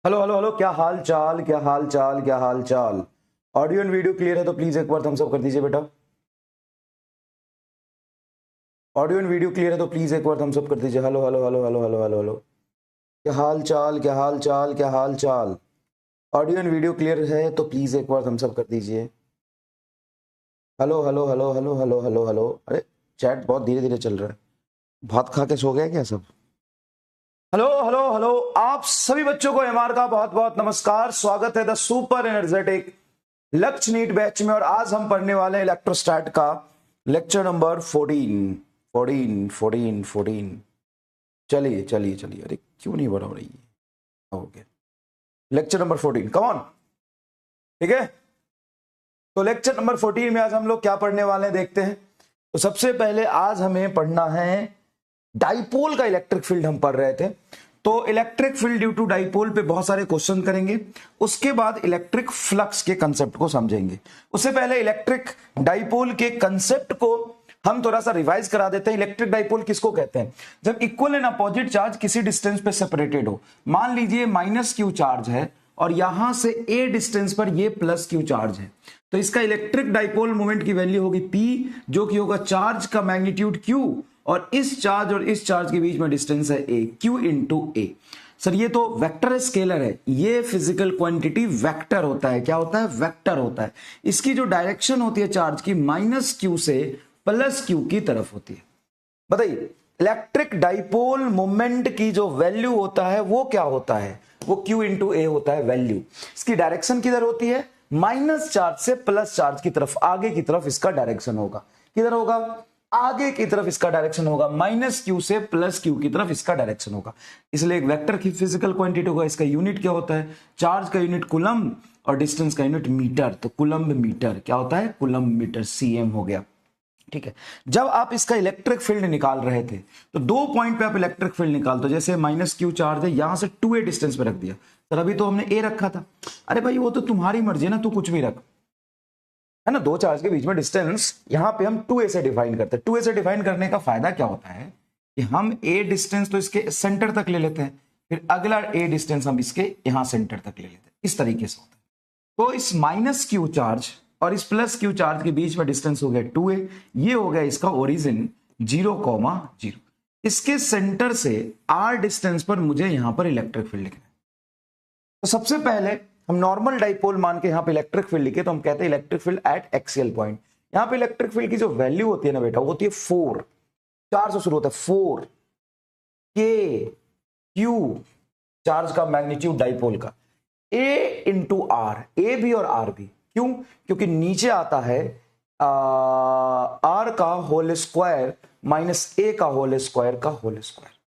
Hello hello hello, क्या हाल चाल, क्या हाल चाल, क्या हाल चाल। ऑडियो एंड वीडियो क्लियर है तो प्लीज एक बार थम्स अप कर दीजिए बेटा। ऑडियो एंड वीडियो क्लियर है तो प्लीज एक बार थम्स अप कर दीजिए। Hello hello hello hello hello hello hello. क्या हाल चाल, क्या हाल चाल, क्या हाल चाल। ऑडियो एंड वीडियो क्लियर है तो प्लीज एक बार थम्स अप कर दीजिए। Hello hello hello hello hello hello hello. अरे चैट बहुत धीरे धीरे चल रहा है। भात खा के सो गया क्या सब? Hello hello hello. आप सभी बच्चों को एमआर का बहुत बहुत नमस्कार। स्वागत है द सुपर एनर्जेटिक लक्ष्य नीट बैच में। और आज हम पढ़ने वाले हैं इलेक्ट्रोस्टैट का लेक्चर नंबर 14 14 14 14। चलिए चलिए चलिए। अरे क्यों नहीं बना रही है? Okay, lecture number 14, come on. ठीक है, तो लेक्चर नंबर 14 में आज हम लोग क्या पढ़ने वाले हैं देखते हैं। तो सबसे पहले आज हमें पढ़ना है डाइपोल का इलेक्ट्रिक फील्ड। हम पढ़ रहे थे तो electric field due to dipole पे बहुत सारे क्वेश्चन करेंगे। उसके बाद इलेक्ट्रिक फ्लक्स के कंसेप्ट को समझेंगे। उससे पहले इलेक्ट्रिक डाइपोल के कंसेप्ट को हम थोड़ा सा रिवाइज करा देते हैं। इलेक्ट्रिक डाइपोल किसको कहते हैं? जब इक्वल एंड अपोजिट चार्ज किसी डिस्टेंस पे सेपरेटेड हो। मान लीजिए माइनस क्यू चार्ज है और यहां से ए डिस्टेंस पर ये प्लस क्यू चार्ज है, तो इसका इलेक्ट्रिक डाइपोल मोमेंट की वैल्यू होगी P, जो कि होगा चार्ज का मैग्नीट्यूड Q और इस चार्ज और इस चार्ज के बीच में डिस्टेंस है A, Q into A। Sir ये तो वेक्टर स्केलर है, ये फिजिकल क्वांटिटी वेक्टर होता है। क्या होता है? वेक्टर होता है। इसकी जो डायरेक्शन होती है चार्ज की माइनस क्यू से प्लस क्यू की तरफ होती है। बताइए, इलेक्ट्रिक डाइपोल मोमेंट की जो वैल्यू होता है वो क्या होता है? वो Q इंटू ए होता है वैल्यू। इसकी डायरेक्शन किधर होती है? माइनस चार्ज से प्लस चार्ज की तरफ, आगे की तरफ इसका डायरेक्शन होगा। किधर होगा? आगे की तरफ इसका डायरेक्शन होगा। माइनस क्यू से प्लस क्यू की तरफ इसका डायरेक्शन होगा। इसलिए एक वेक्टर की फिजिकल क्वांटिटी होगा। इसका यूनिट क्या होता है? चार्ज का यूनिट कूलम्ब और डिस्टेंस का यूनिट मीटर। तो कूलम्ब मीटर क्या होता है? कूलम्ब मीटर, cm हो गया। ठीक है, जब आप इसका इलेक्ट्रिक फील्ड निकाल रहे थे तो दो पॉइंट पे आप इलेक्ट्रिक फील्ड निकाल दो। जैसे माइनस क्यू चार्ज है, यहां से 2a डिस्टेंस पे रख दिया। सर अभी तो हमने a रखा था। अरे भाई वो तो तुम्हारी मर्जी है ना, तू कुछ भी रख, है ना। दो चार्ज के बीच में डिस्टेंस यहां पे हम 2a से डिफाइन करते हैं। 2a से डिफाइन करने का फायदा क्या होता है कि हम a डिस्टेंस तो इसके सेंटर तक ले लेते हैं, फिर अगला a डिस्टेंस हम इसके यहां सेंटर तक ले लेते हैं। इस तरीके से होता है। तो इस माइनस क्यू चार्ज और इस प्लस क्यू चार्ज के बीच में डिस्टेंस हो गया 2a। ये हो गया इसका ओरिजिन 0,0। इसके सेंटर से r डिस्टेंस पर मुझे यहां पर इलेक्ट्रिक फील्ड लिखना है। तो सबसे पहले हम नॉर्मल डाइपोल मान के यहां पे इलेक्ट्रिक फील्ड लिखे, तो हम कहते हैं electric field eight axial point. यहां पे इलेक्ट्रिक फील्ड की जो वैल्यू होती है ना बेटा, वो होती है 4। 4 से शुरू होता है। 4 k q, चार्ज का मैग्नीट्यूड डाइपोल का, a इंटू आर। ए भी और आर भी। क्यों? क्योंकि नीचे आता है आर का होल स्क्वायर माइनस ए का होल स्क्वायर का whole square.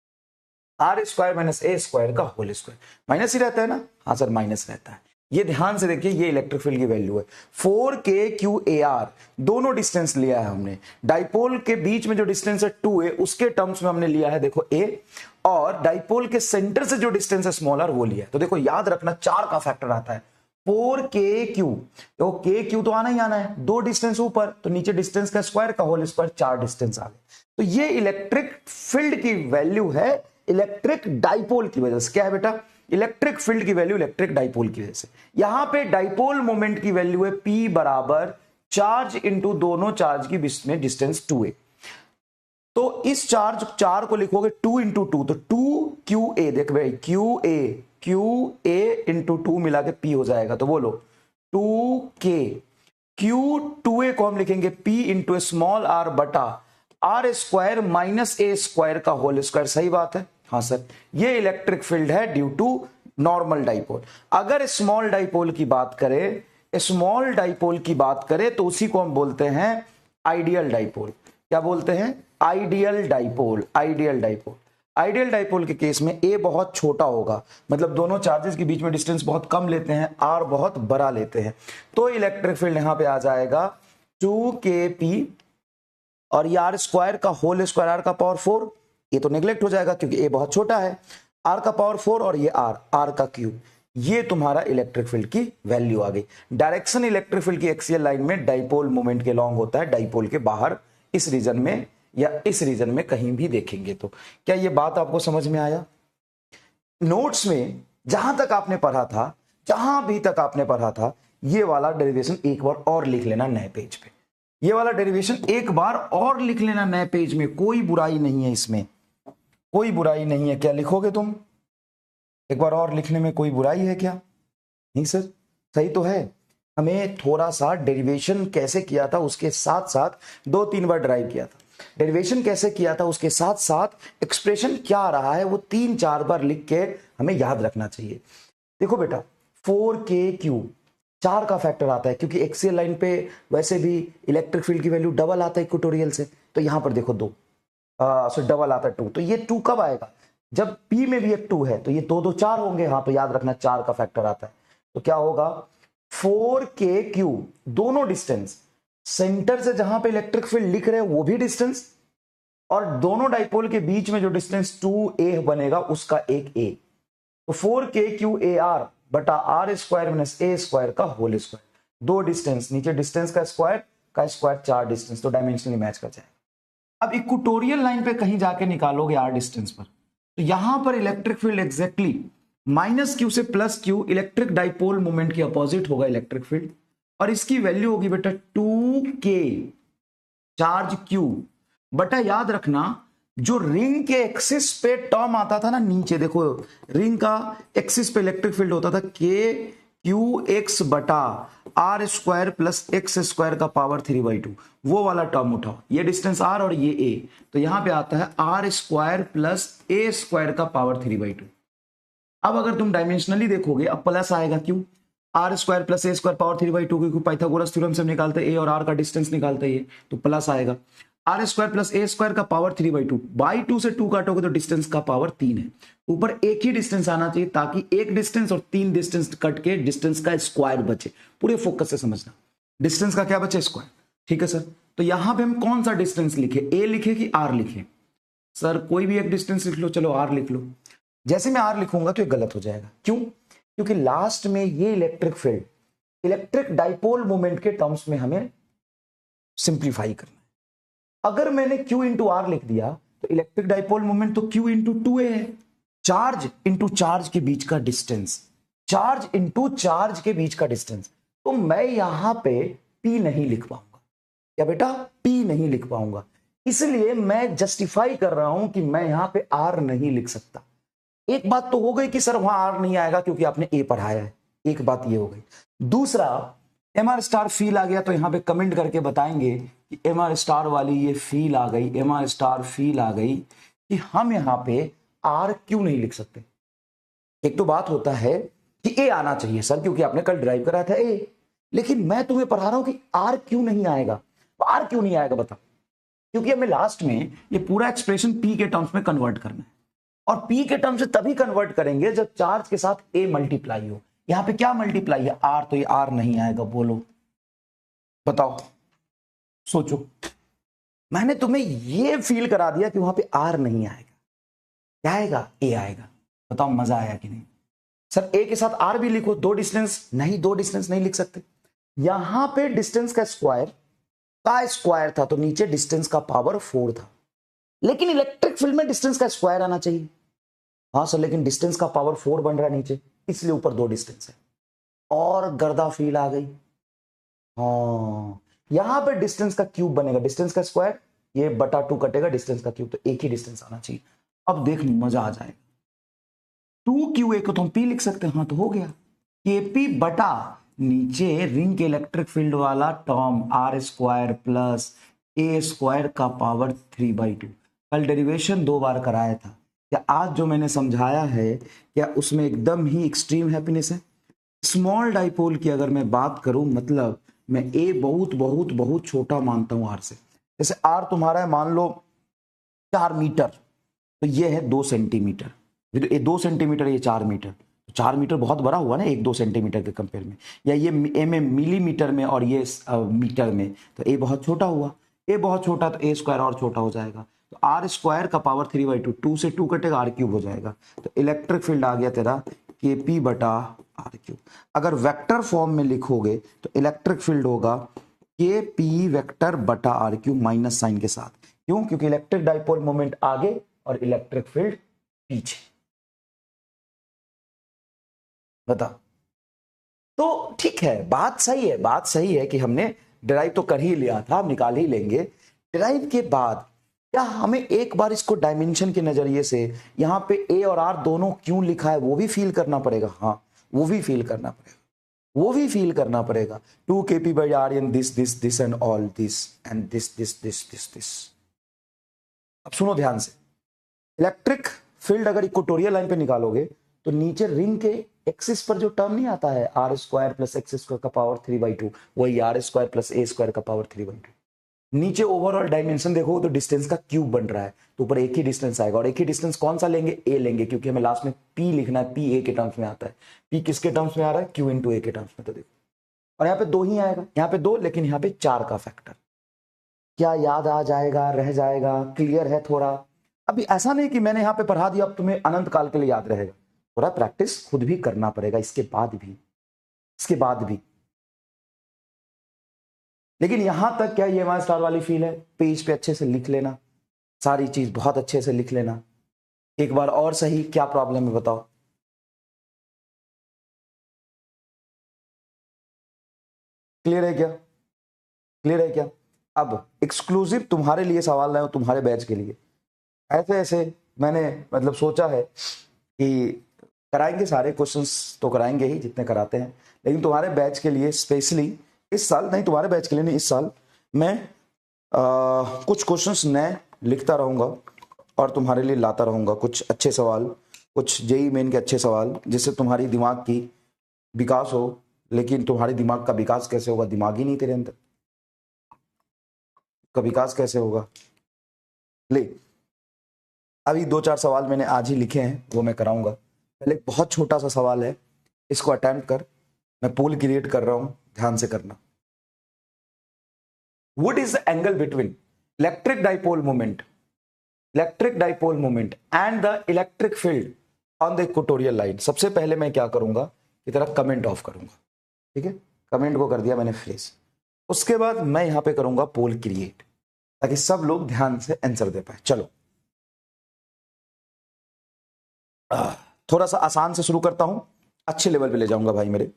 R square minus A square का होल स्क्वायर। माइनस ही रहता है ना? हाँ सर माइनस रहता है। ये ध्यान से देखिए, ये इलेक्ट्रिक फील्ड की वैल्यू है। 4k-q-a-r, दोनों डिस्टेंस लिया है हमने। डाइपोल के बीच में जो डिस्टेंस है 2a, उसके टर्म्स में हमने लिया है देखो a, और डाइपोल के सेंटर से जो डिस्टेंस है स्मॉलर वो लिया है। तो देखो याद रखना, 4 का फैक्टर आता है। 4k-q, तो k-q तो आना ही आना है। दो डिस्टेंस ऊपर तो नीचे डिस्टेंस का स्क्वायर का होल स्क्वायर, 4 डिस्टेंस आ गए। तो ये इलेक्ट्रिक फील्ड की वैल्यू है इलेक्ट्रिक डाइपोल की वजह से। क्या है बेटा? इलेक्ट्रिक फील्ड की वैल्यू इलेक्ट्रिक डाइपोल की वजह से। यहां पे डाइपोल मोमेंट की वैल्यू है P बराबर चार्ज इंटू दोनों चार्ज की बीच में डिस्टेंस 2a। तो इस चार्ज 4 को लिखोगे 2 इंटू 2, तो 2qa। देख भाई, qa इंटू 2 मिला के P हो जाएगा। तो बोलो 2k। q2a को हम लिखेंगे P इंटू स्मॉल r बटा R square minus A square का होल स्क्वायर। सही बात है? हाँ सर, ये इलेक्ट्रिक फील्ड है ड्यू टू नॉर्मल डाइपोल। अगर स्मॉल डाइपोल की बात करें, स्मॉल डाइपोल की बात करें तो उसी को हम बोलते हैं आइडियल डाइपोल। क्या बोलते हैं? Ideal dipole. Ideal dipole. Ideal dipole के केस में ए बहुत छोटा होगा, मतलब दोनों चार्जेस के बीच में डिस्टेंस बहुत कम लेते हैं, आर बहुत बड़ा लेते हैं। तो इलेक्ट्रिक फील्ड यहां पे आ जाएगा 2kp और ये आर स्क्वायर का होल स्क्वायर, आर का पावर 4। ये तो नेग्लेक्ट हो जाएगा क्योंकि ए बहुत छोटा है। आर का पावर 4 और ये आर का क्यूब। ये तुम्हारा इलेक्ट्रिक फील्ड की वैल्यू आ गई। डायरेक्शन इलेक्ट्रिक फील्ड की एक्सियल लाइन में डाइपोल मोमेंट के लॉन्ग होता है, डाइपोल के बाहर इस रीजन में या इस रीजन में कहीं भी देखेंगे। तो क्या ये बात आपको समझ में आया? नोट्स में जहां तक आपने पढ़ा था, जहां भी तक आपने पढ़ा था, ये वाला डेरिवेशन एक बार और लिख लेना नए पेज पे। ये वाला डेरिवेशन एक बार और लिख लेना नए पेज में, कोई बुराई नहीं है इसमें, कोई बुराई नहीं है। क्या लिखोगे तुम? एक बार और लिखने में कोई बुराई है क्या? नहीं सर, सही तो है। हमें थोड़ा सा डेरिवेशन कैसे किया था उसके साथ साथ 2-3 बार ड्राइव किया था। डेरिवेशन कैसे किया था उसके साथ साथ एक्सप्रेशन क्या आ रहा है वो 3-4 बार लिख के हमें याद रखना चाहिए। देखो बेटा, 4k3 4 का फैक्टर आता है, क्योंकि एक्सियल लाइन पे वैसे भी इलेक्ट्रिक फील्ड की वैल्यू डबल आता है इक्वेटोरियल से, तो यहां पर देखो 2 डबल आता है 2, तो ये 2 कब आएगा? जब P में भी एक 2 है, तो ये 2 2 4 होंगे। हाँ, तो याद रखना 4 का फैक्टर आता है, तो क्या होगा 4k3, दोनों डिस्टेंस, सेंटर से जहां पे इलेक्ट्रिक फील्ड लिख रहे हैं वो भी डिस्टेंस, और दोनों डाइपोल के बीच में जो डिस्टेंस 2a बनेगा उसका एक a, तो 4k3ar बटा r square minus a square का होल स्क्वायर। दो डिस्टेंस, नीचे डिस्टेंस का स्क्वायर 4 डिस्टेंस, तो डायमेंशनली मैच कर जाएगा। अब इक्वेटोरियल लाइन पे कहीं जाके निकालोगे r डिस्टेंस पर, तो यहां पर इलेक्ट्रिक फील्ड एग्जैक्टली -q से +q, इलेक्ट्रिक डाइपोल मोमेंट के अपोजिट होगा इलेक्ट्रिक फील्ड, और इसकी वैल्यू होगी बेटा 2k चार्ज q बटा, याद रखना जो रिंग के एक्सिस पे टर्म आता था ना, नीचे देखो रिंग का एक्सिस पे इलेक्ट्रिक फील्ड होता था k क्यू एक्स बटा R square plus X square का पावर 3/2, वो वाला टर्म उठाओ, ये डिस्टेंस r और ये a, तो यहां पे आता है R square plus A square का पावर 3/2। अब अगर तुम डायमेंशनली देखोगे, अब प्लस आएगा, क्यों? R square plus A square power 3/2, क्योंकि पाइथागोरस थ्योरम से निकालते ए और आर का डिस्टेंस निकालते ये, तो प्लस आएगा। R square plus A square का पावर 3/2, बाई 2 से 2 काटोगे तो डिस्टेंस का पावर 3 है। ऊपर एक ही डिस्टेंस आना चाहिए, ताकि एक डिस्टेंस और 3 डिस्टेंस कट के डिस्टेंस का स्क्वायर बचे। पूरे फोकस से समझना, डिस्टेंस का क्या बचे? स्क्वायर। ठीक है सर, तो यहां पे हम कौन सा डिस्टेंस लिखे, ए लिखे कि आर लिखे? सर कोई भी एक डिस्टेंस लिख लो, चलो आर लिख लो। जैसे मैं आर लिखूंगा तो ये गलत हो जाएगा, क्यों? क्योंकि लास्ट में ये electric field electric dipole moment के टर्म्स में हमें सिंप्लीफाई करना है। अगर मैंने Q इंटू आर लिख दिया तो इलेक्ट्रिक डाइपोल मोमेंट तो Q इंटू 2a है, चार्ज इंटू चार्ज के बीच का डिस्टेंस, चार्ज इंटू चार्ज के बीच का डिस्टेंस, तो मैं यहां पे P नहीं लिख पाऊंगा। क्या बेटा? P नहीं लिख पाऊंगा, इसलिए मैं जस्टिफाई कर रहा हूं कि मैं यहां पे R नहीं लिख सकता। एक बात तो हो गई कि सर वहां R नहीं आएगा क्योंकि आपने A पढ़ाया है, एक बात ये हो गई। दूसरा, एमआर स्टार फील आ गया, तो यहां पे कमेंट करके बताएंगे कि एमआर स्टार वाली ये फील आ गई, एमआर स्टार फील आ गई कि हम यहां पे आर क्यों नहीं लिख सकते। एक तो बात होता है कि ए आना चाहिए सर, क्योंकि आपने कल ड्राइव करा था ए, लेकिन मैं तुम्हें पढ़ा रहा हूं कि आर क्यों नहीं आएगा। आर क्यों नहीं आएगा बता? क्योंकि हमें लास्ट में ये पूरा एक्सप्रेशन पी के टर्म्स में कन्वर्ट करना है, और पी के टर्म से तभी कन्वर्ट करेंगे जब चार्ज के साथ ए मल्टीप्लाई हो। यहां पे क्या मल्टीप्लाई है? आर, तो ये आर नहीं आएगा। बोलो, बताओ, सोचो। मैंने तुम्हें ये फील करा दिया कि वहां पे आर नहीं आएगा, क्या आएगा? ए आएगा। बताओ मजा आया कि नहीं? सर ए के साथ आर भी लिखो, दो डिस्टेंस नहीं, दो डिस्टेंस नहीं लिख सकते। यहां पे डिस्टेंस का स्क्वायर था, तो नीचे डिस्टेंस का पावर 4 था, लेकिन इलेक्ट्रिक फील्ड में डिस्टेंस का स्क्वायर आना चाहिए। हाँ सर, लेकिन डिस्टेंस का पावर 4 बन रहा है नीचे, इसलिए ऊपर दो डिस्टेंस है, और गर्दा फील आ गई। हाँ, यहां पे डिस्टेंस का क्यूब बनेगा, डिस्टेंस का स्क्वायर, ये बटा 2 कटेगा, डिस्टेंस का क्यूब, तो एक ही डिस्टेंस आना चाहिए। अब देख मजा आ जाएगा। 2qa को तो हम पी लिख सकते हैं, हाँ तो हो गया kp बटा नीचे रिंग के इलेक्ट्रिक फील्ड वाला term R square plus A square का पावर 3/2। कल डेरिवेशन 2 बार कराया था, क्या आज जो मैंने समझाया है क्या उसमें एकदम ही एक्सट्रीम हैप्पीनेस है? स्मॉल डाइपोल की अगर मैं बात करूं, मतलब मैं ए बहुत बहुत बहुत छोटा मानता हूं आर से। जैसे आर तुम्हारा है मान लो 4 मीटर, तो ये है 2 सेंटीमीटर, ये 2 सेंटीमीटर, ये 4 मीटर, 4 मीटर बहुत बड़ा हुआ ना 1-2 सेंटीमीटर के कंपेयर में, या ये एम एम मिलीमीटर में और ये मीटर में, तो ए बहुत छोटा हुआ। ए बहुत छोटा तो ए स्क्वायर और छोटा हो जाएगा, तो आर स्क्वायर का पावर 3/2, 2 से 2 कटेगा, आर क्यूब हो जाएगा। तो इलेक्ट्रिक फील्ड आ गया तेरा kp बटा आर क्यूब। अगर वेक्टर फॉर्म में लिखोगे तो इलेक्ट्रिक फील्ड होगा kp वेक्टर बटा आर क्यूब माइनस साइन के साथ। क्यों? क्योंकि इलेक्ट्रिक डाइपोल मोमेंट आगे और इलेक्ट्रिक फील्ड पीछे। बता। तो ठीक है, बात सही है, बात सही है कि हमने डिराइव तो कर ही लिया था, हम निकाल ही लेंगे। डिराइव के बाद क्या हमें एक बार इसको डायमेंशन के नजरिए से यहाँ पे ए और आर दोनों क्यों लिखा है वो भी फील करना पड़ेगा। हाँ, वो भी फील करना पड़ेगा, वो भी फील करना पड़ेगा। 2 kp/r in this this this and all this and this this this this this. अब सुनो ध्यान से, इलेक्ट्रिक फील्ड अगर इक्वेटोरियल लाइन पे निकालोगे तो नीचे रिंग के एक्सिस पर जो टर्म नहीं आता है r² + x² का पावर 3/2, वही r² + a² का पावर 3/2। नीचे ओवरऑल डायमेंशन देखो तो डिस्टेंस का क्यूब बन रहा है, तो ऊपर एक ही डिस्टेंस आएगा, और एक ही डिस्टेंस कौन सा लेंगे, ए लेंगे, क्योंकि हमें लास्ट में पी लिखना है, पी ए के टर्म्स में आता है। पी किसके टर्म्स में आ रहा है, क्यू इंटू ए के टर्म्स में। तो देखो, और यहाँ पे 2 ही आएगा, यहाँ पे 2, लेकिन यहाँ पे 4 का फैक्टर। क्या याद आ जाएगा, रह जाएगा, क्लियर है थोड़ा? अभी ऐसा नहीं कि मैंने यहाँ पे पढ़ा दिया अब तुम्हें अनंत काल के लिए याद रहेगा, थोड़ा प्रैक्टिस खुद भी करना पड़ेगा इसके बाद भी, इसके बाद भी। लेकिन यहां तक क्या ये स्टार वाली फील है, पेज पे अच्छे से लिख लेना, सारी चीज बहुत अच्छे से लिख लेना। एक बार और सही, क्या प्रॉब्लम है बताओ? क्लियर है क्या, क्लियर है क्या? अब एक्सक्लूसिव तुम्हारे लिए सवाल लाए, तुम्हारे बैच के लिए। ऐसे ऐसे मैंने मतलब सोचा है कि कराएंगे, सारे क्वेश्चंस तो कराएंगे ही जितने कराते हैं, लेकिन तुम्हारे बैच के लिए स्पेशली इस साल, नहीं तुम्हारे बैच के लिए नहीं, इस साल मैं कुछ क्वेश्चंस नए लिखता रहूंगा और तुम्हारे लिए लाता रहूंगा कुछ अच्छे सवाल, कुछ जेई मेन के अच्छे सवाल, जिससे तुम्हारी दिमाग की विकास हो। लेकिन तुम्हारे दिमाग का विकास कैसे होगा, दिमाग ही नहीं तेरे अंदर, का विकास कैसे होगा? ले, अभी 2-4 सवाल मैंने आज ही लिखे हैं, वो मैं कराऊंगा। पहले एक बहुत छोटा सा सवाल है, इसको अटेम्प्ट कर, मैं पोल क्रिएट कर रहा हूं, ध्यान से करना। What is the angle between electric dipole moment and the electric field on the equatorial line? सबसे पहले मैं क्या करूंगा कि तेरा कमेंट ऑफ करूंगा, ठीक है? कमेंट को कर दिया मैंने फ्रीज। उसके बाद मैं यहां पे करूंगा पोल क्रिएट, ताकि सब लोग ध्यान से आंसर दे पाए। चलो थोड़ा सा आसान से शुरू करता हूं, अच्छे लेवल पे ले जाऊंगा भाई मेरे।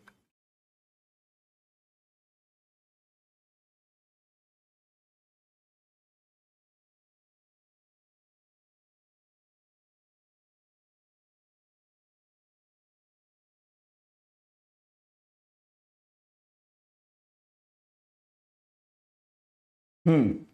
हम्म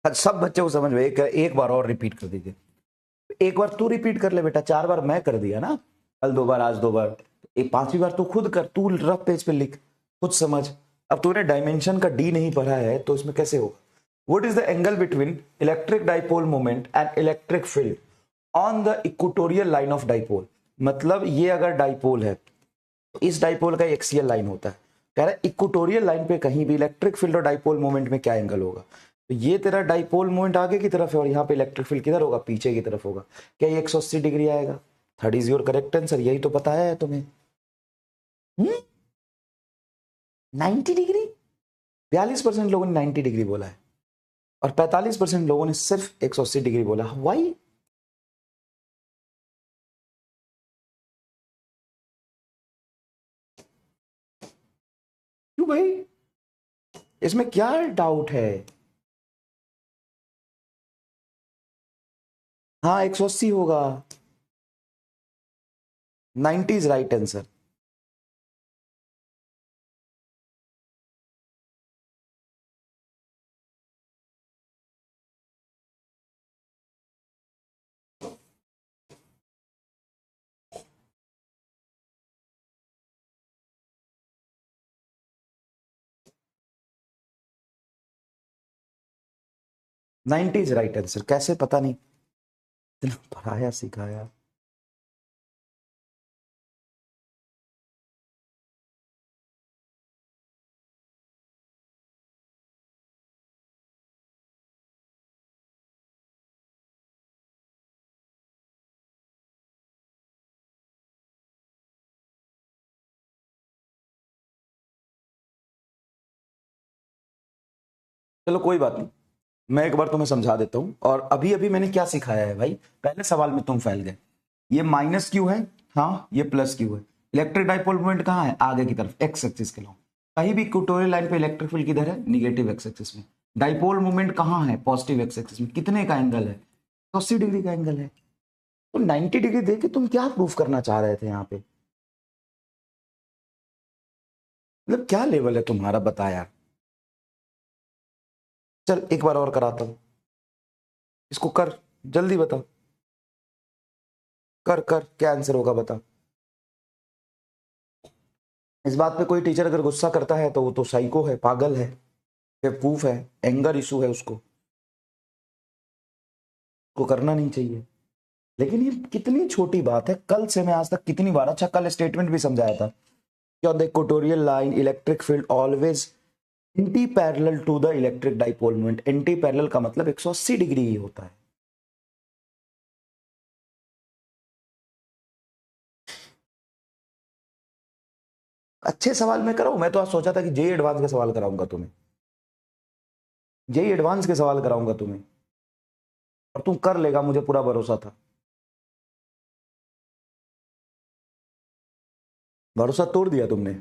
सब बच्चे को समझ में, एक बार और रिपीट कर दीजिए। एक बार तू रिपीट कर ले बेटा, 4 बार मैं कर दिया ना, कल 2 बार, आज 2 बार, एक 5वीं बार तू खुद कर, तू रफ पेज पे लिख, खुद समझ। अब तूने डायमेंशन का डी नहीं पढ़ा है तो इसमें कैसे होगा? What is the angle between electric dipole moment and electric field on the equatorial line of dipole? मतलब ये अगर डाइपोल है तो इस डाइपोल का एक्सियल लाइन होता है, कह रहा है इक्वेटोरियल लाइन पे कहीं भी इलेक्ट्रिक फील्ड और डाइपोल मोमेंट में क्या एंगल होगा? तो ये तेरा डाइपोल मोमेंट आगे की तरफ है और यहाँ पे इलेक्ट्रिक फील्ड किधर होगा, पीछे की तरफ होगा। क्या ये 180 डिग्री आएगा? Third is your correct answer, यही तो पता है तुम्हें। 90 डिग्री? 42% लोगों ने 90 डिग्री बोला है और 45% लोगों ने सिर्फ 180 डिग्री बोला। वाई? क्यों भाई, इसमें क्या डाउट है? हाँ 180 होगा, 90 is right answer. Ninety is right answer, कैसे पता नहीं, इतना पढ़ाया सिखाया। चलो कोई बात नहीं, मैं एक बार तुम्हें समझा देता हूं। और अभी अभी मैंने क्या सिखाया है भाई, पहले सवाल में तुम फैल गए। ये माइनस क्यू है, हाँ ये प्लस क्यू है। इलेक्ट्रिक डाइपोल मोमेंट कहाँ है, आगे की तरफ एक्स एक्सिस के लॉन्ग। कहीं भी इक्वेटोरियल लाइन पे इलेक्ट्रिक फील्ड किधर है, निगेटिव एक्स एक्सिस में। डाइपोल मोमेंट कहाँ है, पॉजिटिव एक्स एक्सिस में। कितने का एंगल है, 80 डिग्री का एंगल है। तो 90 डिग्री देके तुम क्या प्रूफ करना चाह रहे थे यहाँ पे, मतलब क्या लेवल है तुम्हारा, बता यार। चल एक बार और कराता हूं, इसको कर, जल्दी बता, कर कर क्या आंसर होगा बता। इस बात पे कोई टीचर अगर गुस्सा करता है तो वो तो साइको है, पागल है, बेवकूफ है, एंगर इशू है, उसको करना नहीं चाहिए। लेकिन ये कितनी छोटी बात है, कल से मैं आज तक कितनी बार, अच्छा कल स्टेटमेंट भी समझाया था कि on the equatorial line electric field always anti parallel to the electric dipole moment. Anti parallel का मतलब 180 डिग्री ही होता है। अच्छे सवाल मैं कराऊं, मैं तो आज सोचा था कि जेई एडवांस के सवाल कराऊंगा तुम्हें, जेई एडवांस के सवाल कराऊंगा तुम्हें, और तुम कर लेगा, मुझे पूरा भरोसा था। भरोसा तोड़ दिया तुमने।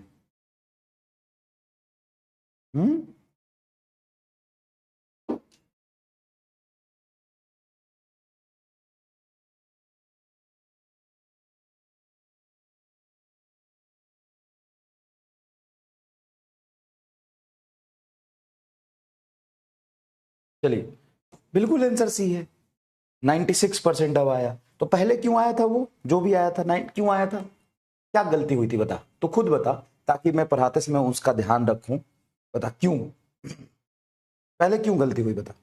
हम्म। चलिए, बिल्कुल आंसर सी है, 96% अब आया। तो पहले क्यों आया था, वो जो भी आया था 9 क्यों आया था, क्या गलती हुई थी बता, तो खुद बता, ताकि मैं पढ़ाते समय उसका ध्यान रखूं। बता क्यों, पहले क्यों गलती हुई बता।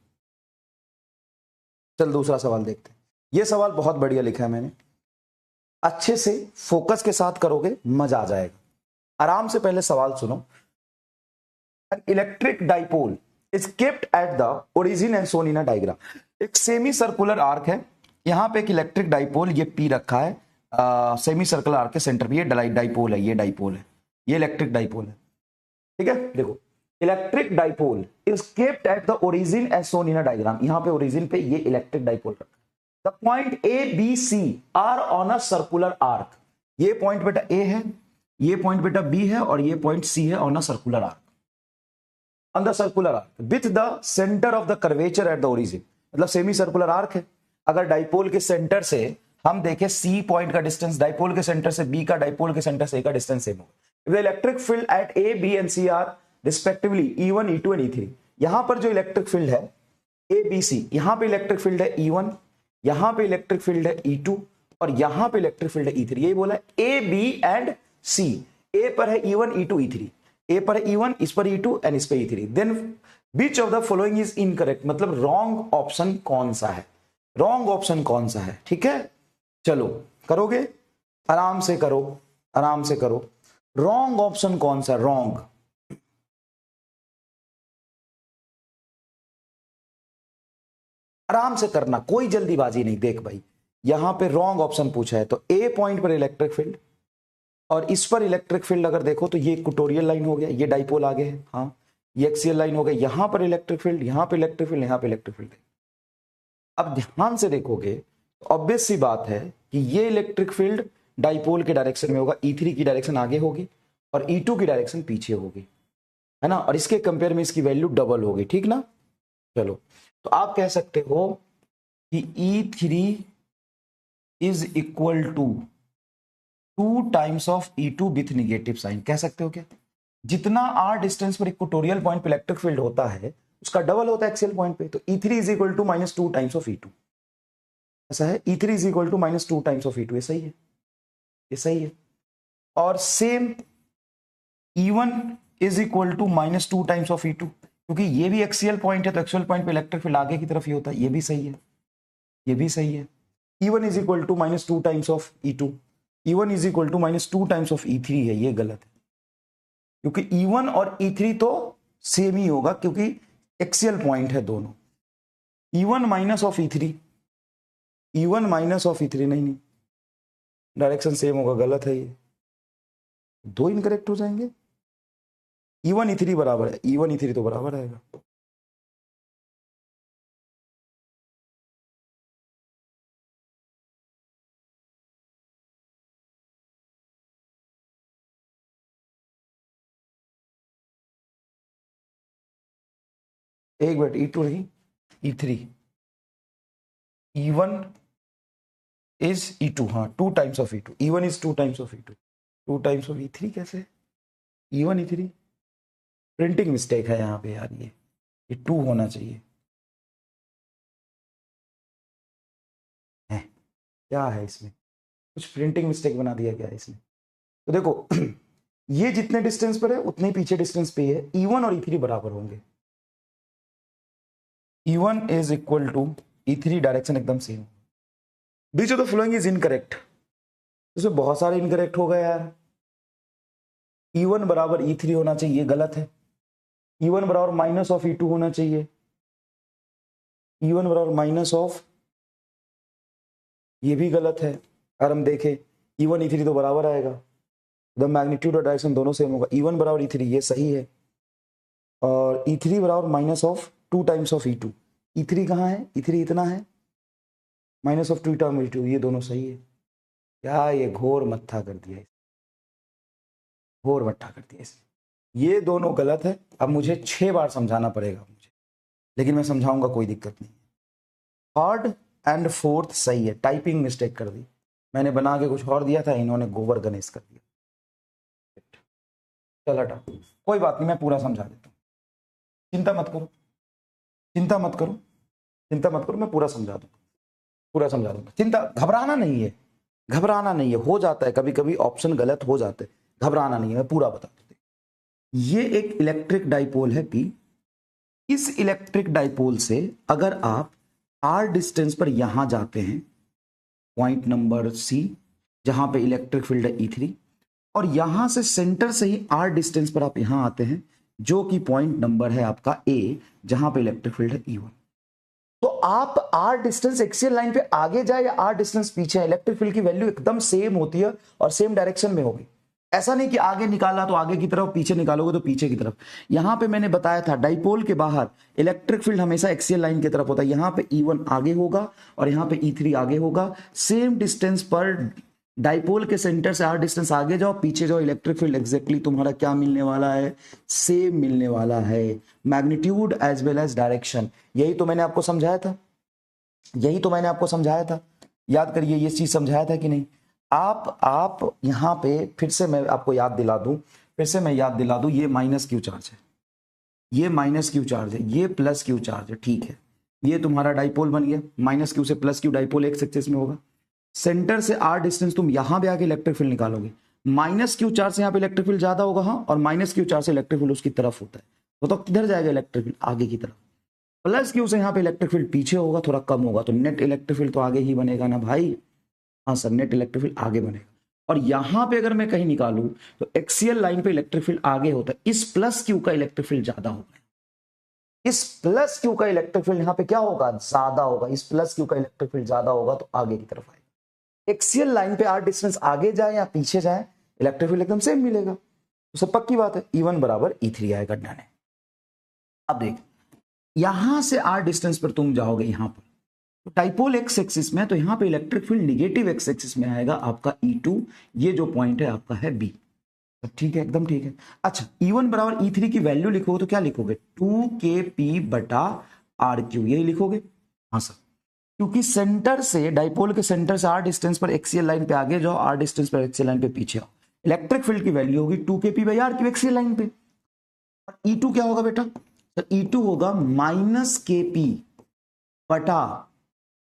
चल दूसरा सवाल देखते हैं। ये सवाल बहुत बढ़िया लिखा है मैंने, अच्छे से फोकस के साथ करोगे मजा आ जाएगा। आराम से पहले सवाल सुनो। An electric dipole is kept at the origin and shown in a diagram। एक सेमी सर्कुलर आर्क है, यहां पे एक इलेक्ट्रिक डाइपोल ये पी रखा है, सेमी सर्कुलर आर्क के सेंटर पे ये डाइपोल है, ये डाइपोल है, ये इलेक्ट्रिक डाइपोल है। ठीक है, देखो electric dipole is kept at the origin as shown in a diagram. यहां पे ओरिजिन पे ये इलेक्ट्रिक डाइपोल रखा है। The point A B C are on a circular arc. ये पॉइंट बेटा ए है, ये पॉइंट बेटा बी है, और ये पॉइंट सी है on a circular arc, on the circular arc with the centre of the curvature at the origin. मतलब सेमी सर्कुलर आर्क है, अगर डाइपोल के सेंटर से हम देखें सी पॉइंट का डिस्टेंस, डाइपोल के सेंटर से बी का, डाइपोल के सेंटर से ए का डिस्टेंस सेम होगा। The electric field at A B and C are respectively E1 E2 and E3। यहां पर जो इलेक्ट्रिक फील्ड है ए बी सी, यहां पे इलेक्ट्रिक फील्ड है E1, यहां पे इलेक्ट्रिक फील्ड है E2, और यहां पे इलेक्ट्रिक फील्ड है E3। यही बोला ए बी एंड सी। ए पर है E1 E2 E3, ए पर है E1, इस पर E2 एंड इस पर E3। Then which of the following is incorrect, मतलब रॉन्ग ऑप्शन कौन सा है, रॉन्ग ऑप्शन कौन सा है। ठीक है, चलो करोगे, आराम से करो, आराम से करो। रॉन्ग ऑप्शन कौन सा, रॉन्ग, आराम से करना, कोई जल्दीबाजी नहीं। देख भाई, यहां पे रॉन्ग ऑप्शन पूछा है, तो ए पॉइंट पर इलेक्ट्रिक फील्ड, और इस पर इलेक्ट्रिक फील्ड अगर देखो तो ये इक्वेटोरियल लाइन हो गया, ये डाइपोल आगे है, हाँ ये एक्सियल लाइन हो गया, यहां पर इलेक्ट्रिक फील्ड, यहां पे इलेक्ट्रिक फील्ड, यहां पे इलेक्ट्रिक फील्ड। अब ध्यान से देखोगे तो ऑब्वियस सी बात है कि ये इलेक्ट्रिक फील्ड डाइपोल के डायरेक्शन में होगा, E3 की डायरेक्शन आगे होगी और E2 की डायरेक्शन पीछे होगी, है ना, और इसके कंपेयर में इसकी वैल्यू डबल होगी। ठीक ना, चलो तो आप कह सकते हो कि E3 is equal to 2 times of E2 with negative sign. कह सकते हो क्या, जितना r डिस्टेंस पर इक्वेटोरियल पॉइंट पे इलेक्ट्रिक फील्ड होता है उसका डबल होता है एक्सियल पॉइंट पे, तो E3 is equal to -2 times of E2। ऐसा है, E3 is equal to -2 times of E2। ये सही है, ये सही है। और same E1 is equal to -2 times of E2, क्योंकि ये भी एक्सियल पॉइंट है, तो एक्सियल पॉइंट पे इलेक्ट्रिक फील्ड आगे की तरफ ही होता है। ये भी सही है, ये भी सही है। E1 is equal to -2 times of E2, E1 is equal to -2 times of E3 है, ये गलत है, क्योंकि E1 और E3 तो सेम ही होगा, क्योंकि एक्सियल पॉइंट है दोनों। E1 minus of E3, E1 minus of E3, नहीं, डायरेक्शन सेम होगा, गलत है ये, दो इनकरेक्ट हो जाएंगे। E1 E3 बराबर है, E1 E3 तो बराबर आएगा। एक मिनट, E2 नहीं E3, E1 is E2, हाँ 2 times of E2, E1 is 2 times of E2, 2 times of E3 कैसे, E1 E3, प्रिंटिंग मिस्टेक है यहाँ पे यार, ये 2 होना चाहिए है, क्या है इसमें, कुछ प्रिंटिंग मिस्टेक बना दिया गया है इसने। तो देखो ये जितने डिस्टेंस पर है उतने ही पीछे डिस्टेंस पे है, E1 और E3 बराबर होंगे, E1 is equal to E3, direction एकदम same. Which of the following is incorrect, इसमें बहुत सारे इनकरेक्ट हो गए यार। E1 बराबर E3 होना चाहिए, ये गलत है। E1 बराबर माइनस ऑफ E2 होना चाहिए, E1 बराबर माइनस ऑफ, ये भी गलत है। अगर हम देखें E1 E3 तो बराबर आएगा, द मैग्नीट्यूड और डायरेक्शन दोनों सेम होगा। E1 बराबर E3 ये सही है, और E3 बराबर minus of 2 times of E2। E3 कहाँ है, E3 इतना है, माइनस ऑफ 2 टाइम्स E2, ये दोनों सही है। क्या ये घोर मत्था कर दिया, घोर मत्था कर दिया इसने, ये दोनों गलत है। अब मुझे 6 बार समझाना पड़ेगा मुझे, लेकिन मैं समझाऊंगा, कोई दिक्कत नहीं। थर्ड एंड फोर्थ सही है, टाइपिंग मिस्टेक कर दी मैंने, बना के कुछ और दिया था, इन्होंने गोबर गणेश कर दिया। चल हटा, कोई बात नहीं, मैं पूरा समझा देता हूँ, चिंता मत करो, चिंता मत करो, चिंता मत करो, मैं पूरा समझा दूंगा, पूरा समझा दूंगा, चिंता, घबराना नहीं है, घबराना नहीं है, हो जाता है कभी कभी ऑप्शन गलत हो जाते, घबराना नहीं है, मैं पूरा बता दूं। ये एक इलेक्ट्रिक डाइपोल है P, इस इलेक्ट्रिक डाइपोल से अगर आप R डिस्टेंस पर यहां जाते हैं, पॉइंट नंबर C जहां पे इलेक्ट्रिक फील्ड है E3, और यहां से सेंटर से ही R डिस्टेंस पर आप यहां आते हैं, जो कि पॉइंट नंबर है आपका A, जहां पे इलेक्ट्रिक फील्ड है E1, तो आप R डिस्टेंस एक्सियल लाइन पे आगे जाए या R डिस्टेंस पीछे, इलेक्ट्रिक फील्ड की वैल्यू एकदम सेम होती है और सेम डायरेक्शन में होगी। ऐसा नहीं कि आगे निकाला तो आगे की तरफ, पीछे निकालोगे तो पीछे की तरफ। यहां पे मैंने बताया था डाइपोल के बाहर इलेक्ट्रिक फील्ड हमेशा एक्सियल लाइन की तरफ होता है, यहां पे E1 आगे होगा और यहां पे E3 आगे होगा, सेम डिस्टेंस पर डाइपोल के सेंटर से R डिस्टेंस आगे जाओ पीछे जाओ, इलेक्ट्रिक फील्ड एग्जैक्टली तुम्हारा क्या मिलने वाला है, सेम मिलने वाला है, magnitude as well as direction. यही तो मैंने आपको समझाया था, यही तो मैंने आपको समझाया था, याद करिए ये चीज समझाया था कि नहीं। आप यहां पे फिर से मैं आपको याद दिला दूं, फिर से मैं याद दिला दूं, ये माइनस क्यू चार्ज है, ये माइनस क्यू चार्ज है, ये प्लस क्यू चार्ज है, ठीक है, ये तुम्हारा डाइपोल बन गया, माइनस क्यू से प्लस क्यू डाइपोल एक एक्सिस में होगा, सेंटर से R डिस्टेंस तुम यहां पे आके इलेक्ट्रिक फील्ड निकालोगे, माइनस क्यू चार्ज से यहां पे इलेक्ट्रिक फील्ड ज्यादा होगा, हाँ, और माइनस क्यू चार्ज से इलेक्ट्रिक फील्ड उसकी तरफ होता है, वो तो किधर जाएगा इलेक्ट्रिक फील्ड, आगे की तरफ, प्लस क्यू से यहाँ पे इलेक्ट्रिक फील्ड पीछे होगा, थोड़ा कम होगा, तो नेट इलेक्ट्रिक फील्ड तो आगे ही बनेगा ना भाई, हाँ सर, नेट इलेक्ट्रिक फील्ड आगे बनेगा। और यहां पे अगर मैं कहीं निकालूं तो एक्सियल लाइन पे इलेक्ट्रिक फील्ड आगे होता है, इस प्लस क्यू का इलेक्ट्रिक फील्ड ज्यादा होगा, इस प्लस क्यू का इलेक्ट्रिक फील्ड यहां पे क्या होगा, ज्यादा होगा, इस प्लस क्यू का इलेक्ट्रिक फील्ड ज्यादा होगा तो आगे की तरफ आएगा। एक्सियल लाइन पे R डिस्टेंस आगे जाए या पीछे जाए, इलेक्ट्रिक फील्ड एकदम सेम मिलेगा, तो सब पक्की बात है, E1 बराबर E3 आएगा, डन है। अब देख, यहां से R डिस्टेंस पर तुम जाओगे यहां पर, तो डाइपोल एक्स एक्सिस में, तो यहां पे electric field negative x axis में आएगा आपका E2, ये जो पॉइंट है आपका है B, तो ठीक है, एकदम ठीक है। अच्छा, E1 बराबर E3 की वैल्यू लिखोगे तो क्या लिखोगे, 2kp बटा RQ, यही लिखोगे, हाँ सर, क्योंकि सेंटर से, डाइपोल के सेंटर से R डिस्टेंस पर एक्सियल लाइन पे आगे जाओ, R डिस्टेंस पर एक्सियल लाइन पे पीछे आओ, इलेक्ट्रिक फील्ड की वैल्यू होगी 2kp by RQ axial line पे, और E2 क्या होगा बेटा, तो E2 होगा माइनस kp बटा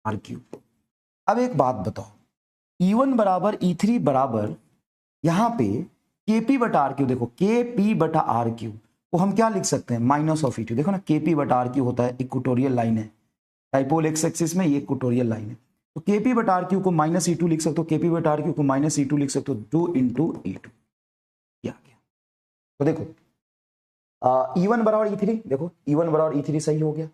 RQ। अब एक बात बताओ, E1 बराबर E3 बराबर यहां पे KP बटा RQ, देखो KP बटा RQ को हम क्या लिख सकते हैं, माइनस ऑफ E2, देखो ना KP बटा RQ होता है, इक्वेटोरियल लाइन है, डाइपोल एक्स एक्सिस में ये इक्वेटोरियल लाइन है, तो KP बटा RQ को माइनस E2 लिख सकते हो, KP बटा RQ को माइनस E2 लिख सकते हो, 2 इंटू E2, क्या गया। तो देखो E1 बराबर E3, देखो E1 बराबर E3 सही हो गया,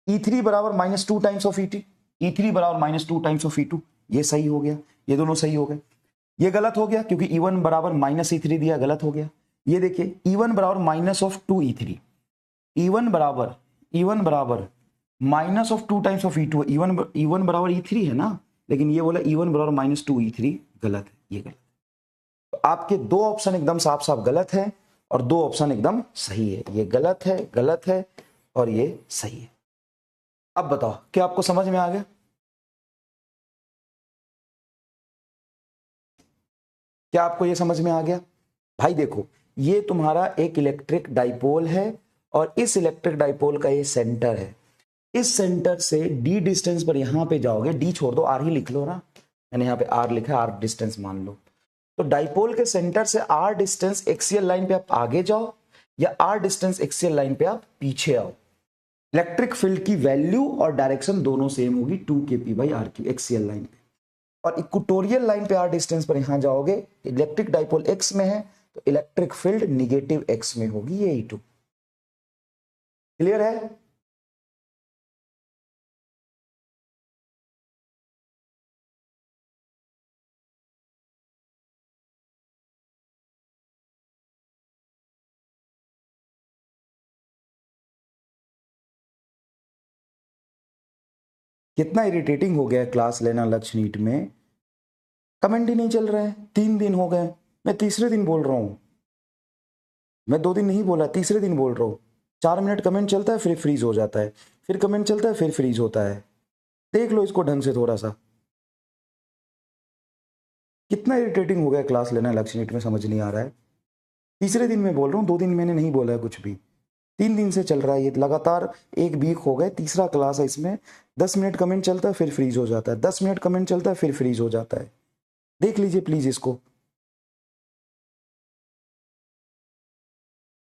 E3 बराबर minus 2 times of E2, E3 बराबर माइनस 2 टाइम्स ऑफ E2, ये सही हो गया, ये दोनों सही हो गए। ये गलत हो गया क्योंकि E1 बराबर माइनस E3 दिया, गलत हो गया। ये देखिए E1 बराबर माइनस ऑफ 2 E3, E1 बराबर minus of 2 times of E2, E1 बराबर E3 है ना, लेकिन ये बोला E1 बराबर माइनस 2 E3, गलत है, ये गलत। तो आपके दो ऑप्शन एकदम साफ साफ गलत है और दो ऑप्शन एकदम सही है, ये गलत है, गलत है और ये सही है। अब बताओ क्या आपको समझ में आ गया? क्या आपको ये समझ में आ गया? भाई देखो, ये तुम्हारा एक इलेक्ट्रिक डाइपोल है और इस इलेक्ट्रिक डाइपोल का ये सेंटर है। इस सेंटर से डी डिस्टेंस पर यहां पे जाओगे, डी छोड़ दो, आर ही लिख लो ना, मैंने यहां पे आर लिखा है, आर डिस्टेंस मान लो। तो डाइपोल के सेंटर से आर डिस्टेंस एक्सियल लाइन पे आप आगे जाओ या आर डिस्टेंस एक्सियल लाइन पे आप पीछे आओ, इलेक्ट्रिक फील्ड की वैल्यू और डायरेक्शन दोनों सेम होगी, 2 kp/r³ एक्सियल लाइन पे। और इक्वेटोरियल लाइन पे आर डिस्टेंस पर यहां जाओगे, इलेक्ट्रिक डाइपोल एक्स में है तो इलेक्ट्रिक फील्ड निगेटिव एक्स में होगी, ये E2। क्लियर है? कितना इरिटेटिंग हो गया है क्लास लेना लक्ष्य नीट में, कमेंट ही नहीं चल रहा है। 3 दिन हो गए, मैं तीसरे दिन बोल रहा हूं, मैं 2 दिन नहीं बोला, तीसरे दिन बोल रहा हूं। 4 मिनट कमेंट चलता है, फिर फ्रीज हो जाता है, फिर कमेंट चलता है, फिर फ्रीज होता है। देख लो इसको ढंग से थोड़ा सा। कितना इरिटेटिंग हो गया क्लास लेना लक्ष्य नीट में, समझ नहीं आ रहा है। तीसरे दिन मैं बोल रहा हूँ, 2 दिन मैंने नहीं बोला है कुछ भी, 3 दिन से चल रहा है ये लगातार, 1 वीक हो गए, तीसरा क्लास है इसमें। 10 मिनट कमेंट चलता है, फिर फ्रीज हो जाता है, 10 मिनट कमेंट चलता है, फिर फ्रीज हो जाता है। देख लीजिए प्लीज इसको।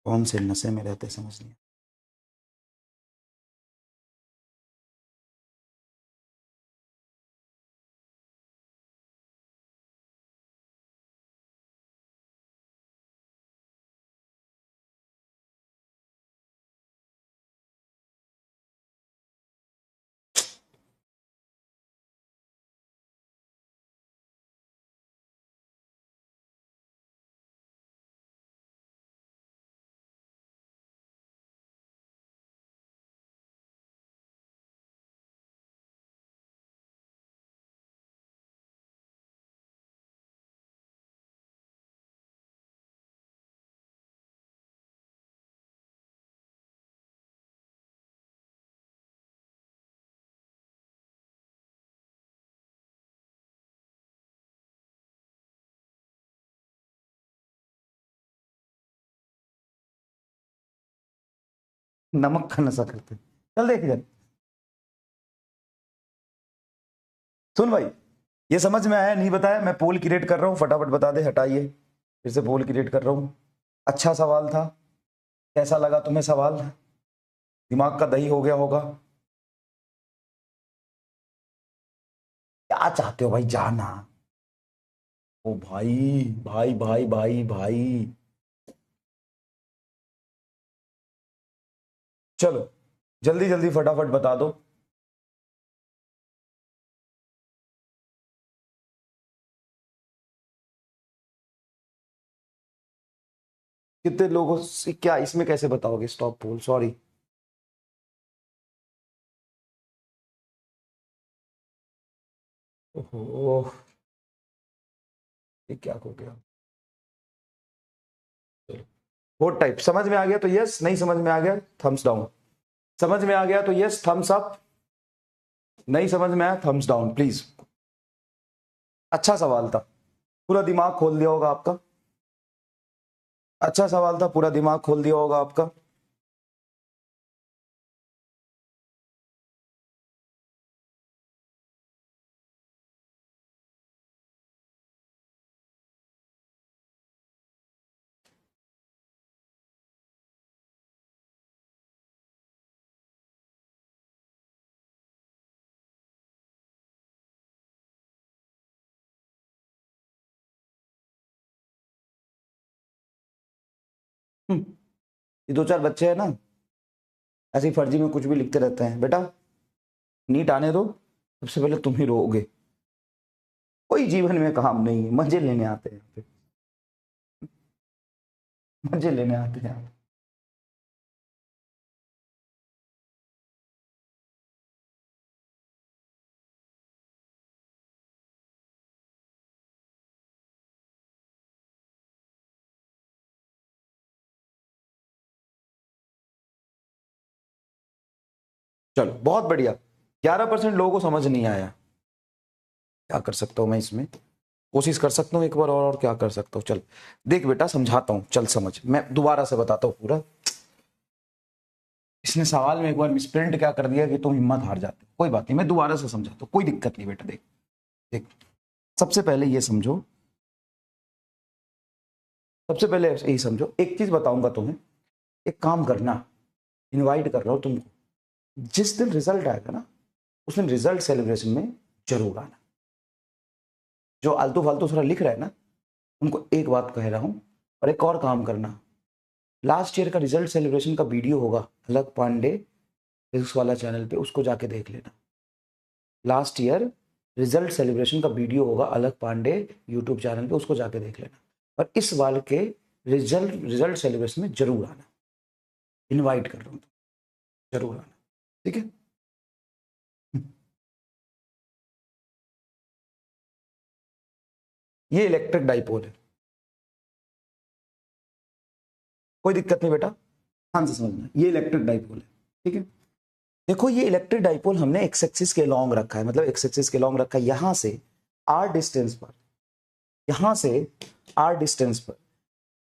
कौन से नशे में रहते समझ नहीं। नमक का नशा करते, चल देख इधर। सुन भाई, ये समझ में आया नहीं बताया, मैं पोल क्रिएट कर रहा हूँ, फटाफट बता दे, हटाइए। फिर से पोल क्रिएट कर रहा हूँ। अच्छा सवाल था, कैसा लगा तुम्हें सवाल? दिमाग का दही हो गया होगा? क्या चाहते हो भाई, जाना? ओ भाई, भाई भाई भाई भाई, चलो जल्दी जल्दी फटाफट बता दो। कितने लोगों से क्या इसमें कैसे बताओगे? स्टॉप पोल, सॉरी। ओहो, ये क्या हो गया? कोड टाइप समझ में आ गया तो यस, नहीं समझ में आ गया थम्स डाउन। समझ में आ गया तो यस थम्स अप, नहीं समझ में आया थम्स डाउन प्लीज। अच्छा सवाल था, पूरा दिमाग खोल दिया होगा आपका। अच्छा सवाल था, पूरा दिमाग खोल दिया होगा आपका। ये 2 4 बच्चे हैं ना, ऐसे ही फर्जी में कुछ भी लिखते रहते हैं। बेटा नीट आने दो, सबसे पहले तुम ही रोओगे। कोई जीवन में काम नहीं है, मजे लेने आते हैं यहाँ पे, मजे लेने आते हैं। चलो बहुत बढ़िया, 11% लोगों को समझ नहीं आया। क्या कर सकता हूं मैं इसमें, कोशिश कर सकता हूँ एक बार और क्या कर सकता हूँ। चल देख बेटा समझाता हूँ, चल समझ, मैं दोबारा से बताता हूँ पूरा। इसने सवाल में एक बार मिसप्रिंट क्या कर दिया कि तुम हिम्मत हार जाते हो। कोई बात नहीं, मैं दोबारा से समझाता हूँ, कोई दिक्कत नहीं बेटा। देख देख, सबसे पहले ये समझो, सबसे पहले यही समझो, एक चीज बताऊंगा तुम्हें, एक काम करना, इनवाइट कर रहा हूं तुमको, जिस दिन रिजल्ट आएगा ना उस दिन रिजल्ट सेलिब्रेशन में जरूर आना। जो आलतू फालतू थोड़ा लिख रहा है ना, उनको एक बात कह रहा हूं, और एक और काम करना, लास्ट ईयर का रिजल्ट सेलिब्रेशन का वीडियो होगा अलग पांडे फिजिक्स वाला चैनल पे, उसको जाके देख लेना। लास्ट ईयर रिजल्ट सेलिब्रेशन का वीडियो होगा अलग पांडे यूट्यूब चैनल पे, उसको जाके देख लेना। और इस बार के रिजल्ट सेलिब्रेशन में जरूर आना, इनवाइट कर रहा हूं, जरूर आना, ठीक है। ये इलेक्ट्रिक डाइपोल है, कोई दिक्कत नहीं बेटा, ध्यान से समझना, ये इलेक्ट्रिक डाइपोल है, ठीक है। देखो ये इलेक्ट्रिक डाइपोल हमने एक्स एक्सिस के लॉन्ग रखा है, मतलब एक्स एक्सिस के लॉन्ग रखा है, यहां से आर डिस्टेंस पर, यहां से आर डिस्टेंस पर,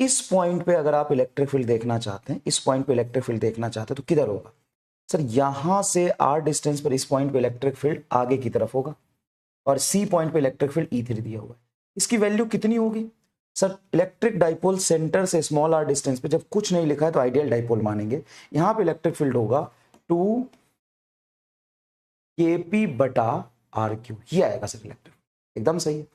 इस पॉइंट पे अगर आप इलेक्ट्रिक फील्ड देखना चाहते हैं, इस पॉइंट पे इलेक्ट्रिक फील्ड देखना चाहते हैं तो किधर होगा सर, यहां से आर डिस्टेंस पर इस पॉइंट पे इलेक्ट्रिक फील्ड आगे की तरफ होगा, और सी पॉइंट पे इलेक्ट्रिक फील्ड ई3 दिया हुआ है। इसकी वैल्यू कितनी होगी सर, इलेक्ट्रिक डाइपोल सेंटर से स्मॉल आर डिस्टेंस पे, जब कुछ नहीं लिखा है तो आइडियल डाइपोल मानेंगे, यहां पे इलेक्ट्रिक फील्ड होगा 2kp बटा आर क्यू, ये आएगा सर इलेक्ट्रिक, एकदम सही है।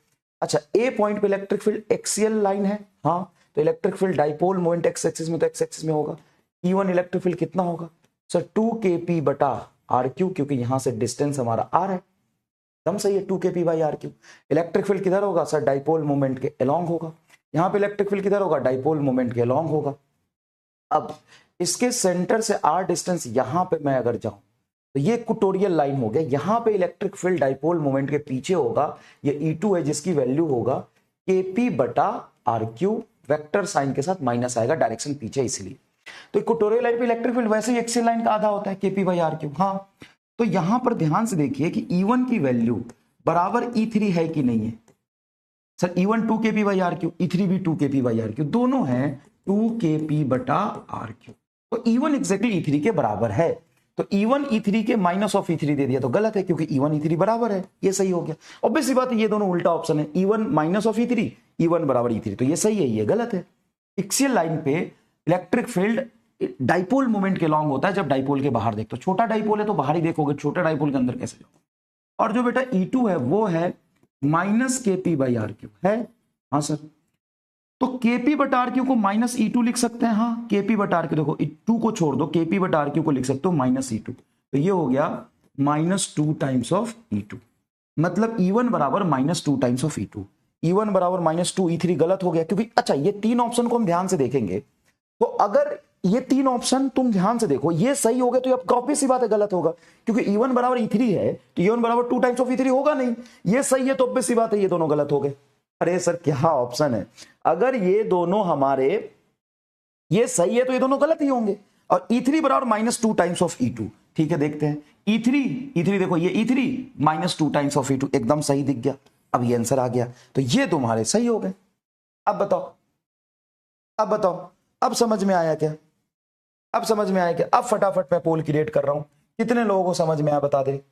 अच्छा, ए पॉइंट पे इलेक्ट्रिक फील्ड एक्सियल लाइन है, हाँ, तो electric field dipole moment x axis में, तो एक्स एक्सिस में होगा। E1 इलेक्ट्रिक फील्ड कितना होगा सर, 2kp बटा आर क्यू, क्योंकि यहां से डिस्टेंस हमारा आर है, एकदम सही है, 2kp by R cube. Electric field किधर होगा सर, डाइपोल मोमेंट के अलोंग होगा, यहां पे इलेक्ट्रिक फील्ड किधर होगा, डाइपोल मोमेंट के अलोंग होगा। अब इसके सेंटर से आर डिस्टेंस यहां पे मैं अगर जाऊं तो ये इक्वेटोरियल लाइन हो गया, यहां पे इलेक्ट्रिक फील्ड डाइपोल मोमेंट के पीछे होगा, ये E2 है जिसकी वैल्यू होगा kp बटा आर क्यू, वेक्टर साइन के साथ माइनस आएगा, डायरेक्शन पीछे इसलिए। तो इक्वेटोरियल लाइन पे इलेक्ट्रिक फील्ड वैसे ही एक्सियल लाइन का आधा होता है, kp बाई आर क्यू। हाँ, तो यहां पर ध्यान से देखिए कि E1 की वैल्यू बराबर E3 है कि नहीं है sir, E1 2kp by R Q, E3 भी 2kp बाई आर क्यू, दोनों है 2kp बटा आर क्यू, तो E1 एग्जैक्टली E3 के बराबर है। तो E1 E3 के माइनस ऑफ E3 दे दिया तो गलत है, क्योंकि E1 E3 बराबर है, ये सही हो गया। ऑब्वियस सी बात है, ये दोनों उल्टा ऑप्शन है, E1 minus of E3, E1 बराबर E3, तो ये सही है, ये गलत है। एक्सियल लाइन पे इलेक्ट्रिक फील्ड डाइपोल मोमेंट के लॉन्ग होता है, जब डाइपोल के बाहर देखो, छोटा डाइपोल है तो बाहर ही देखोगे, छोटा डाइपोल के अंदर कैसे जाओगे। और जो बेटा E2 है वो है minus kp by R cube है, हाँ सर, तो kp बटा आर क्यू को माइनस E2 लिख सकते हैं, हाँ, kp बटा आर क्यू, देखो टू को छोड़ दो, kp बटा आर क्यू को लिख सकते हो माइनस E2, तो ये हो गया -2 टाइम्स ऑफ E2, मतलब E1 बराबर -2 टाइम्स ऑफ E2। E1 बराबर -2, E3 गलत हो गया, क्योंकि अच्छा ये तीन ऑप्शन को हम ध्यान से देखेंगे, तो अगर ये तीन ऑप्शन तुम ध्यान से देखो, ये सही हो गए तो अब कॉपी सी बात है गलत होगा, क्योंकि E1 बराबर E3 है तो E1 बराबर 2 टाइम्स ऑफ E3 होगा नहीं, ये सही है तो ऑब्वियस सी बात है ये दोनों गलत हो गए। अरे सर क्या ऑप्शन है, अगर ये दोनों हमारे, ये सही है तो ये दोनों गलत ही होंगे, और E3 बराबर -2 टाइम्स ऑफ E2, ठीक है देखते हैं, E3 देखो, ये E3 -2 टाइम्स ऑफ E2 एकदम सही दिख गया, अब ये आंसर आ गया, तो ये तुम्हारे सही हो गए। अब बताओ, अब बताओ, अब समझ में आया क्या, अब समझ में आया क्या, अब फटाफट मैं पोल क्रिएट कर रहा हूं, कितने लोगों को समझ में आया बता दे,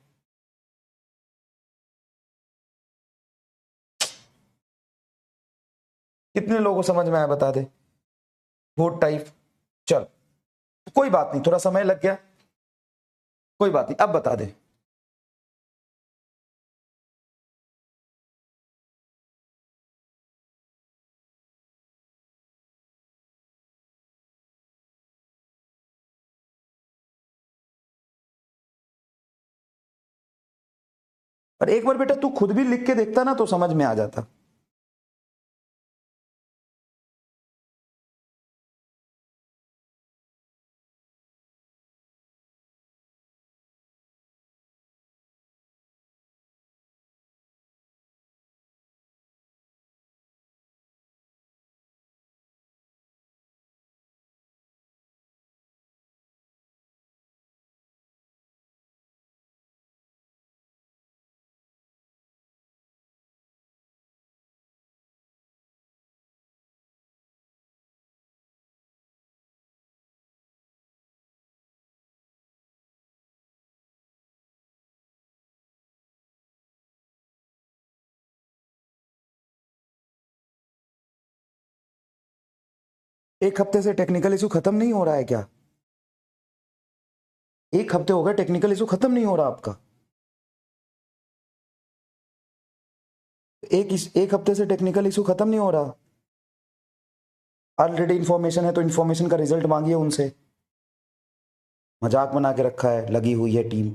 कितने लोगों को समझ में आया बता दे, वोट टाइप। चल कोई बात नहीं, थोड़ा समय लग गया, कोई बात नहीं, अब बता दे। और एक बार बेटा तू खुद भी लिख के देखता ना तो समझ में आ जाता। एक हफ्ते से टेक्निकल इशू खत्म नहीं हो रहा है क्या? एक हफ्ते हो गए, टेक्निकल इशू खत्म नहीं हो रहा आपका? एक हफ्ते से टेक्निकल इशू खत्म नहीं हो रहा। ऑलरेडी इंफॉर्मेशन है तो इंफॉर्मेशन का रिजल्ट मांगिए उनसे। मजाक बना के रखा है, लगी हुई है टीम।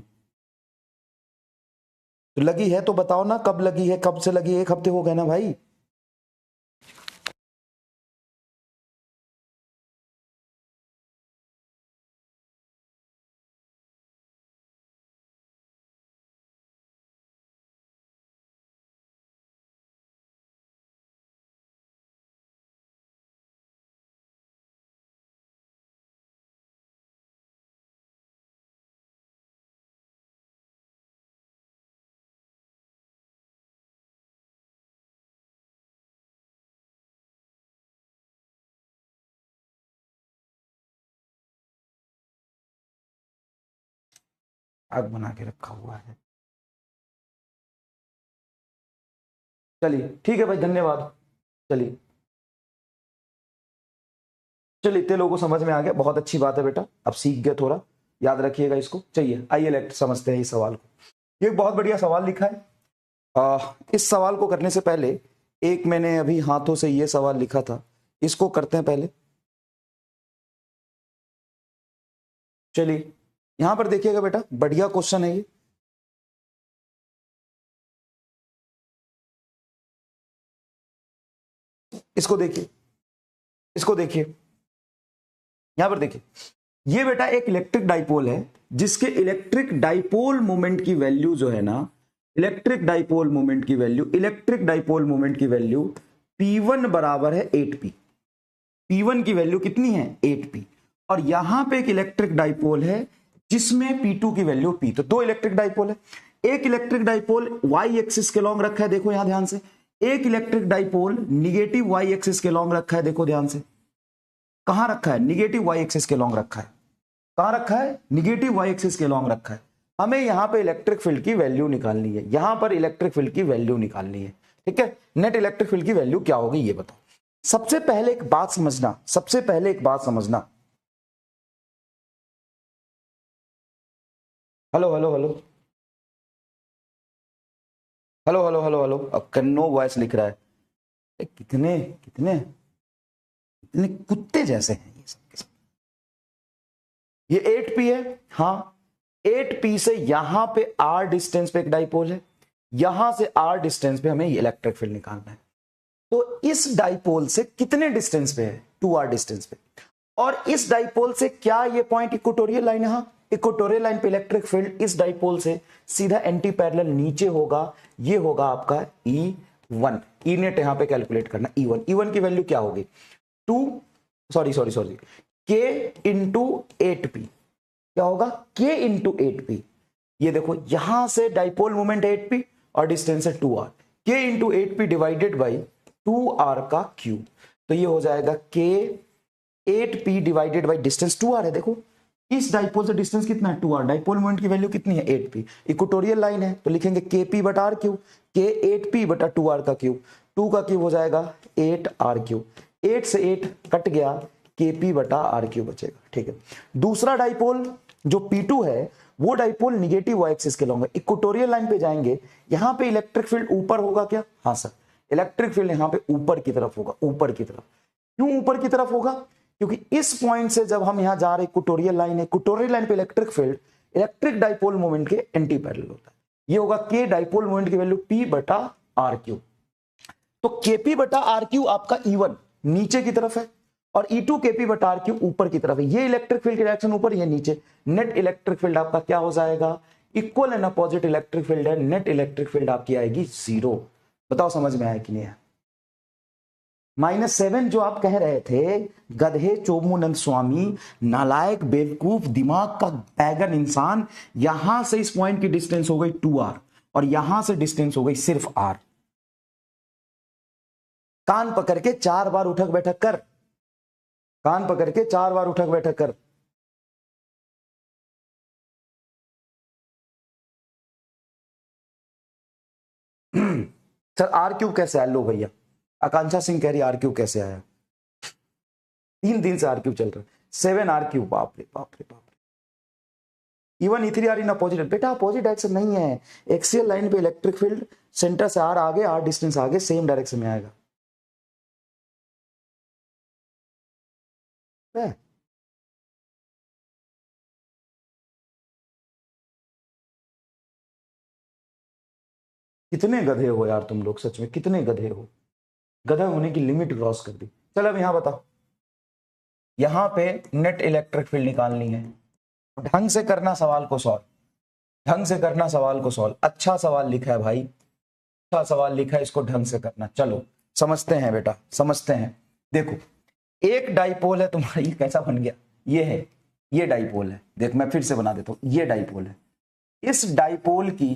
तो लगी है तो बताओ ना, कब लगी है, कब से लगी है? एक हफ्ते हो गए ना भाई। आग बना के रखा हुआ है। चलिए ठीक है भाई, धन्यवाद। चलिए चलिए, इतने लोगों को समझ में आ गया, बहुत अच्छी बात है बेटा, अब सीख गए थोड़ा, याद रखिएगा इसको। चाहिए आइए लेट समझते हैं इस सवाल को। ये एक बहुत बढ़िया सवाल लिखा है। इस सवाल को करने से पहले एक मैंने अभी हाथों से ये सवाल लिखा था, इसको करते हैं पहले। चलिए यहां पर देखिएगा बेटा, बढ़िया क्वेश्चन है ये। इसको देखिए, इसको देखिए, यहां पर देखिए, ये बेटा एक इलेक्ट्रिक डाइपोल है, जिसके इलेक्ट्रिक डाइपोल मोमेंट की वैल्यू जो है ना, इलेक्ट्रिक डाइपोल मोमेंट की वैल्यू, इलेक्ट्रिक डाइपोल मोमेंट की वैल्यू P1 बराबर है 8P। P1 की वैल्यू कितनी है? 8P। और यहां पे एक इलेक्ट्रिक डाइपोल है जिसमें P2 की वैल्यू P। तो दो इलेक्ट्रिक डाइपोल है। एक इलेक्ट्रिक डाइपोल वाई एक्सिस के लॉन्ग रखा है, देखो यहां ध्यान से। एक electric dipole negative Y axis के लॉन्ग रखा है, देखो ध्यान से। कहां रखा है? निगेटिव वाई एक्सिस के लॉन्ग रखा है। कहां रखा है? निगेटिव वाई एक्सिस के लॉन्ग रखा है। हमें यहां पे इलेक्ट्रिक फील्ड की वैल्यू निकालनी है, यहां पर इलेक्ट्रिक फील्ड की वैल्यू निकालनी है। ठीक है, नेट इलेक्ट्रिक फील्ड की वैल्यू क्या होगी ये बताओ। सबसे पहले एक बात समझना, सबसे पहले एक बात समझना। Hello hello hello hello hello hello hello, अब कन्नो वॉइस लिख रहा है। कितने कितने इतने कुत्ते जैसे हैं ये सब के सब। ये 8P है, हाँ। 8P से यहां पे R डिस्टेंस पे एक डाइपोल है, यहां से R डिस्टेंस पे हमें इलेक्ट्रिक फील्ड निकालना है। तो इस डाइपोल से कितने डिस्टेंस पे है? 2R डिस्टेंस पे। और इस डाइपोल से क्या ये पॉइंट इक्वेटोरियल लाइन है? हाँ, इक्वेटोरियल लाइन पे इलेक्ट्रिक फील्ड इस डाइपोल से सीधा एंटी पैरेलल नीचे होगा। ये होगा आपका E1। ई नेट यहां पे कैलकुलेट करना, E1। E1 की वैल्यू क्या होगी? 2 sorry sorry sorry K into 8P। क्या होगा? K into 8P। ये देखो यहां से डाइपोल मोमेंट 8P और डिस्टेंस है 2R। K into 8P divided by 2R का क्यूब। तो ये हो जाएगा K 8P divided by distance 2R है। देखो इस डाइपोल से डिस्टेंस कितना है? 2R। डाइपोल मोमेंट की वैल्यू कितनी है? 8P। इक्वेटोरियल लाइन है तो लिखेंगे KP बटा R क्यूब, K 8P बटा 2R का क्यूब। 2 का क्यूब हो जाएगा 8R क्यूब। 8 से 8 कट गया, KP बटा R क्यूब बचेगा। ठीक है, दूसरा डाइपोल जो P2 है, वो डाइपोल निगेटिव वाई एक्सिस के लॉन्ग है। इक्वेटोरियल लाइन पे जाएंगे, यहां पे इलेक्ट्रिक फील्ड ऊपर होगा क्या? हाँ सर, इलेक्ट्रिक फील्ड यहां पे ऊपर की तरफ होगा, ऊपर की तरफ। क्यों ऊपर की तरफ होगा? क्योंकि इस पॉइंट से जब हम यहां जा रहे, इक्वेटोरियल लाइन है, इक्वेटोरियल लाइन पे electric field electric dipole moment के एंटी पैरेलल होता है। ये होगा K डाइपोल मोमेंट की वैल्यू P बटा R क्यूब। तो KP बटा R क्यूब आपका E1 नीचे की तरफ है और E2 KP बटा R क्यूब ऊपर की तरफ है। ये इलेक्ट्रिक फील्ड की डायरेक्शन ऊपर, ये नीचे। नेट इलेक्ट्रिक फील्ड आपका क्या हो जाएगा? Equal and opposite electric field है, नेट इलेक्ट्रिक फील्ड आपकी आएगी 0। बताओ समझ में आया कि नहीं आया? -7 जो आप कह रहे थे, गधे चोमूनंद स्वामी, नालायक बेवकूफ दिमाग का बैगन इंसान, यहां से इस पॉइंट की डिस्टेंस हो गई 2R और यहां से डिस्टेंस हो गई सिर्फ R। कान पकड़ के 4 बार उठक बैठक कर, कान पकड़ के 4 बार उठक बैठक कर। सर R क्यूब कैसे आया? लो भैया, आकांक्षा सिंह कह रही R क्यूब कैसे आया? तीन से आर क्यूब चल रहा है, 7r3, बाप रे बाप रे बाप रे। इवन E3 इन अपोजिट, बेटा अपोजिट डायरेक्शन नहीं है, एक्सियल लाइन पे इलेक्ट्रिक फील्ड सेंटर से आर आगे, आर डिस्टेंस आगे, सेम डायरेक्शन में आएगा। कितने गधे हो यार तुम लोग, सच में कितने गधे हो, गधा होने की लिमिट क्रॉस कर दी। चलो अब यहां बताओ, यहां पे नेट इलेक्ट्रिक फील्ड निकालनी है, ढंग से करना सवाल को सॉल्व, ढंग से करना सवाल को सॉल्व। अच्छा सवाल लिखा है भाई, अच्छा सवाल लिखा है, इसको ढंग से करना। चलो समझते हैं बेटा, समझते हैं। देखो एक डाइपोल है तुम्हारा, ये कैसा बन गया, ये है, ये डाइपोल है। देख मैं फिर से बना देता हूं, ये डाइपोल है, इस डाइपोल की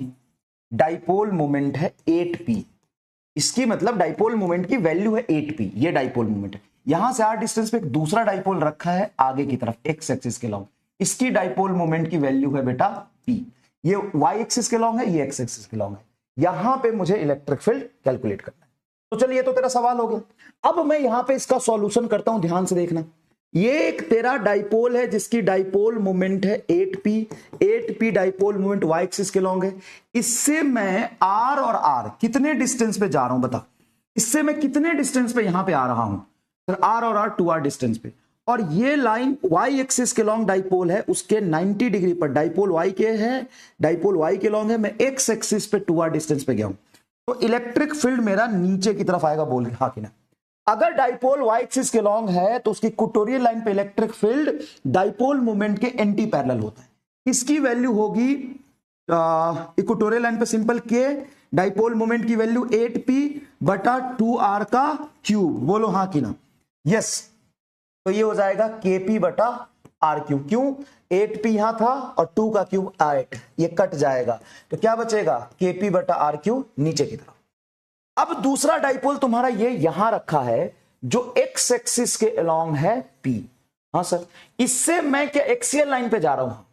डाइपोल मोमेंट है 8p, इसकी मतलब डाइपोल मोमेंट की वैल्यू है 8p, ये डाइपोल मोमेंट है। यहां से r डिस्टेंस पे एक दूसरा डाइपोल रखा है आगे की तरफ x एक्सिस के लॉन्ग, इसकी डाइपोल मोमेंट की वैल्यू है बेटा p, ये y एक्सिस के लॉन्ग है, ये x एक्सिस के लॉन्ग है। यहां पे मुझे इलेक्ट्रिक फील्ड कैलकुलेट करना है। तो चलिए, तो तेरा सवाल हो गया। अब मैं यहां पे इसका सॉल्यूशन करता हूं, ध्यान से देखना। ये एक तेरा डाइपोल है जिसकी डाइपोल मोमेंट है 8p, 8p dipole moment y axis के लॉन्ग है। इससे मैं r और r कितने डिस्टेंस पे जा रहा हूं बता, इससे मैं कितने डिस्टेंस पे यहां पे आ रहा हूं, सर r और r 2r डिस्टेंस पे। और ये लाइन y एक्सिस के लॉन्ग डाइपोल है, उसके 90 डिग्री पर डाइपोल y के है, डाइपोल y के लॉन्ग है, मैं x एक्सिस पे 2r डिस्टेंस पे गया हूं। तो इलेक्ट्रिक फील्ड मेरा नीचे की तरफ आएगा, बोल हाँ कि ना। अगर डाइपोल y एक्सिस के लॉन्ग है तो उसकी इक्वेटोरियल लाइन पे इलेक्ट्रिक फील्ड डाइपोल मोमेंट के एंटी पैरेलल होता है। इसकी वैल्यू होगी इक्वेटोरियल लाइन पे सिंपल के, डाइपोल मोमेंट की वैल्यू 8p बटा 2r का क्यूब, बोलो हाँ कि ना। यस, तो ये हो जाएगा kp बटा r क्यूब। क्यों, 8p यहां था और 2 का क्यूब 8, ये कट जाएगा, तो क्या बचेगा kp बटा r क्यूब नीचे की तरफ। अब दूसरा डाइपोल तुम्हारा ये यहां रखा है जो x एक्सिस के अलोंग है p। हाँ सर, इससे मैं क्या एक्सियल लाइन पे जा रहा हूं,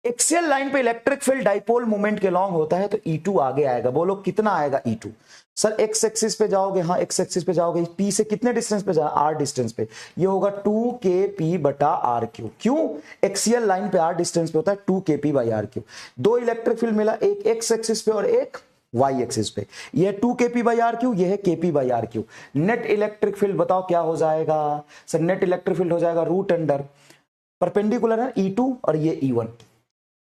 एक्सियल लाइन पे इलेक्ट्रिक फील्ड डाइपोल मोमेंट के अलोंग होता है, तो E2 आगे आएगा। बोलो कितना आएगा E2, सर x एक्सिस पे जाओगे, हाँ x एक्सिस पे जाओगे, p से कितने डिस्टेंस पे जा, r डिस्टेंस पे, ये होगा 2kp बटा r क्यूब। क्यों, एक्सियल लाइन पे r डिस्टेंस पे होता है 2kp बाई r क्यूब। दो इलेक्ट्रिक फील्ड मिला, एक x एक्सिस पे और एक y एक्सिस पे, ये 2kp बाई r क्यूब, ये है kp by r cube. Net electric field बताओ क्या हो जाएगा, सर नेट इलेक्ट्रिक फील्ड हो जाएगा रूट अंडर, परपेंडिकुलर है E2 और ये E1,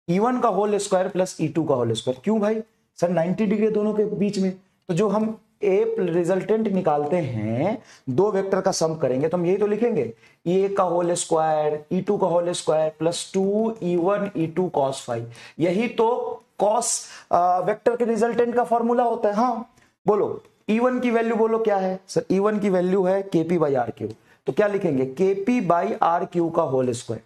E1 का होल स्क्वायर प्लस E2 का होल स्क्वायर। क्यों भाई, सर 90 डिग्री दोनों के बीच में, तो जो हम ए रिजल्टेंट निकालते हैं, दो वेक्टर का सम करेंगे तो हम यही तो लिखेंगे, ए का होल स्क्वायर E2 का whole square plus 2E1 E2 cos phi, यही तो कॉस वेक्टर के रिजल्टेंट का फॉर्मूला होता है। हाँ बोलो E1 की वैल्यू बोलो क्या है, सर E1 की वैल्यू है kp बाई r क्यूब, तो क्या लिखेंगे kp बाई r क्यूब का होल स्क्वायर,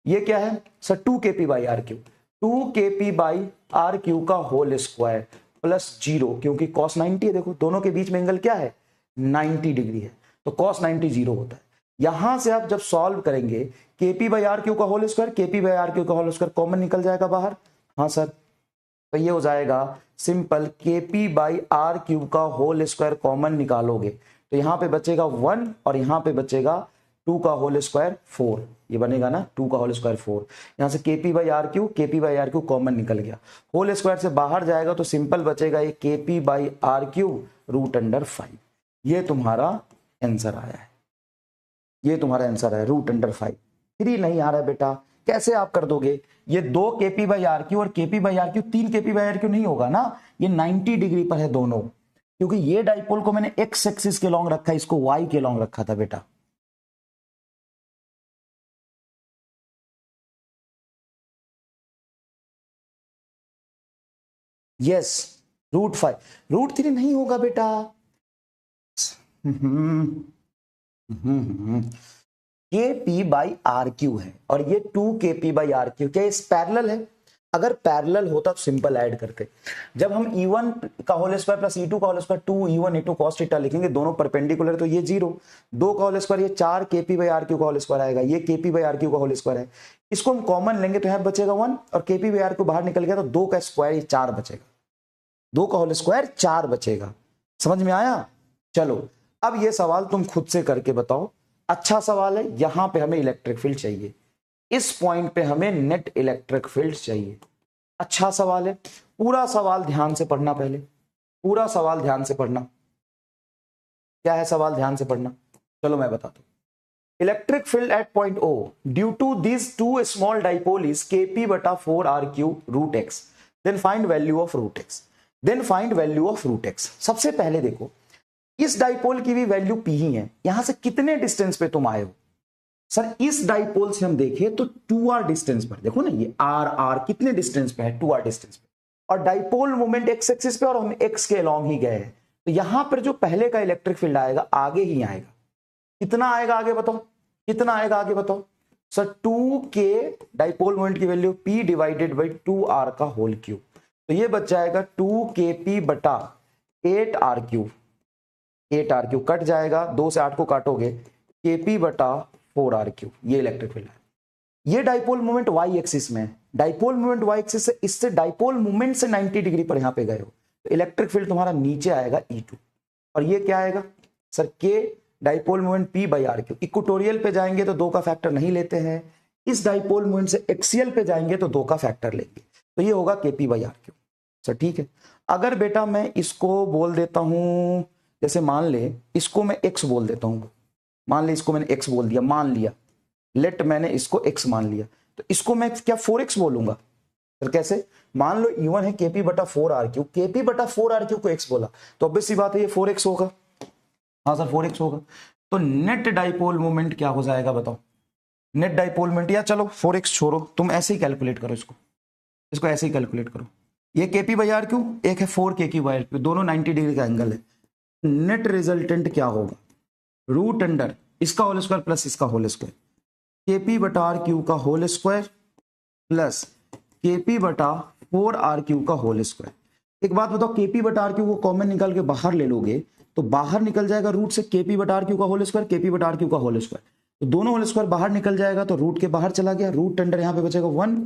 ये क्या है sir 2kp by r cube, 2kp by r cube का होल स्क्वायर प्लस 0, क्योंकि cos 90 है, देखो दोनों के बीच में एंगल क्या है 90 डिग्री है, तो cos 90 0 होता है। यहां से आप जब सॉल्व करेंगे kp बाई r क्यूब का whole square, kp by r cube का होल स्क्वायर कॉमन निकल जाएगा बाहर। हाँ सर, तो ये हो जाएगा simple kp by r cube का होल स्क्वायर कॉमन निकालोगे तो यहां पे बचेगा 1 और यहां पे बचेगा 2 का होल स्क्वायर 4, ये बनेगा ना 2 का होल स्क्वायर 4। यहां से kp by r cube common निकल गया, होल स्क्वायर से बाहर जाएगा तो सिंपल बचेगा ये kp by r cube root under 5। ये तुम्हारा आंसर आया है, ये तुम्हारा आंसर है रूट अंडर 5। 3 नहीं आ रहा है बेटा, कैसे आप कर दोगे, ये 2 kp बाई r क्यूब और kp by r cube 3 kp by r cube नहीं होगा ना, ये 90 डिग्री पर है दोनों, क्योंकि ये डाइपोल को मैंने x एक्सिस के लॉन्ग रखा है, इसको y के लॉन्ग रखा था बेटा। यस, रूट 5, रूट 3 नहीं होगा बेटा। kp बाई r क्यू है और ये 2kp बाई r क्यू, क्या इस पैरेलल है, अगर पैरेलल होता तो सिंपल ऐड करते। जब हम E1 का होल स्क्वायर प्लस E2 का whole square 2E1 E2 cos theta लिखेंगे, दोनों परपेंडिकुलर, तो ये 0, 2 का होल स्क्वायर ये 4 kp बाई r क्यू का होल स्क्वायर आएगा, ये kp बाई r क्यू का होल स्क्वायर है, इसको हम कॉमन लेंगे तो यहाँ बचेगा 1 और kp बाई r क्यू बाहर निकल गया तो 2 का स्क्वायर ये 4 बचेगा, 2 का होल स्क्वायर 4 बचेगा। समझ में आया। चलो अब ये सवाल तुम खुद से करके बताओ, अच्छा सवाल है, यहां पे हमें इलेक्ट्रिक फील्ड चाहिए, इस पॉइंट पे हमें नेट इलेक्ट्रिक फील्ड चाहिए। अच्छा सवाल है, पूरा सवाल ध्यान से पढ़ना, पहले पूरा सवाल ध्यान से पढ़ना। क्या है सवाल, ध्यान से पढ़ना। चलो मैं बताता हूं। Electric field at point O due to this two small dipole is kp बटा 4r³ root X, then find value of root X, then find value of root X. सबसे पहले देखो, इस डाइपोल की भी वैल्यू p ही है, यहां से कितने डिस्टेंस पे तुम आए हो। सर इस डाइपोल से हम देखें तो 2r डिस्टेंस पर, देखो ना ये r कितने डिस्टेंस पे है, 2r डिस्टेंस पे, और डाइपोल मोमेंट एक्स एक्सिस पे और हम एक्स के अलोंग ही गए हैं, तो यहां पर जो पहले का इलेक्ट्रिक फील्ड आएगा आगे ही आएगा। कितना आएगा आगे बताओ, कितना आएगा आगे बताओ। सर 2k डाइपोल मोमेंट की value p divided by 2r का होल क्यूब, तो ये बच जाएगा 2kp बटा 8r³। 8r³ कट जाएगा, 2 से 8 को काटोगे, kp बटा 4r³। ये इलेक्ट्रिक फील्ड है। ये डाइपोल मोमेंट y एक्सिस में है, डाइपोल मोमेंट y एक्सिस से, इससे डाइपोल मोमेंट से 90 डिग्री पर यहां पे गए हो, तो इलेक्ट्रिक फील्ड तुम्हारा नीचे आएगा E2। और ये क्या आएगा sir, k dipole moment p by r³। Equatorial पे जाएंगे तो 2 का फैक्टर नहीं लेते हैं, इस डाइपोल मोमेंट से एक्सियल पे जाएंगे तो 2 का फैक्टर लेंगे, तो ये होगा kp बाई r³। सर ठीक है, अगर बेटा मैं इसको बोल देता हूं, जैसे मान ले इसको मैं x बोल देता हूं, मान ले इसको मैंने x बोल दिया, मान लिया, लेट मैंने इसको x मान लिया, तो इसको मैं क्या 4x बोलूंगा। फिर कैसे, मान लो E1 है kp बटा 4r³, kp बटा 4r³ को x बोला, तो ऑब्वियस सी बात है ये 4x होगा। हाँ सर 4x होगा, तो नेट डाइपोल मोमेंट क्या हो जाएगा बताओ, नेट डाइपोल मोमेंट, या चलो 4x छोड़ो, तुम ऐसे ही कैलकुलेट करो इसको, इसको ऐसे ही कैलकुलेट करो। ये kp बाई r³, एक है 4kq बाई r³, दोनों 90 डिग्री का एंगल है। नेट रिजल्टेंट क्या होगा, रूट अंडर इसका होल स्क्वायर प्लस इसका होल स्क्वायर, kp बटा r³ का होल स्क्वायर प्लस kp बटा 4r³ का होल स्क्वायर। एक बात बताओ, kp बटा r³ को कॉमन निकाल के बाहर ले लोगे तो बाहर निकल जाएगा रूट से kp बटा r³ का होल स्क्वायर, kp बटा r³ का होल स्क्वायर, तो दोनों होल स्क्वायर बाहर निकल जाएगा, तो रूट के बाहर चला गया, रूट अंडर यहां पे बचेगा 1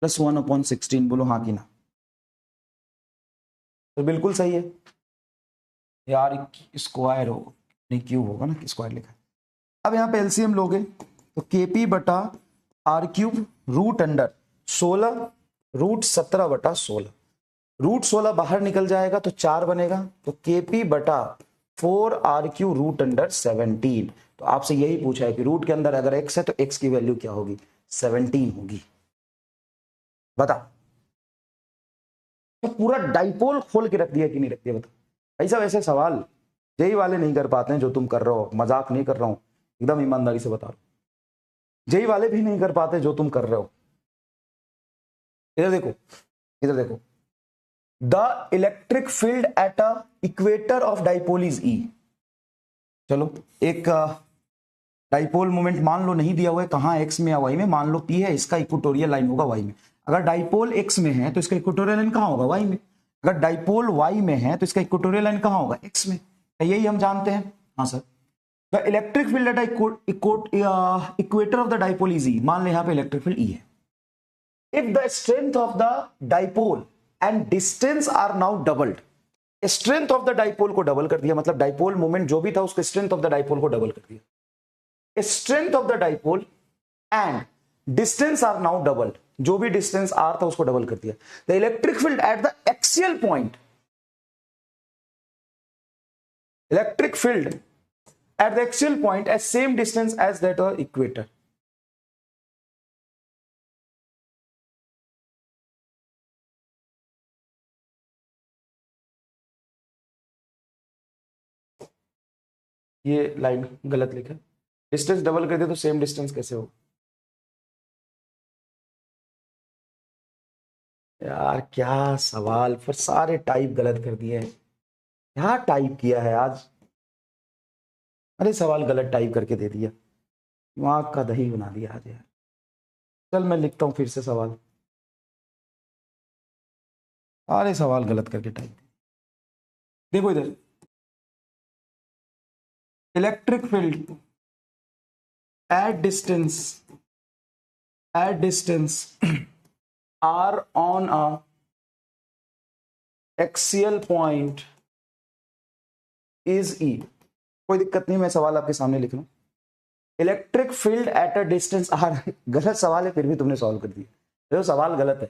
प्लस 1/16। बोलो हाँ कि ना, तो बिल्कुल सही है यार, स्क्वायर हो नहीं क्यूब होगा ना, स्क्वायर लिखा है। अब यहां पे एलसीएम लोगे तो kp बटा r³ रूट अंडर 16 रूट 17 बटा 16, रूट 16 बाहर निकल जाएगा तो 4 बनेगा, तो kp बटा 4r³ रूट अंडर 17। तो आपसे यही पूछा है कि रूट के अंदर अगर x है तो x की वैल्यू क्या होगी, 17 होगी। बता, तो पूरा डाइपोल खोल के रख दिया कि नहीं रख दिया, बता। ऐसा वैसे सवाल जेई वाले नहीं कर पाते हैं जो तुम कर रहे हो, मजाक नहीं कर रहा हूं, एकदम ईमानदारी से बता रहा हूं, जेई वाले भी नहीं कर पाते जो तुम कर रहे हो। इधर देखो, इधर देखो, the electric field at a equator of dipole is E। चलो एक डाइपोल मोमेंट मान लो नहीं दिया हुआ है, कहां x में या y में, मान लो P है, इसका इक्वेटोरियल लाइन होगा y में। अगर डाइपोल x में है तो इसका इक्वेटोरियल लाइन कहां होगा, y में। अगर डाइपोल y में है तो इसका इक्वेटोरियल लाइन कहां होगा, x में। यही हम जानते हैं। हाँ sir, the electric field at equator of the dipole is E। मान ले यहां पे इलेक्ट्रिक फील्ड E है। If the strength of the dipole and distance are now doubled, strength of the dipole को डबल कर दिया, मतलब डाइपोल मोमेंट जो भी था उसके स्ट्रेंथ ऑफ द डाइपोल को डबल कर दिया, strength of the dipole and distance are now double, जो भी डिस्टेंस आर था उसको डबल कर दिया। The electric field at the axial point, electric field at the axial point at same distance as that of equator. ये line गलत लिखा, distance double कर दिया तो सेम डिस्टेंस कैसे होगा यार, क्या सवाल, फिर सारे टाइप गलत कर दिए हैं, क्या टाइप किया है आज, अरे सवाल गलत टाइप करके दे दिया, वहां का दही बना दिया आज यार। चल मैं लिखता हूं फिर से सवाल, सारे सवाल गलत करके टाइप। देखो इधर, electric field at distance, at distance are on a axial point is E। कोई दिक्कत नहीं, मैं सवाल आपके सामने लिख लूं। Electric field at a distance R, गलत सवाल है फिर भी तुमने सॉल्व कर दिया। तो सवाल गलत है,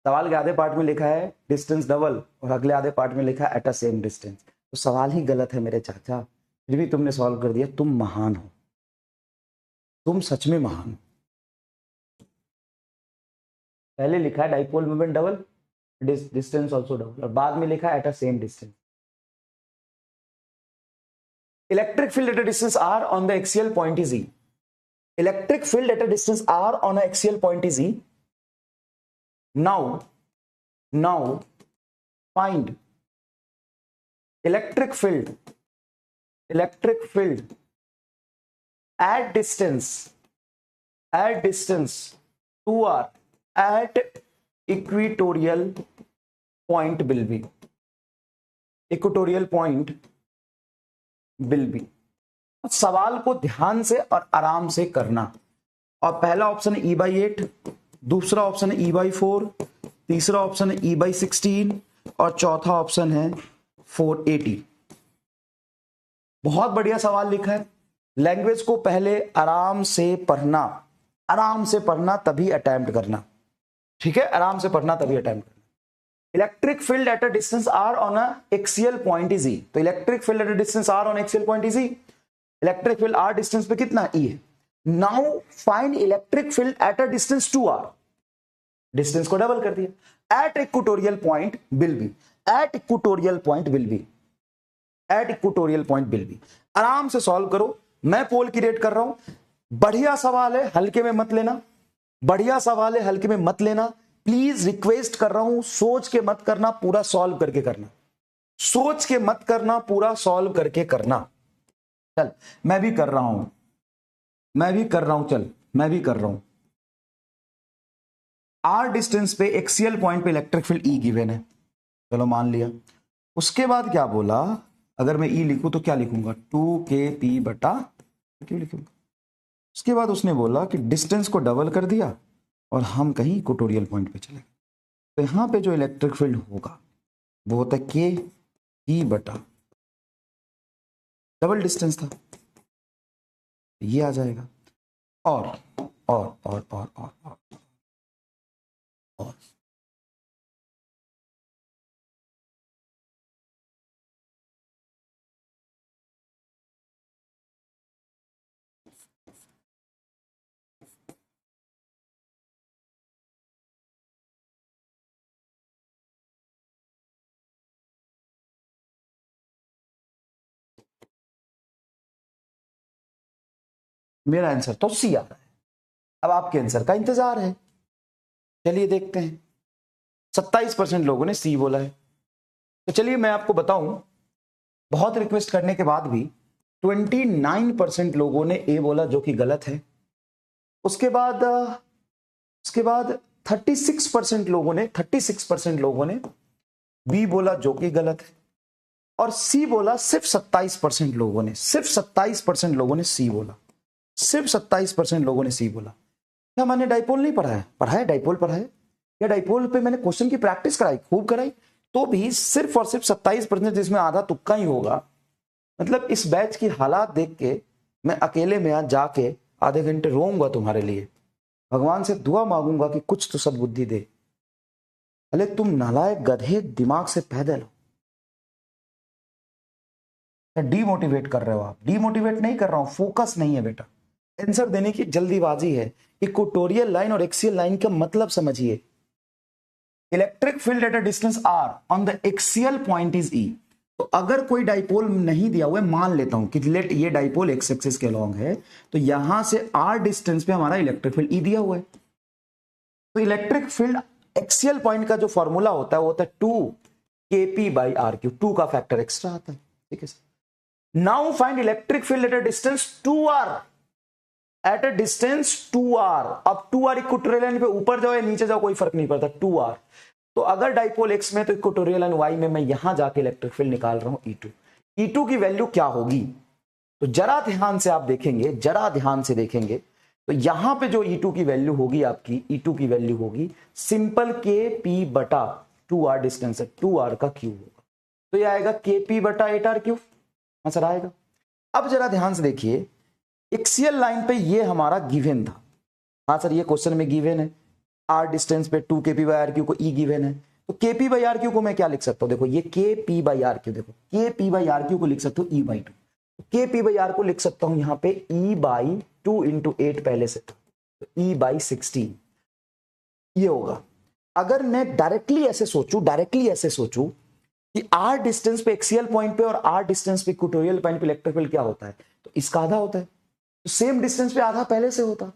सवाल के आधे पार्ट में लिखा है डिस्टेंस डबल और अगले आधे पार्ट में लिखा है एट अ सेम डिस्टेंस, तो सवाल ही गलत है मेरे चाचा, फिर भी तुमने सॉल्व कर दिया। तुम महान हो, तुम सच में महान हो। पहले लिखा है dipole moment double, distance also double, और बाद में लिखा है at a same distance. Electric field at a distance are on the axial point is E. Electric field at a distance r on an axial point is E. Now find electric field at distance 2r at equatorial point will be, equatorial point will be। सवाल को ध्यान से और आराम से करना। और पहला ऑप्शन है E/8, दूसरा ऑप्शन है E/4, तीसरा ऑप्शन है E/16 और चौथा ऑप्शन है 480। बहुत बढ़िया सवाल लिखा है। लैंग्वेज को पहले आराम से पढ़ना तभी अटेम्प्ट करना, ठीक है, आराम से पढ़ना तभी अटेम्प्ट करना। Electric field at a distance are on a axial point is E. तो electric field at a distance are on axial point is E. Electric field r distance पे कितना ई है। Now find electric field at a distance 2r, distance को double कर दिया, at equatorial point will be, at equatorial point will be, at equatorial point will be. आराम से solve करो, मैं पोल क्रिएट कर रहा हूं। बढ़िया सवाल है, हल्के में मत लेना, बढ़िया सवाल है, हल्के में मत लेना। प्लीज रिक्वेस्ट कर रहा हूं, सोच के मत करना, पूरा सॉल्व करके करना, सोच के मत करना, पूरा सॉल्व करके करना। चल मैं भी कर रहा हूं, चल मैं भी कर रहा हूं। आर डिस्टेंस पे एक्सियल पॉइंट पे इलेक्ट्रिक फील्ड ई गिवन है, चलो मान लिया। उसके बाद क्या बोला, अगर मैं ई लिखूं तो क्या लिखूंगा, 2kp बटा क्यों लिखूंगा। उसके बाद उसने बोला कि डिस्टेंस को डबल कर दिया और हम कहीं इक्वेटोरियल पॉइंट पे चले गए। तो यहां पे जो इलेक्ट्रिक फील्ड होगा वो होता है kp बटा डबल डिस्टेंस था, ये आ जाएगा। और और और और और और, और। मेरा आंसर तो सी आ रहा है, अब आपके आंसर का इंतजार है। चलिए देखते हैं, 27% लोगों ने सी बोला है। तो चलिए मैं आपको बताऊं, बहुत रिक्वेस्ट करने के बाद भी 29% लोगों ने ए बोला जो कि गलत है। उसके बाद 36% लोगों ने बी बोला जो कि गलत है, और सी बोला सिर्फ 27% लोगों ने, सिर्फ 27% लोगों ने सी बोला, सिर्फ 27% लोगों ने सी बोला। क्या मैंने डाइपोल नहीं पढ़ा है? पढ़ा है, डाइपोल पढ़ा है, या डाइपोल पे मैंने क्वेश्चन की प्रैक्टिस कराई, खूब कराई, तो भी सिर्फ और सिर्फ 27%, जिसमें आधा तुक्का ही होगा। मतलब इस बैच की हालात देख के मैं अकेले में आज जाके आधे घंटे रोऊंगा तुम्हारे लिए, भगवान से दुआ मांगूंगा कि कुछ तो सद्बुद्धि दे। अरे तुम नालायक गधे, दिमाग से पैदल हो। डीमोटिवेट कर रहे हो आप? डीमोटिवेट नहीं कर रहा हूं, फोकस नहीं है बेटा, आंसर देने की जल्दीबाजी है। इक्वेटोरियल लाइन और एक्सियल लाइन का मतलब समझिए। Electric field at a distance are on the axial point is E. तो अगर कोई डाइपोल नहीं दिया हुआ है, मान लेता हूं कि लेट ये डाइपोल एक्स एक्सिस के अलॉन्ग है, तो यहां से आर डिस्टेंस पे हमारा इलेक्ट्रिक फील्ड ई दिया हुआ है। तो इलेक्ट्रिक फील्ड एक्सियल पॉइंट का जो फॉर्मूला होता है वो होता है 2kp/r3, 2 का फैक्टर एक्स्ट्रा आता है, ठीक है। Now find electric field at a distance 2r, eight a distance 2r। अब 2r इक्वेटोरियल लाइन पे ऊपर जाओ या नीचे जाओ कोई फर्क नहीं पड़ता, 2r। तो अगर डाइपोल एक्स में, तो इक्वेटोरियल लाइन वाई में मैं यहां जाके इलेक्ट्रिक फील्ड निकाल रहा हूं E2। E2 की वैल्यू क्या होगी, तो जरा ध्यान से आप देखेंगे, जरा ध्यान से देखेंगे, तो यहां पे जो E2 की वैल्यू होगी आपकी, E2 की वैल्यू होगी सिंपल kp बटा 2r, डिस्टेंस है 2r का क्यूब होगा, तो ये आएगा kp बटा 8r क्यूब, आंसर आएगा। अब जरा ध्यान से देखिए, एक्सियल लाइन पे ये हमारा गिवन था। हाँ सर ये क्वेश्चन में गिवन है, आर डिस्टेंस पे 2 kp बाई आर क्यू को ई गिवन है, तो kp बाई आर क्यू को मैं क्या लिख सकता हूँ, देखो ये kp बाई आर क्यू, देखो kp बाई आर क्यू को लिख सकता हूँ e by 2, kp by R को लिख सकता हूँ यहाँ पे e बाई 2 इंटू 8 पहले से था, तो e बाई 16 ये होगा। अगर मैं डायरेक्टली ऐसे सोचूं कि r डिस्टेंस पे एक्सियल पॉइंट पे और r डिस्टेंस पे इक्वेटोरियल पॉइंट पे इलेक्ट्रिक फील्ड क्या होता है, तो इसका आधा होता है, तो सेम डिस्टेंस पे आधा पहले से होता।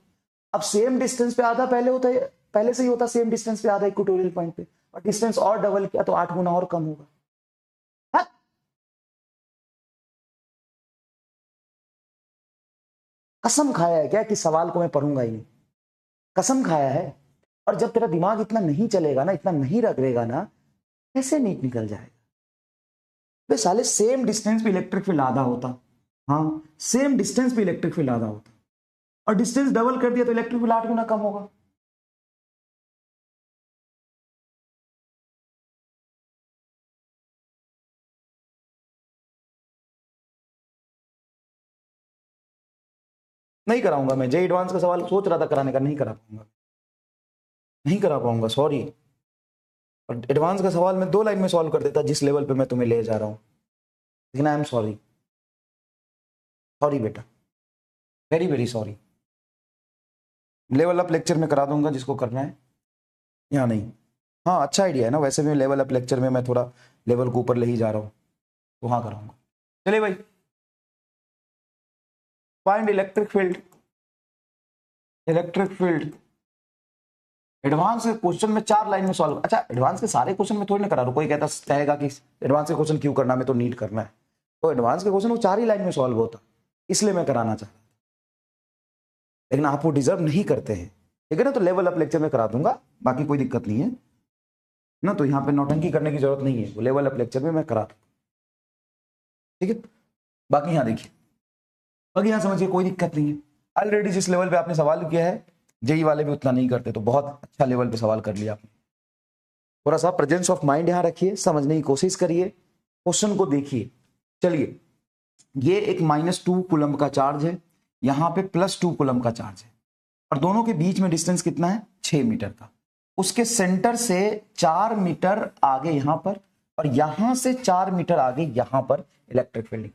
अब सेम डिस्टेंस पे आधा पहले होता है, पहले से ही होता सेम डिस्टेंस पे आधा इक्वेटोरियल पॉइंट पे, और डिस्टेंस और डबल किया तो 8 गुना और कम होगा। हाँ? कसम खाया है क्या कि सवाल को मैं पढ़ूंगा ही नहीं, कसम खाया है। और जब तेरा दिमाग इतना नहीं चलेगा ना, इतना नहीं रगड़ेगा ना, कैसे नीट निकल जाएगा। वे साले सेम डिस्टेंस पे इलेक्ट्रिक फील्ड आधा होता, हाँ सेम डिस्टेंस पे इलेक्ट्रिक फील्ड आधा होता, और डिस्टेंस डबल कर दिया तो इलेक्ट्रिक फील्ड 8 गुना कम होगा। नहीं कराऊंगा मैं, जे एडवांस का सवाल सोच रहा था कराने का, नहीं करा पाऊंगा, नहीं करा पाऊंगा, सॉरी। और एडवांस का सवाल मैं 2 लाइन में सॉल्व कर देता जिस लेवल पे मैं तुम्हें ले जा रहा हूं, लेकिन आई एम सॉरी, सॉरी बेटा, very very sorry. Level up lecture में करा दूंगा जिसको करना है, यहाँ नहीं। हाँ अच्छा आइडिया है ना, वैसे भी लेवल अप लेक्चर में मैं थोड़ा लेवल को ऊपर ले ही जा रहा हूँ, तो हाँ कराऊंगा। चलिए भाई, find electric field, electric field advance के क्वेश्चन में 4 लाइन में सॉल्व। अच्छा एडवांस के सारे क्वेश्चन में थोड़ी ना करा रहा हूँ, कोई कहता कहेगा कि एडवांस के क्वेश्चन क्यों करना, में तो नीट करना है, तो एडवांस के क्वेश्चन वो 4 ही लाइन में सॉल्व होता, इसलिए मैं कराना चाहता, लेकिन आप वो डिजर्व नहीं करते हैं, ठीक है ना। तो लेवल अप लेक्चर में करा दूंगा, बाकी कोई दिक्कत नहीं है ना, तो यहाँ पे नौटंकी करने की जरूरत नहीं है, वो लेवल अप लेक्चर में मैं करा दूंगा, ठीक है। बाकी यहाँ देखिए, बाकी यहाँ समझिए कोई दिक्कत नहीं है। ऑलरेडी जिस लेवल पे आपने सवाल किया है, जेई वाले भी उतना नहीं करते, तो बहुत अच्छा लेवल पे सवाल कर लिया आपने। थोड़ा सा प्रेजेंस ऑफ माइंड यहाँ रखिए, समझने की कोशिश करिए, क्वेश्चन को देखिए। चलिए, ये एक -2 कूलम का चार्ज है, यहाँ पे +2 कूलम का चार्ज है, और दोनों के बीच में डिस्टेंस कितना है, 6 मीटर का। उसके सेंटर से 4 मीटर आगे यहाँ पर, और यहां से 4 मीटर आगे यहाँ पर इलेक्ट्रिक फील्ड।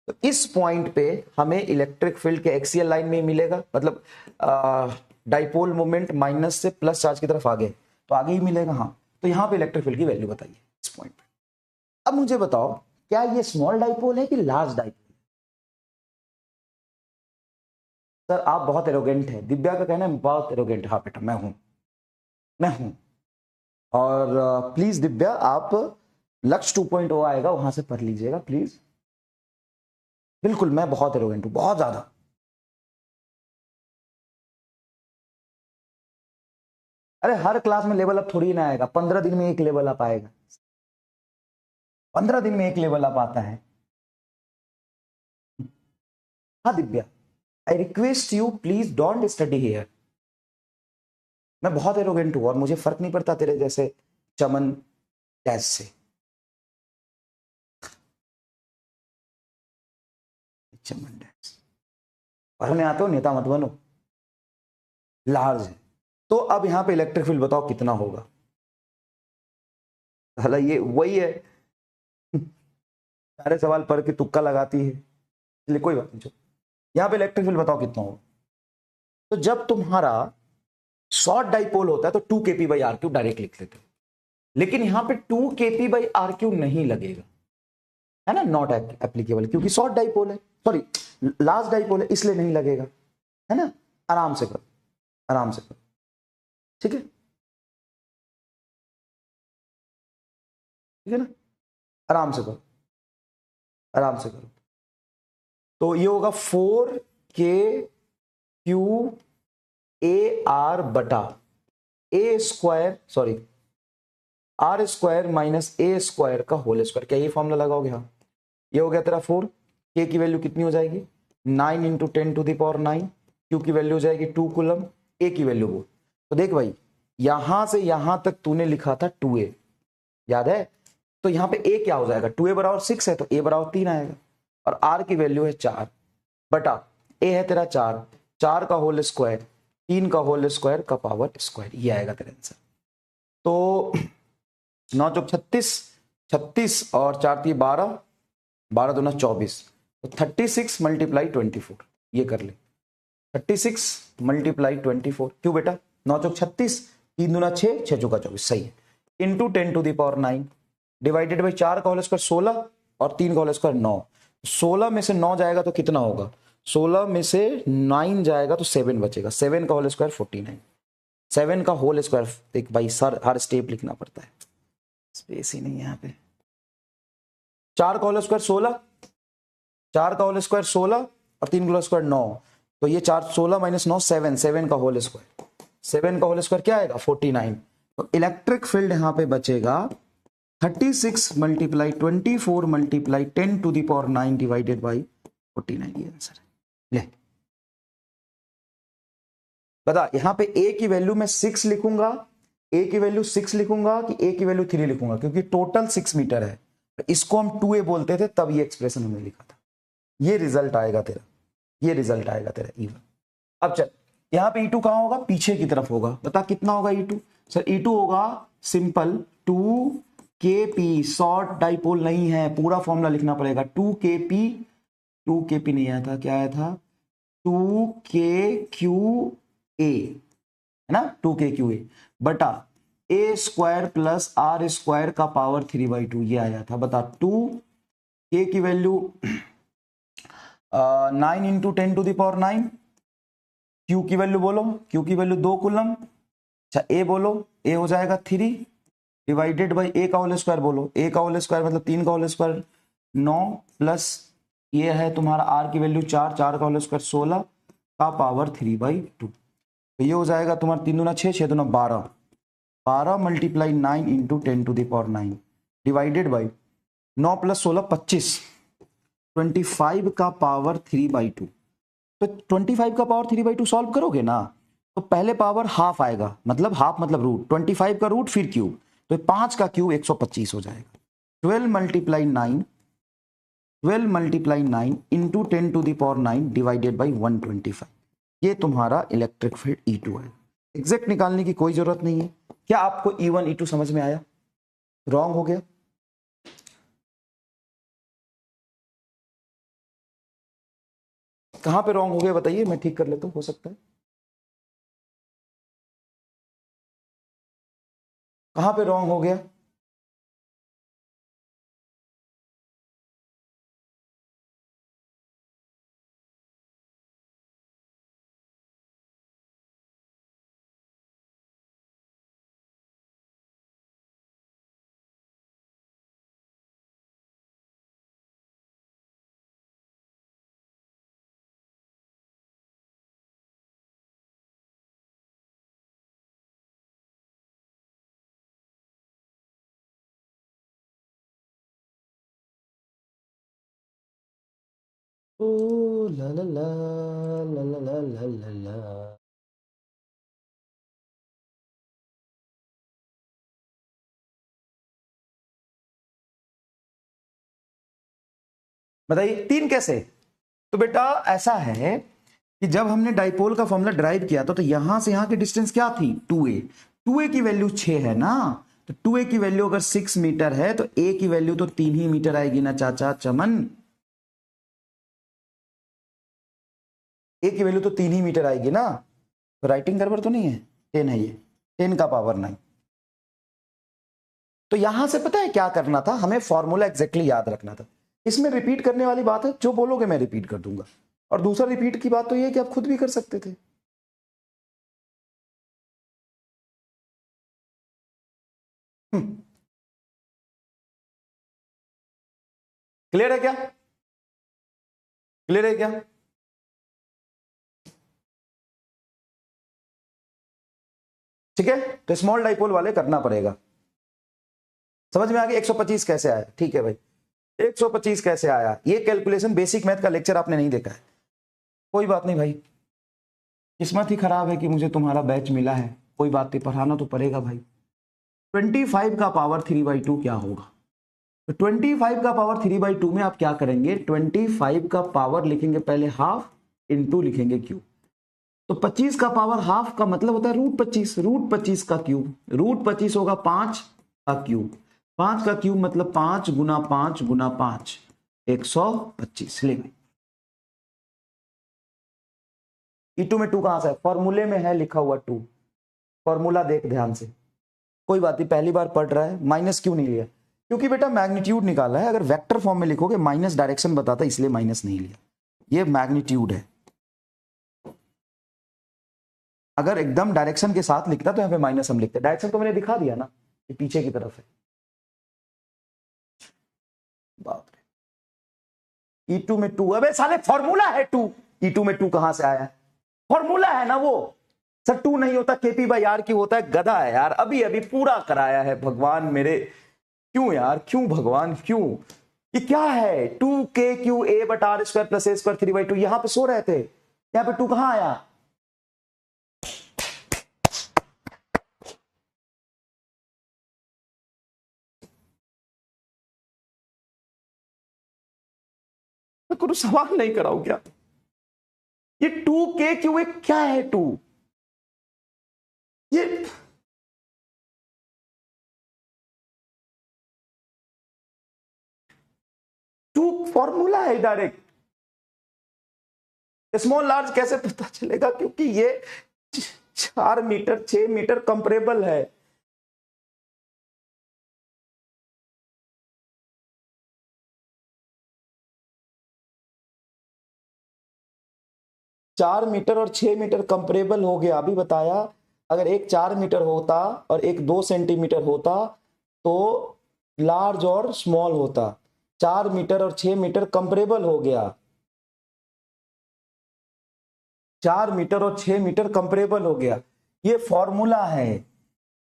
तो इस पॉइंट पे हमें इलेक्ट्रिक फील्ड के एक्सियल लाइन में मिलेगा, मतलब डाइपोल मोमेंट माइनस से प्लस चार्ज की तरफ आगे, तो आगे ही मिलेगा। हाँ, तो यहाँ पे इलेक्ट्रिक फील्ड की वैल्यू बताइए इस पॉइंट पे। अब मुझे बताओ, क्या ये स्मॉल डाइपोल है कि लार्ज डाइपोल? सर आप बहुत एरोगेंट है, दिव्या का कहना है बहुत एरोगेंट। हाँ बेटा मैं हूं। और प्लीज दिव्या आप लक्ष्य 2.0 आएगा, वहां से पढ़ लीजिएगा प्लीज। बिल्कुल मैं बहुत एरोगेंट हूं, बहुत ज्यादा। अरे हर क्लास में लेवल अप थोड़ी ना आएगा, 15 दिन में एक लेवल अप आएगा, 15 दिन में एक लेवल अप आता है। हाँ Divya, I request you please don't study here. मैं बहुत एरोगेंट हूं और मुझे फर्क नहीं पड़ता तेरे जैसे चमन डैश से। चमन डैश पढ़ने आते हो, नेता मत बनो। लार्ज है, तो अब यहां पे इलेक्ट्रिक फील्ड बताओ कितना होगा। ये वही है, सारे सवाल पढ़ के तुक्का लगाती है, इसलिए कोई बात नहीं। यहां पे इलेक्ट्रिक फील्ड बताओ कितना होगा। तो जब तुम्हारा शॉर्ट डाइपोल होता है तो 2 kp by R cube direct लिख लेते हैं, लेकिन यहां पे 2 kp बाई आर क्यू नहीं लगेगा, है ना, नॉट एप्लीकेबल, क्योंकि शॉर्ट डाइपोल है, सॉरी लार्ज डाइपोल है, इसलिए नहीं लगेगा, है ना। आराम से करो, आराम से करो, ठीक है, ठीक है ना, आराम से करो, आराम से करो। तो ये होगा 4 KQ AR बटा A square, sorry R square minus A square का होल स्क्वायर। क्या ये फॉर्मूला लगाओगे? हाँ, ये हो गया तेरा 4। K की वैल्यू कितनी हो जाएगी, 9 × 10⁹। Q की वैल्यू हो जाएगी 2 कूलम। A की वैल्यू वो, तो देख भाई यहां से यहां तक तूने लिखा था 2A, याद है, तो यहां पे A क्या हो जाएगा, 2A बराबर 6 है, तो A बराबर 3 आएगा, और R की वैल्यू है 4 बटा ए है तेरा 4, 4 का होल स्क्वायर, 3 का होल स्क्वायर का पावर स्क्वायर, ये आएगा तेरा आंसर। तो 9 चौक 36, 36 और 4 3 12, 12 दूना 24, तो 36 मल्टीप्लाई 24, ये कर ले 36 मल्टीप्लाई 24, क्यों बेटा 9 चौक 36, 3 दूना 6, 6 चौका 24, सही है, into 10 to the power 9 divided by 4 का होल स्क्वायर 16 और 3 का होल स्क्वायर 9, 16 में से 9 जाएगा तो कितना होगा, 16 में से 9 जाएगा तो 7 बचेगा, 7 का होल स्क्वायर 49, 7 का होल स्क्वायर, देख भाई सर हर स्टेप लिखना पड़ता है, स्पेस ही नहीं है यहाँ पे। 4 का होल स्क्वायर 16, 4 का होल स्क्वायर 16 और 3 का होल स्क्वायर 9, तो ये 4 16 माइनस 9 7, 7 का होल स्क्वायर, 7 का होल स्क्वायर क्या आएगा 49, तो इलेक्ट्रिक फील्ड यहाँ पे बचेगा 36 multiply 24 multiply 10 to the power 9 divided by 49, ये आंसर है। ले बता, यहां पे a की वैल्यू में 6 लिखूंगा, a की वैल्यू 6 लिखूंगा कि a की वैल्यू 3 लिखूंगा, क्योंकि टोटल 6 मीटर है, इसको हम 2a बोलते थे तब ये एक्सप्रेशन हमने लिखा था, ये रिजल्ट आएगा तेरा, ये रिजल्ट आएगा तेरा E1। अब चल यहां पे E2 कहां होगा, पीछे की तरफ होगा, बता कितना होगा E2, सर E2 होगा सिंपल 2kp, शॉर्ट डाइपोल नहीं है, पूरा फॉर्मूला लिखना पड़ेगा, 2kp, 2kp नहीं आया था, क्या आया था 2kqa है ना, 2kqa बटा a square plus r square का पावर 3/2, ये आया था। बता 2k की वैल्यू 9 into 10 to the power 9, q की वैल्यू बोलो, q की वैल्यू 2 कूलम, अच्छा a बोलो, a हो जाएगा 3 डिवाइडेड बाई a का होल स्क्वायर बोलो, a का होल स्क्वायर मतलब 3 का होल स्क्वायर 9 प्लस ये है तुम्हारा r की वैल्यू 4, 4 का होल स्क्वायर 16 का पावर 3/2, तो ये हो जाएगा तुम्हारा 3 दूना 6, 6 दूना 12, 12 multiply 9 into 10 to the power 9 divided by 9 plus 16 25, 25 का पावर 3/2, तो 25 का पावर 3/2 सॉल्व करोगे ना, तो पहले पावर हाफ आएगा, मतलब हाफ मतलब रूट, 25 का रूट फिर क्यूब, तो 5 का क्यूब 125 हो जाएगा, 12 multiply 9, 12 multiply 9 into 10 to the power 9 divided by 125, ये तुम्हारा इलेक्ट्रिक फील्ड E2 है। एग्जैक्ट निकालने की कोई जरूरत नहीं है। क्या आपको E1 E2 समझ में आया, रॉन्ग हो गया, कहां पे रॉन्ग हो गया बताइए, मैं ठीक कर लेता हूं, हो सकता है कहां पे रॉन्ग हो गया, ओ ला ला ला ला ला ला ला ला ला। बताइए 3 कैसे, तो बेटा ऐसा है कि जब हमने डाइपोल का फॉर्मूला ड्राइव किया था तो यहां से यहां की डिस्टेंस क्या थी 2a, 2a की वैल्यू 6 है ना, तो 2a की वैल्यू अगर 6 मीटर है तो a की वैल्यू तो 3 ही मीटर आएगी ना चाचा चमन, a की वैल्यू तो 3 ही मीटर आएगी ना, तो राइटिंग गड़बड़ तो नहीं है, 10 है ये, 10 का पावर 9, तो यहां से पता है क्या करना था, हमें फॉर्मूला एग्जैक्टली याद रखना था, इसमें रिपीट करने वाली बात है, जो बोलोगे मैं रिपीट कर दूंगा, और दूसरा रिपीट की बात तो ये है कि आप खुद भी कर सकते थे। क्लियर है क्या, क्लियर है क्या, ठीक है, तो स्मॉल डाइपोल वाले करना पड़ेगा, समझ में आ गया 125 कैसे आया, ठीक है भाई 125 कैसे आया, ये कैलकुलेशन बेसिक मैथ का लेक्चर आपने नहीं देखा है, कोई बात नहीं भाई, किस्मत ही खराब है कि मुझे तुम्हारा बैच मिला है, कोई बात नहीं, पढ़ाना तो पड़ेगा भाई। 25 का पावर 3/2 क्या होगा, तो 25 का पावर 3/2 में आप क्या करेंगे, 25 का पावर लिखेंगे पहले हाफ इंटू लिखेंगे क्यूब। तो 25 का पावर हाफ का मतलब होता है √25, √25 का क्यूब, √25 होगा 5 का क्यूब, 5 का क्यूब मतलब 5 गुना 5 गुना 5, 125। ले E2 में 2 कहां से है? फॉर्मूले में है लिखा हुआ 2, फॉर्मूला देख ध्यान से, कोई बात नहीं, पहली बार पढ़ रहा है। माइनस क्यों नहीं लिया? क्योंकि बेटा मैग्नीट्यूड निकाला है, अगर वेक्टर फॉर्म में लिखोगे माइनस डायरेक्शन बताता, इसलिए माइनस नहीं लिया। ये मैग्नीट्यूड है, अगर एकदम डायरेक्शन के साथ लिखता तो यहाँ पे माइनस हम लिखते। डायरेक्शन तो मैंने दिखा दिया ना, ये पीछे की तरफ है। बाप रे, E2 में 2, अबे साले फॉर्मूला है 2, E2 में 2 कहां से आया? फॉर्मूला है ना वो। सर 2 नहीं होता, KP/R क्यों होता है? गधा है यार, अभी अभी पूरा कराया है भगवान मेरे। क्यों यार, क्यों भगवान, क्यों? ये क्या है? 2KQA/R² + A² 3/2, यहां पे सो रहे थे, यहां पे 2 कहां आया? कुछ सवाल नहीं कराऊं क्या? ये 2KQA क्या है? 2 ये फॉर्मूला है डायरेक्ट। स्मॉल लार्ज कैसे पता चलेगा? क्योंकि ये 4 मीटर 6 मीटर कंपरेबल है। चार मीटर और 6 मीटर कंपरेबल हो गया, अभी बताया। अगर एक 4 मीटर होता और एक 2 सेंटीमीटर होता तो लार्ज और स्मॉल होता। 4 मीटर और 6 मीटर कंपरेबल हो गया, 4 मीटर और 6 मीटर कंपरेबल हो गया। ये फॉर्मूला है,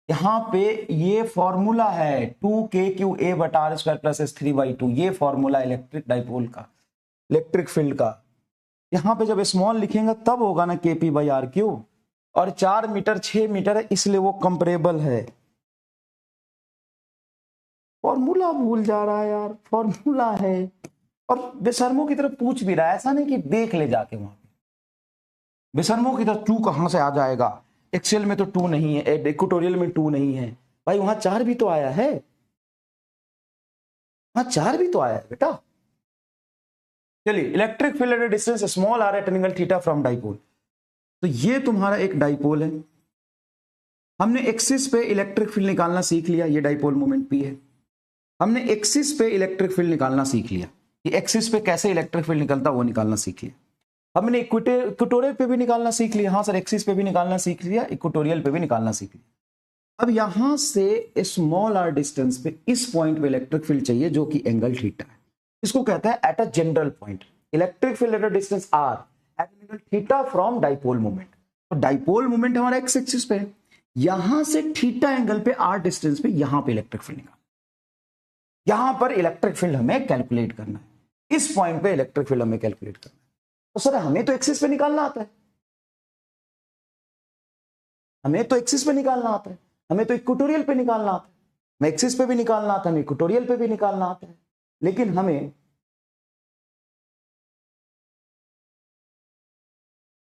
यहां पे ये फॉर्मूला है 2KQA/R² + S3/2, ये फॉर्मूला इलेक्ट्रिक डाइपोल का, इलेक्ट्रिक फील्ड का। यहां पे जब स्मॉल लिखेंगे तब होगा ना KP/R3, और 4 मीटर 6 मीटर है इसलिए वो कंपरेबल है। फॉर्मूला भूल जा रहा है यार, फॉर्मूला है। और बेशर्मों की तरफ पूछ भी रहा है, ऐसा नहीं कि देख ले जाके वहां पे। बेशर्मों की तरफ 2 कहां से आ जाएगा? एक्सेल में तो 2 नहीं है, इक्वेटोरियल में 2 नहीं है भाई, वहां 4 भी तो आया है, वहां 4 भी तो आया है बेटा। चलिए, electric field at distance small r at angle theta from dipole. तो ये तुम्हारा एक डाइपोल है, हमने एक्सिस पे इलेक्ट्रिक फील्ड निकालना सीख लिया, ये डाइपोल मोमेंट P है। हमने एक्सिस पे इलेक्ट्रिक फील्ड निकालना सीख लिया, कि एक्सिस पे कैसे इलेक्ट्रिक फील्ड निकलता वो निकालना सीख लिया। हमने इक्वेटोरियल पे भी निकालना सीख लिया, हाँ सर एक्सिस पे भी निकालना सीख लिया, इक्वेटोरियल पे भी निकालना सीख लिया। अब यहां से स्मॉल r डिस्टेंस पे इस पॉइंट पे इलेक्ट्रिक फील्ड चाहिए जो कि एंगल थीटा है, इसको कहता है at a general point electric field at a distance r at angle theta from dipole moment. तो डाइपोल मोमेंट हमारा एक्स एक्सिस पे है, यहां से थीटा एंगल पे r डिस्टेंस पे यहां पे इलेक्ट्रिक फील्ड निकालना, यहां पर इलेक्ट्रिक फील्ड हमें कैलकुलेट करना है, इस पॉइंट पे इलेक्ट्रिक फील्ड हमें कैलकुलेट करना है। तो सर हमें तो एक्सिस पे निकालना आता है, हमें तो एक्सिस पे निकालना आता है, हमें तो इक्वेटोरियल पे निकालना आता है, हमें एक्सिस पे भी निकालना आता है, हमें इक्वेटोरियल पे भी निकालना आता है, लेकिन हमें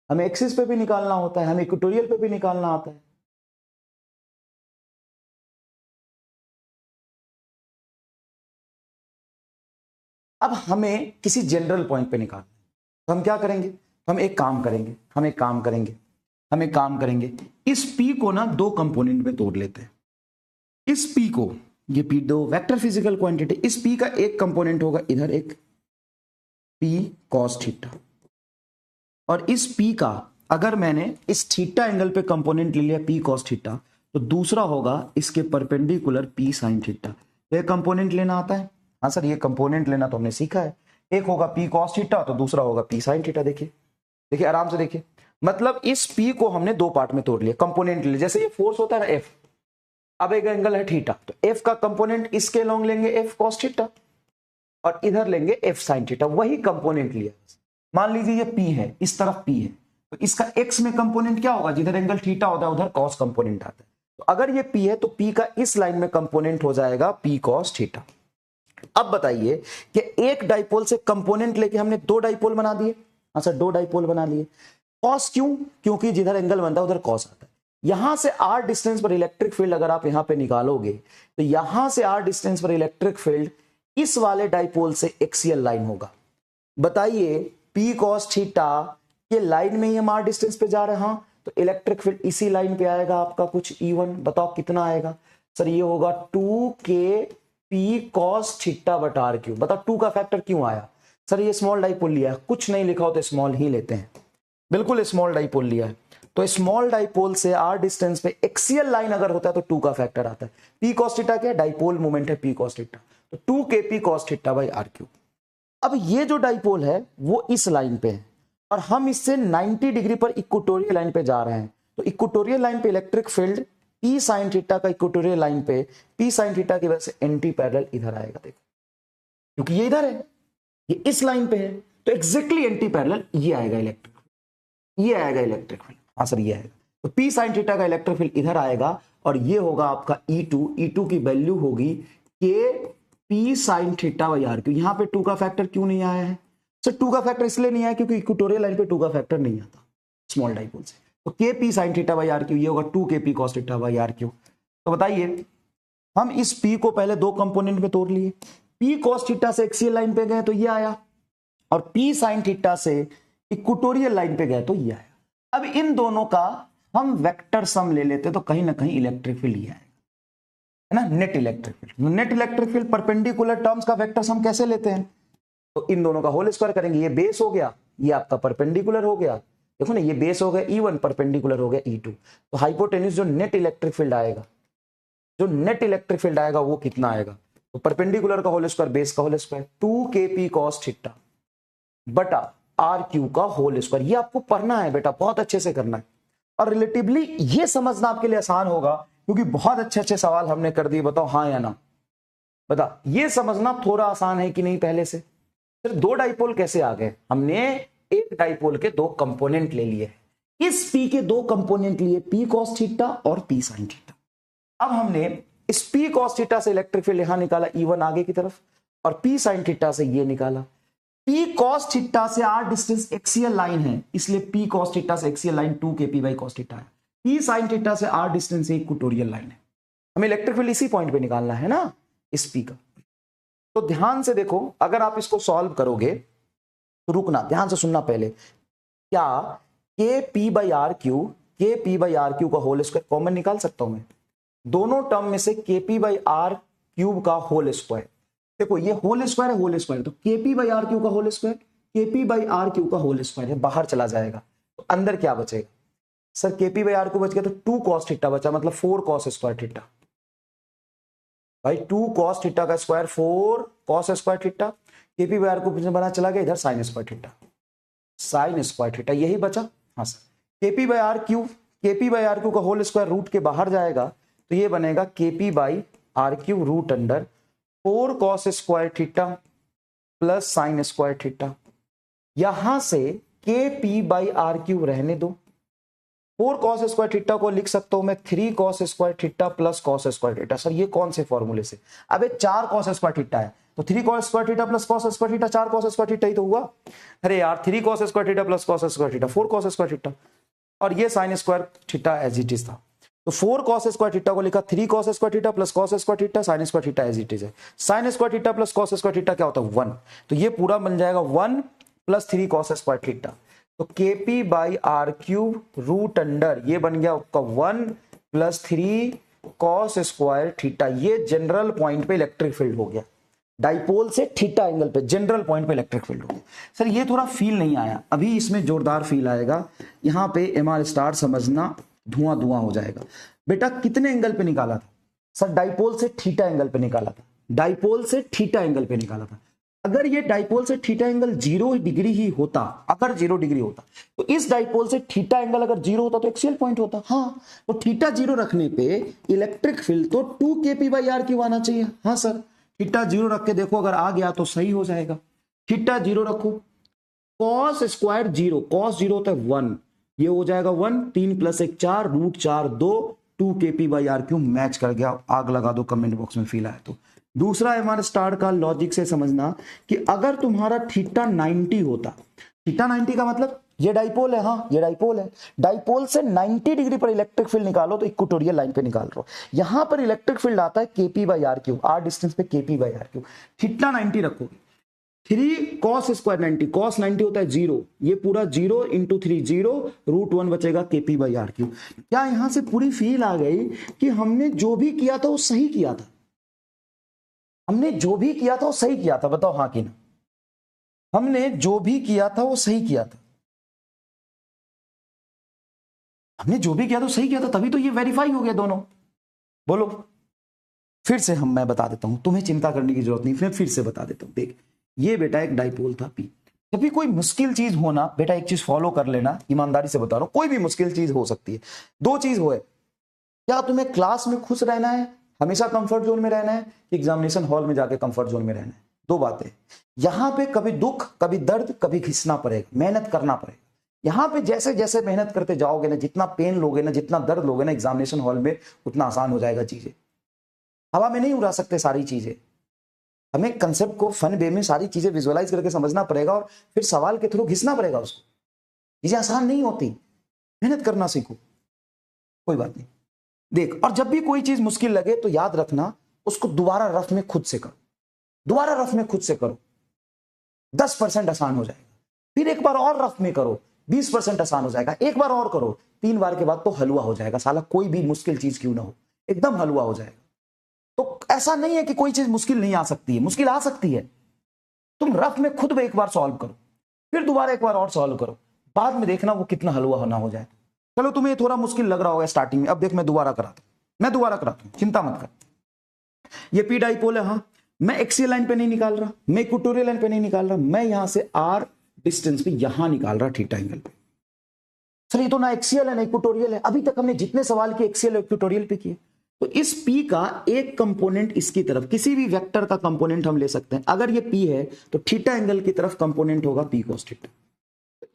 एक्सिस पे भी निकालना होता है, हमें इक्वेटोरियल पे भी निकालना आता है। अब हमें किसी जनरल पॉइंट पे निकालना है, तो हम क्या करेंगे? हम एक काम करेंगे, इस P को ना 2 कंपोनेंट में तोड़ लेते हैं। इस P को, ये P 2 वेक्टर फिजिकल क्वांटिटी, इस P का एक कंपोनेंट होगा इधर एक P cos थीटा, और इस P का अगर मैंने इस थीटा एंगल पे कंपोनेंट ले लिया P cos थीटा, तो दूसरा होगा इसके परपेंडिकुलर P sin थीटा। तो ये कंपोनेंट लेना आता है? हाँ सर ये कंपोनेंट लेना तो हमने सीखा है, एक होगा P cos थीटा तो दूसरा होगा P sin थीटा। देखिए देखिए आराम से देखिए, मतलब इस P को हमने 2 पार्ट में तोड़ लिया, कंपोनेंट ले, जैसे ये फोर्स होता है ना F, अब एक एंगल है थीटा, तो F का कंपोनेंट इसके लॉन्ग लेंगे F cos थीटा, और इधर लेंगे F sin थीटा, वही कंपोनेंट लिया। मान लीजिए ये P है, इस तरफ P है, तो इसका x में कंपोनेंट क्या होगा? जिधर एंगल थीटा होता है उधर cos कंपोनेंट आता है। तो अगर ये P है तो P का इस लाइन में कंपोनेंट हो जाएगा P cos थीटा। अब बताइए कि एक डाइपोल से कंपोनेंट लेके हमने 2 डाइपोल बना दिए, हाँ सर, दो डाइपोल बना लिए। कॉस क्यों? क्योंकि जिधर एंगल बनता है उधर कॉस आता है। यहां से r डिस्टेंस पर इलेक्ट्रिक फील्ड अगर आप यहां पे निकालोगे तो यहां से r डिस्टेंस पर इलेक्ट्रिक फील्ड इस वाले डाइपोल से एक्सियल लाइन होगा। बताइए p cos थीटा के लाइन में ही हम r डिस्टेंस पे जा रहे हैं, तो इलेक्ट्रिक फील्ड इसी लाइन पे आएगा आपका कुछ E1। बताओ कितना आएगा सर? ये होगा 2k p cos थीटा बटा r क्यूब। बताओ 2 का फैक्टर क्यों आया सर? ये स्मॉल डाइपोल लिया है, कुछ नहीं लिखा हो तो स्मॉल ही लेते हैं, बिल्कुल स्मॉल डाइपोल लिया है। तो स्मॉल डाइपोल से r डिस्टेंस पे एक्सियल लाइन अगर होता है तो 2 का फैक्टर आता है। p cos थीटा क्या है? डाइपोल मोमेंट है p cos थीटा, तो 2kp cos theta by r cube. अब ये जो डाइपोल है वो इस लाइन पे है और हम इससे 90 डिग्री पर इक्वेटोरियल लाइन पे जा रहे हैं, तो इक्वेटोरियल लाइन पे electric field p sin theta का इक्वेटोरियल लाइन पे p sin थीटा की वजह से एंटी पैरेलल इधर आएगा। देखो क्योंकि ये इधर है, ये इस लाइन पे है, तो एग्जैक्टली एंटी पैरेलल ये आएगा इलेक्ट्रिक फील्ड, ये आएगा इलेक्ट्रिक फील्ड। हाँ सर ये आएगा, तो p sin थीटा का इलेक्ट्रिक फील्ड इधर आएगा और ये होगा आपका E2 की वैल्यू होगी k p sin theta by r cube. यहां पे 2 का फैक्टर क्यों नहीं आया है सर? 2 का फैक्टर इसलिए नहीं आया क्योंकि इक्वेटोरियल लाइन पे 2 का फैक्टर नहीं आता स्मॉल डाइपोल से, तो k p sin theta by r cube ये होगा 2kp cos theta by r cube. तो बताइए हम इस p को पहले दो कंपोनेंट में तोड़ लिए, p cos थीटा से एक्सियल लाइन पे गए तो ये आया और p sin थीटा से इक्वेटोरियल लाइन पे गए तो ये आया। अब इन दोनों का हम वेक्टर सम ले लेते तो कहीं ना कहीं इलेक्ट्रिक फील्ड ये आएगा, है ना, net electric field. Net electric field perpendicular terms का वेक्टर सम कैसे लेते हैं? तो इन दोनों का होल स्क्वायर करेंगे, ये बेस हो गया, ये आपका परपेंडिकुलर हो गया, देखो ना ये बेस हो गया E1, परपेंडिकुलर हो गया E2। तो हाइपोटेन्यूज जो नेट इलेक्ट्रिक फील्ड आएगा, जो नेट इलेक्ट्रिक फील्ड आएगा वो कितना आएगा? तो परपेंडिकुलर का होल स्क्वायर बेस का whole square 2kp cos theta बटा r क्यू का होल स्क्वायर। ये आपको पढ़ना है बेटा, बहुत अच्छे से करना है और रिलेटिवली ये समझना आपके लिए आसान होगा क्योंकि बहुत अच्छे अच्छे सवाल हमने कर दिए। बताओ हाँ या ना? बता, ये समझना थोड़ा आसान है कि नहीं पहले से? फिर दो डाइपोल कैसे आ गए? हमने एक डाइपोल के दो कंपोनेंट ले लिए, इस p के दो कंपोनेंट लिए p cos थीटा और p sin थीटा। अब हमने इस p cos थीटा से इलेक्ट्रिक फील्ड यहां निकाला E1 आगे की तरफ और p sin थीटा से ये निकाला। p cos थीटा से r डिस्टेंस एक्सियल लाइन है, इसलिए p cos थीटा से axial line 2kp by cos theta है। p sin थीटा से r डिस्टेंस इक्वेटोरियल लाइन है। हमें इलेक्ट्रिक फील्ड इसी पॉइंट पे निकालना है ना, इस p का। तो ध्यान से देखो, अगर आप इसको सॉल्व करोगे तो रुकना, ध्यान से सुनना पहले। क्या kp बाई r क्यूब का होल स्क्वायर कॉमन निकाल सकता हूं मैं? दोनों टर्म में से kp बाई r क्यूब का होल स्क्वायर, देखो ये होल स्क्वायर है, होल स्क्वायर, तो kp बाई r क्यूब का whole square, kp by r cube का होल स्क्वायर है, बाहर चला जाएगा तो अंदर क्या बचेगा sir? kp by r cube बच गया तो 2 cos थीटा बचा, मतलब 4 cos स्क्वायर थीटा। भाई 2 cos थीटा का square 4 cos square theta, kp by r cube बना चला गया इधर sin square theta, sin square theta, यही बचा। हाँ sir, kp by r cube का होल स्क्वायर रूट के बाहर जाएगा तो ये बनेगा kp by r cube root under 4 cos square theta plus sin square theta. यहां से kp बाई r क्यूब रहने दो, 4 cos स्क्वायर थीटा को लिख सकता हूं मैं 3 cos square theta plus cos square theta. Sir ये कौन से फॉर्मूले से? अबे 4 cos स्क्वायर थीटा है तो 3 cos square theta plus cos square theta, 4 cos square theta ही तो हुआ। अरे यार 3 cos square theta plus cos square theta 4 cos square theta, और ये sin square theta as it is था, तो 4 cos स्क्वायर थीटा को लिखा 3 cos square theta plus cos square theta, sin square theta as it is है। sin square theta plus cos square theta क्या होता है? 1, तो ये पूरा बन जाएगा 1 प्लस 3 cos स्क्वायर थीटा, तो kp by r cube root under ये बन गया आपका 1 प्लस 3 cos स्क्वायर थीटा। ये जनरल पॉइंट पे इलेक्ट्रिक फील्ड हो गया, डाइपोल से थीटा एंगल पे जनरल पॉइंट पे इलेक्ट्रिक फील्ड हो गया। सर ये थोड़ा फील नहीं आया, अभी इसमें जोरदार फील आएगा। यहां पे mr स्टार समझना धुआं धुआं हो जाएगा। बेटा कितने एंगल पे निकाला था सर? डाइपोल से थीटा एंगल पे निकाला था, डाइपोल से थीटा एंगल पे निकाला था। अगर ये डाइपोल से थीटा एंगल 0 डिग्री ही होता, अगर 0 डिग्री होता तो इस डाइपोल से थीटा एंगल अगर 0 होता तो एक्सियल पॉइंट होता। हाँ, तो थीटा 0 रखने पे इलेक्ट्रिक फील्ड तो 2kp बाई r क्यूब आना चाहिए। हाँ सर, थीटा 0 रख के देखो, अगर आ गया तो सही हो जाएगा। थीटा 0 रखो, cos स्क्वायर 0, cos 0 होता है 1, ये हो जाएगा 1, 3 plus 1 4 root 4 2, 2kp by r cube match कर गया। आग लगा दो कमेंट बॉक्स में फील आया तो। दूसरा mr स्टार का लॉजिक से समझना कि अगर तुम्हारा थीटा 90 होता थीटा 90 का मतलब ये डाइपोल है, हाँ ये डाइपोल है, डाइपोल से 90 डिग्री पर इलेक्ट्रिक फील्ड निकालो तो इक्वेटोरियल लाइन पे निकाल रहा हो। यहां पर इलेक्ट्रिक फील्ड आता है KP by are cube, r distance पे KP by are cube. Theta 90 रखोगे, 3 कॉस स्क्वायर 90, कॉस 90 होता है 0, ये पूरा 0 इंटू 3 0, √1 बचेगा केपी बाई आर क्यूब। क्या यहां से पूरी फील आ गई कि हमने जो भी किया था वो सही किया था? हमने जो भी किया था वो सही किया था, बताओ हाँ कि ना? हमने जो भी किया था वो सही किया था, हमने जो भी किया था सही किया था, तभी तो ये वेरीफाई हो गया दोनों। बोलो फिर से, मैं बता देता हूं, तुम्हें चिंता करने की जरूरत नहीं, फिर से बता देता हूं। देख ये बेटा एक डाइपोल था पी। जब भी कोई मुश्किल चीज होना बेटा, एक चीज फॉलो कर लेना, ईमानदारी से बता रहा हूं, कोई भी मुश्किल चीज हो सकती है, दो चीज हो है, क्या तुम्हें क्लास में खुश रहना है, हमेशा कंफर्ट जोन में रहना है, कि एग्जामिनेशन हॉल में जाके कंफर्ट जोन में रहना है? दो बातें। यहां पे कभी दुख, कभी दर्द, कभी घिसना पड़ेगा, मेहनत करना पड़ेगा। यहां पे जैसे जैसे मेहनत करते जाओगे ना, जितना पेन लोगे ना, जितना दर्द लोगे ना एग्जामिनेशन हॉल में, उतना आसान हो जाएगा चीजें। हवा में नहीं उड़ा सकते सारी चीजें, हमें कंसेप्ट को फन वे में सारी चीजें विजुअलाइज करके समझना पड़ेगा और फिर सवाल के थ्रू घिसना पड़ेगा उसको। चीजें आसान नहीं होती, मेहनत करना सीखो। कोई बात नहीं, देख, और जब भी कोई चीज मुश्किल लगे तो याद रखना, उसको दोबारा रफ में खुद से करो, दोबारा रफ में खुद से करो, 10% आसान हो जाएगा। फिर एक बार और रफ में करो, 20% आसान हो जाएगा। एक बार और करो, 3 बार के बाद तो हलवा हो जाएगा साला, कोई भी मुश्किल चीज क्यों ना हो, एकदम हलवा हो जाएगा। तो ऐसा नहीं है कि कोई चीज मुश्किल नहीं आ सकती है, मुश्किल आ सकती है। तुम रफ में खुद एक बार सॉल्व करो, फिर दोबारा एक बार और सॉल्व करो, बाद में देखना वो कितना हलवा होना हो जाए। चलो तुम्हें थोड़ा मुश्किल लग रहा होगा स्टार्टिंग में, अब देख मैं दोबारा कराता हूं, चिंता मत कर। ये पी डाइपोल है, हाँ, मैं एक्सियल लाइन पे नहीं निकाल रहा, मैं इक्वेटोरियल लाइन पे नहीं निकाल रहा, मैं यहां से आर डिस्टेंस पे यहां निकाल रहा थीटा एंगल पे। सर ये तो ना एक्सियल है ना इक्वेटोरियल है, अभी तक हमने जितने सवाल किए एक्सियल और इक्वेटोरियल पे किए। तो इस P का एक कंपोनेंट इसकी तरफ, किसी भी वेक्टर का कंपोनेंट हम ले सकते हैं। अगर ये P है तो थीटा एंगल की तरफ कंपोनेंट होगा P cos थीटा।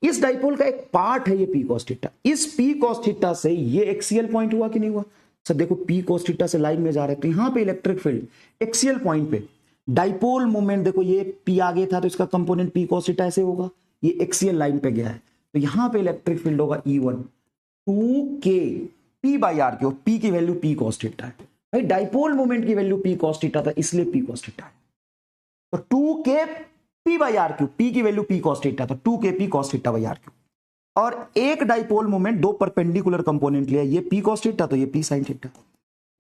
इस डाइपोल का एक पार्ट है ये P cos थीटा। इस P cos थीटा से ये एक्सियल पॉइंट हुआ कि नहीं हुआ? सर देखो P cos थीटा से लाइन में जा रहे हैं तो यहां पे इलेक्ट्रिक फील्ड एक्सियल पॉइंट पे, डाइपोल मोमेंट देखो, ये P आगे था तो इसका कंपोनेंट P cos थीटा ऐसे होगा, ये एक्सियल लाइन पे गया है तो यहां पे इलेक्ट्रिक फील्ड होगा E1 2k P by are cube. P की वैल्यू P cos थीटा है भाई, डाइपोल मोमेंट की वैल्यू P cos थीटा था इसलिए P cos थीटा है। तो 2k P by are cube, P की वैल्यू P cos थीटा, तो 2k P cos theta by are cube. और एक डाइपोल मोमेंट, दो परपेंडिकुलर कंपोनेंट लिया, ये P cos थीटा तो ये P sin theta.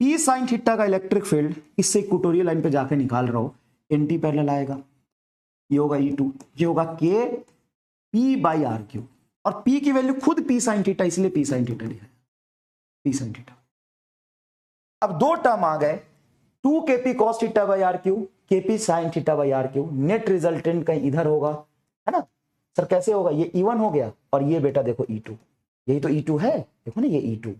P sin theta का इलेक्ट्रिक फील्ड इससे इक्वेटोरियल लाइन पे जाके निकाल रहा हो, एंटी पैरेलल आएगा, ये होगा E2, ये होगा K P by are cube, और P की वैल्यू खुद P sin थीटा इसलिए P sin थीटा लिखा है, P sin थीटा। अब दो टर्म आ गए, 2kp cos theta by are cube, kp sin theta by are cube. Net resultant कहीं इधर होगा, है ना सर? कैसे होगा? ये E1 हो गया और ये बेटा देखो E2, यही तो E2 है, देखो ना ये E2,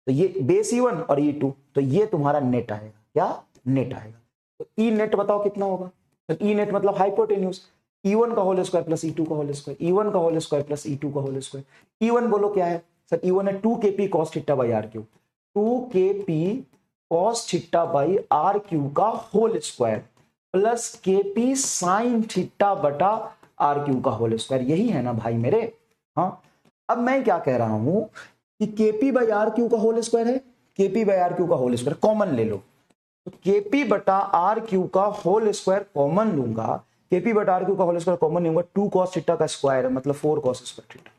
तो ये बेस E1 और E2, तो ये तुम्हारा नेट आएगा, क्या नेट आएगा? तो E नेट बताओ कितना होगा? तो E नेट मतलब हाइपोटेन्यूज, E1 का होल स्क्वायर प्लस E2 का होल स्क्वायर, E1 का होल स्क्वायर प्लस E2 का होल स्क्वायर। E1 बोलो क्या है सर? E1 है 2kp cos theta by are cube, 2kp cos theta by are cube का whole square plus kp sin theta बटा are cube का whole square. यही है ना भाई मेरे? हाँ, अब मैं क्या कह रहा हूं कि kp बाई आर क्यूब का होल स्क्वायर है, kp बाई आर क्यूब का होल स्क्वायर कॉमन ले लो, तो kp बटा आर क्यूब का होल स्क्वायर कॉमन लूंगा, kp बटा आर क्यूब का होल स्क्वायर कॉमन लूंगा, 2 cos थीटा का स्क्वायर मतलब 4 cos square theta,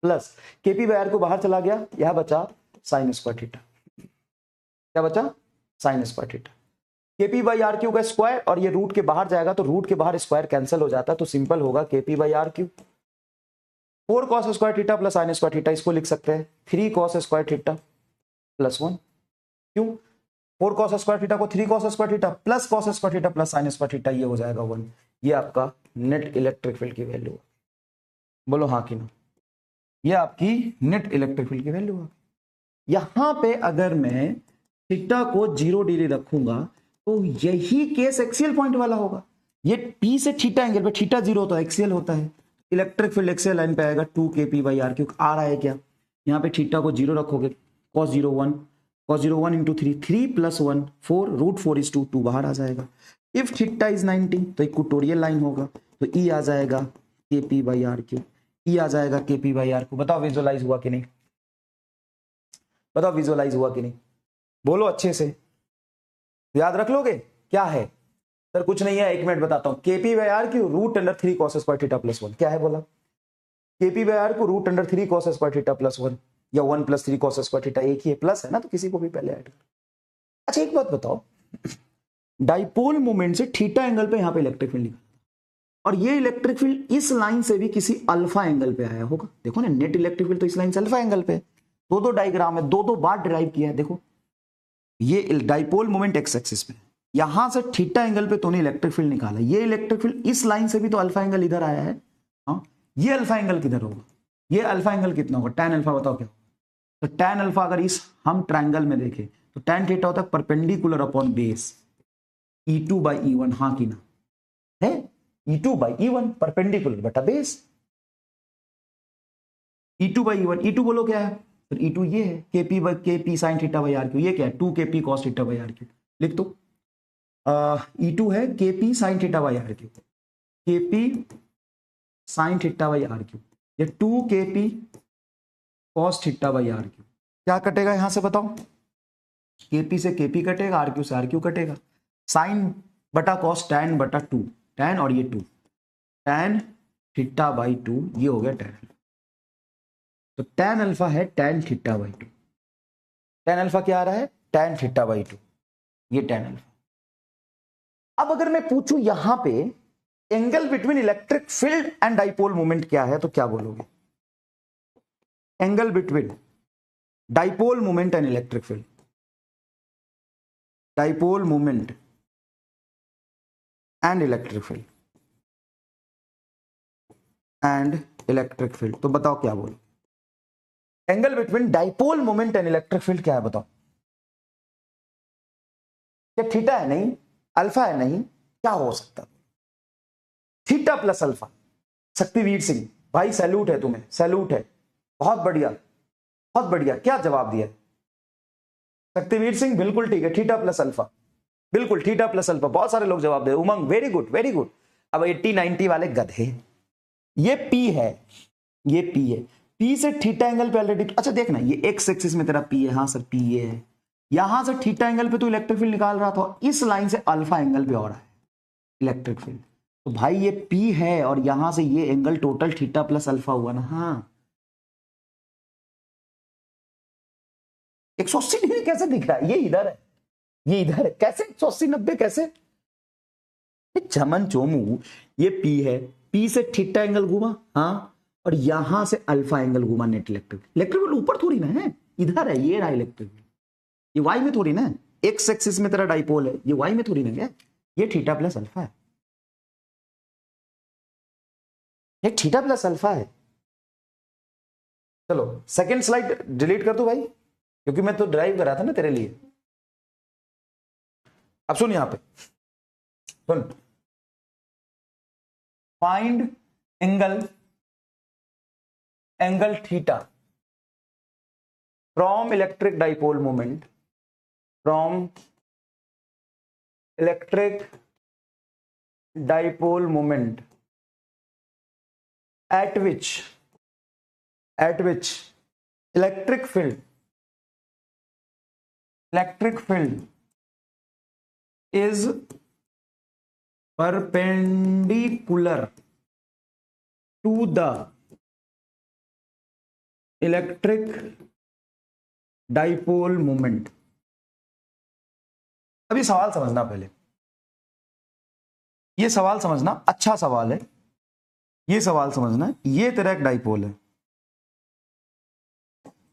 plus kp by are cube बाहर चला गया, यह बचा साइन स्क्वायर थीटा, क्या बचा? Sine square theta. KP by R cube का स्क्वायर, और ये रूट के बाहर जाएगा तो रूट के बाहर स्क्वायर कैंसिल हो जाता है, तो सिंपल होगा KP by R cube. 4 cos square theta plus sine square theta, इसको लिख सकते हैं 3 cos स्क्वायर थीटा प्लस 1। क्यों? 4 cos स्क्वायर थीटा को 3 cos square theta plus cos square theta plus sine square theta, ये हो जाएगा 1। ये आपका नेट इलेक्ट्रिक फील्ड की वैल्यू, बोलो हाँ कि ना? ये आपकी नेट इलेक्ट्रिक फील्ड की वैल्यू है। यहां पे अगर मैं थीटा को 0 डिग्री रखूंगा तो यही केस एक्सियल पॉइंट वाला होगा। ये P से थीटा एंगल पे थीटा 0 होता है, एक्सियल होता है, इलेक्ट्रिक फील्ड एक्सियल लाइन पे आएगा 2kp बाई आर क्यूब। आ रहा है क्या? यहाँ पे थीटा को 0 रखोगे, cos 0 1, cos 0 1 इंटू 3, 3 प्लस 1 4, √4 2 बाहर आ जाएगा। इफ थीटा इज 90 तो इक्वेटोरियल लाइन होगा, तो E आ जाएगा के पी बाई आर क्यू, ई आ जाएगा के पी बाई आर क्यू। बताओ विजुअलाइज हुआ कि नहीं, बताओ विजुअलाइज हुआ कि नहीं, बोलो अच्छे से, याद रख लोगे क्या है? सर कुछ नहीं है, 1 मिनट बताता हूं। KP by R cube root under 3 cos square theta plus 1, क्या है बोला? केपी बाई आर को root under 3 cos square theta plus 1 या 1 + 3 cos स्क्वायर थीटा, एक ही है, प्लस है ना, तो किसी को भी पहले ऐड कर। अच्छा एक बात बताओ, डाइपोल मोमेंट से थीटा एंगल पे यहां पे इलेक्ट्रिक फील्ड निकला और ये इलेक्ट्रिक फील्ड इस लाइन से भी किसी अल्फा एंगल पे आया होगा। देखो ना, नेट इलेक्ट्रिक फील्ड तो इस लाइन से अल्फा एंगल पे, दो डायग्राम है, दो बार डिराइव किया है। देखो ये डाइपोल मोमेंट एक्स एक्सिस पे, यहां से थीटा एंगल पे तूने इलेक्ट्रिक फील्ड निकाला, ये इलेक्ट्रिक फील्ड इस लाइन से भी तो अल्फा एंगल इधर आया है। हाँ, ये अल्फा एंगल किधर होगा? ये अल्फा एंगल कितना होगा? tan अल्फा, बताओ क्या? तो tan अल्फा अगर इस हम ट्रायंगल में देखें तो tan थीटा होता है परपेंडिकुलर अपॉन बेस E2/E1, हाँ कि ना है? E2/E1 परपेंडिकुलर बटा बेस, E2/E1, E2 बोलो क्या है? तो E2 ये है KP sin theta by R cube, ये क्या है? 2KP cos theta by R cube, लिख दो। E2 है KP sin theta by R cube, KP sin theta by R cube, ये 2KP cos theta by R cube. क्या कटेगा यहां से बताओ? KP से KP कटेगा, RQ से RQ कटेगा, साइन बटा कॉस tan बटा 2, tan और ये 2, tan थीटा बाई 2, ये हो गया tan। तो tan अल्फा है tan theta by 2, tan alpha क्या आ रहा है? tan थीटा बाई 2, ये tan अल्फा। अब अगर मैं पूछूं यहां पे angle between electric field and dipole moment क्या है, तो क्या बोलोगे? Angle between dipole moment and electric field, dipole moment and electric field, and electric field, तो बताओ क्या बोलो? Angle between dipole moment and electric field क्या है बताओ? क्या थीटा है? नहीं। अल्फा है? नहीं। क्या हो सकता? Theta plus alpha. Shaktiveer Singh भाई सैल्यूट है तुम्हें, सैल्यूट है, बहुत बढ़िया, बहुत बढ़िया, क्या जवाब दिया शक्तिवीर सिंह? बिल्कुल ठीक है, थीटा प्लस अल्फा, बिल्कुल थीटा प्लस अल्फा, बहुत सारे लोग जवाब दे। उमंग वेरी गुड, वेरी गुड। अब 80-90 वाले गधे, ये P है, ये P है, P से थीटा एंगल पे ऑलरेडी, अच्छा देखना ये एक्स एक्सिस में तेरा P है, हाँ सर P ये है, यहां से थीटा एंगल पे तो इलेक्ट्रिक फील्ड निकाल रहा था, इस लाइन से अल्फा एंगल पे और है इलेक्ट्रिक फील्ड, तो भाई ये P है और यहां से ये angle total theta plus alpha हुआ ना। हाँ 180 डिग्री कैसे दिख रहा है? ये इधर है, ये इधर है, कैसे 180-90 कैसे? चमन चोमू, ये P है, P से थीटा एंगल घूमा, हाँ, और यहां से अल्फा एंगल घूमा नेट इलेक्ट्रिक फील्ड ऊपर थोड़ी ना है, इधर है, ये रहा इलेक्ट्रिक फील्ड, ये वाई में थोड़ी ना है, एक्स एक्सिस में तेरा डाइपोल है, ये वाई में थोड़ी ना है, ये थीटा प्लस अल्फा है, ये थीटा प्लस अल्फा है। चलो सेकंड स्लाइड डिलीट कर दो भाई, क्योंकि मैं तो ड्राइव करा था ना तेरे लिए। अब सुन यहां पे, सुन, find angle theta from electric dipole moment, from electric dipole moment at which electric field is perpendicular to the electric dipole moment। अभी सवाल समझना, पहले ये सवाल समझना, अच्छा सवाल है, ये सवाल समझना, ये तेरा एक डाइपोल है,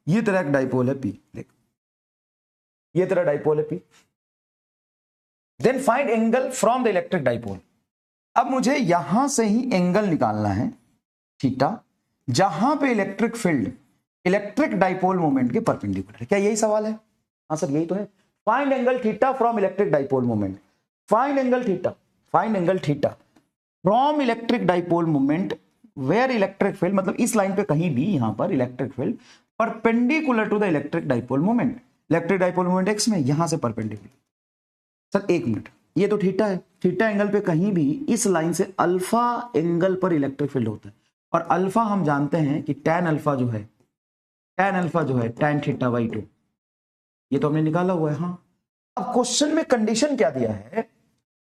ये तेरा एक डाइपोल है P, देख ये तेरा डाइपोल है P, then find angle from the electric dipole. अब मुझे यहां से ही एंगल निकालना है थीटा, जहां पे electric field electric dipole moment के परपेंडिकुलर है। क्या यही सवाल है? हाँ सर यही तो है। Find angle theta from electric dipole moment, find angle theta from electric dipole moment where electric field, मतलब इस लाइन पे कहीं भी यहां पर electric field perpendicular to the electric dipole moment, electric dipole moment X में, यहां से परपेंडिकुलर। सर एक मिनट, ये तो थीटा है, थीटा एंगल पे कहीं भी इस लाइन से अल्फा एंगल पर इलेक्ट्रिक फील्ड होता है, और अल्फा हम जानते हैं कि tan अल्फा जो है, tan थीटा बाई 2, ये तो हमने निकाला हुआ है। हाँ, अब क्वेश्चन में कंडीशन क्या दिया है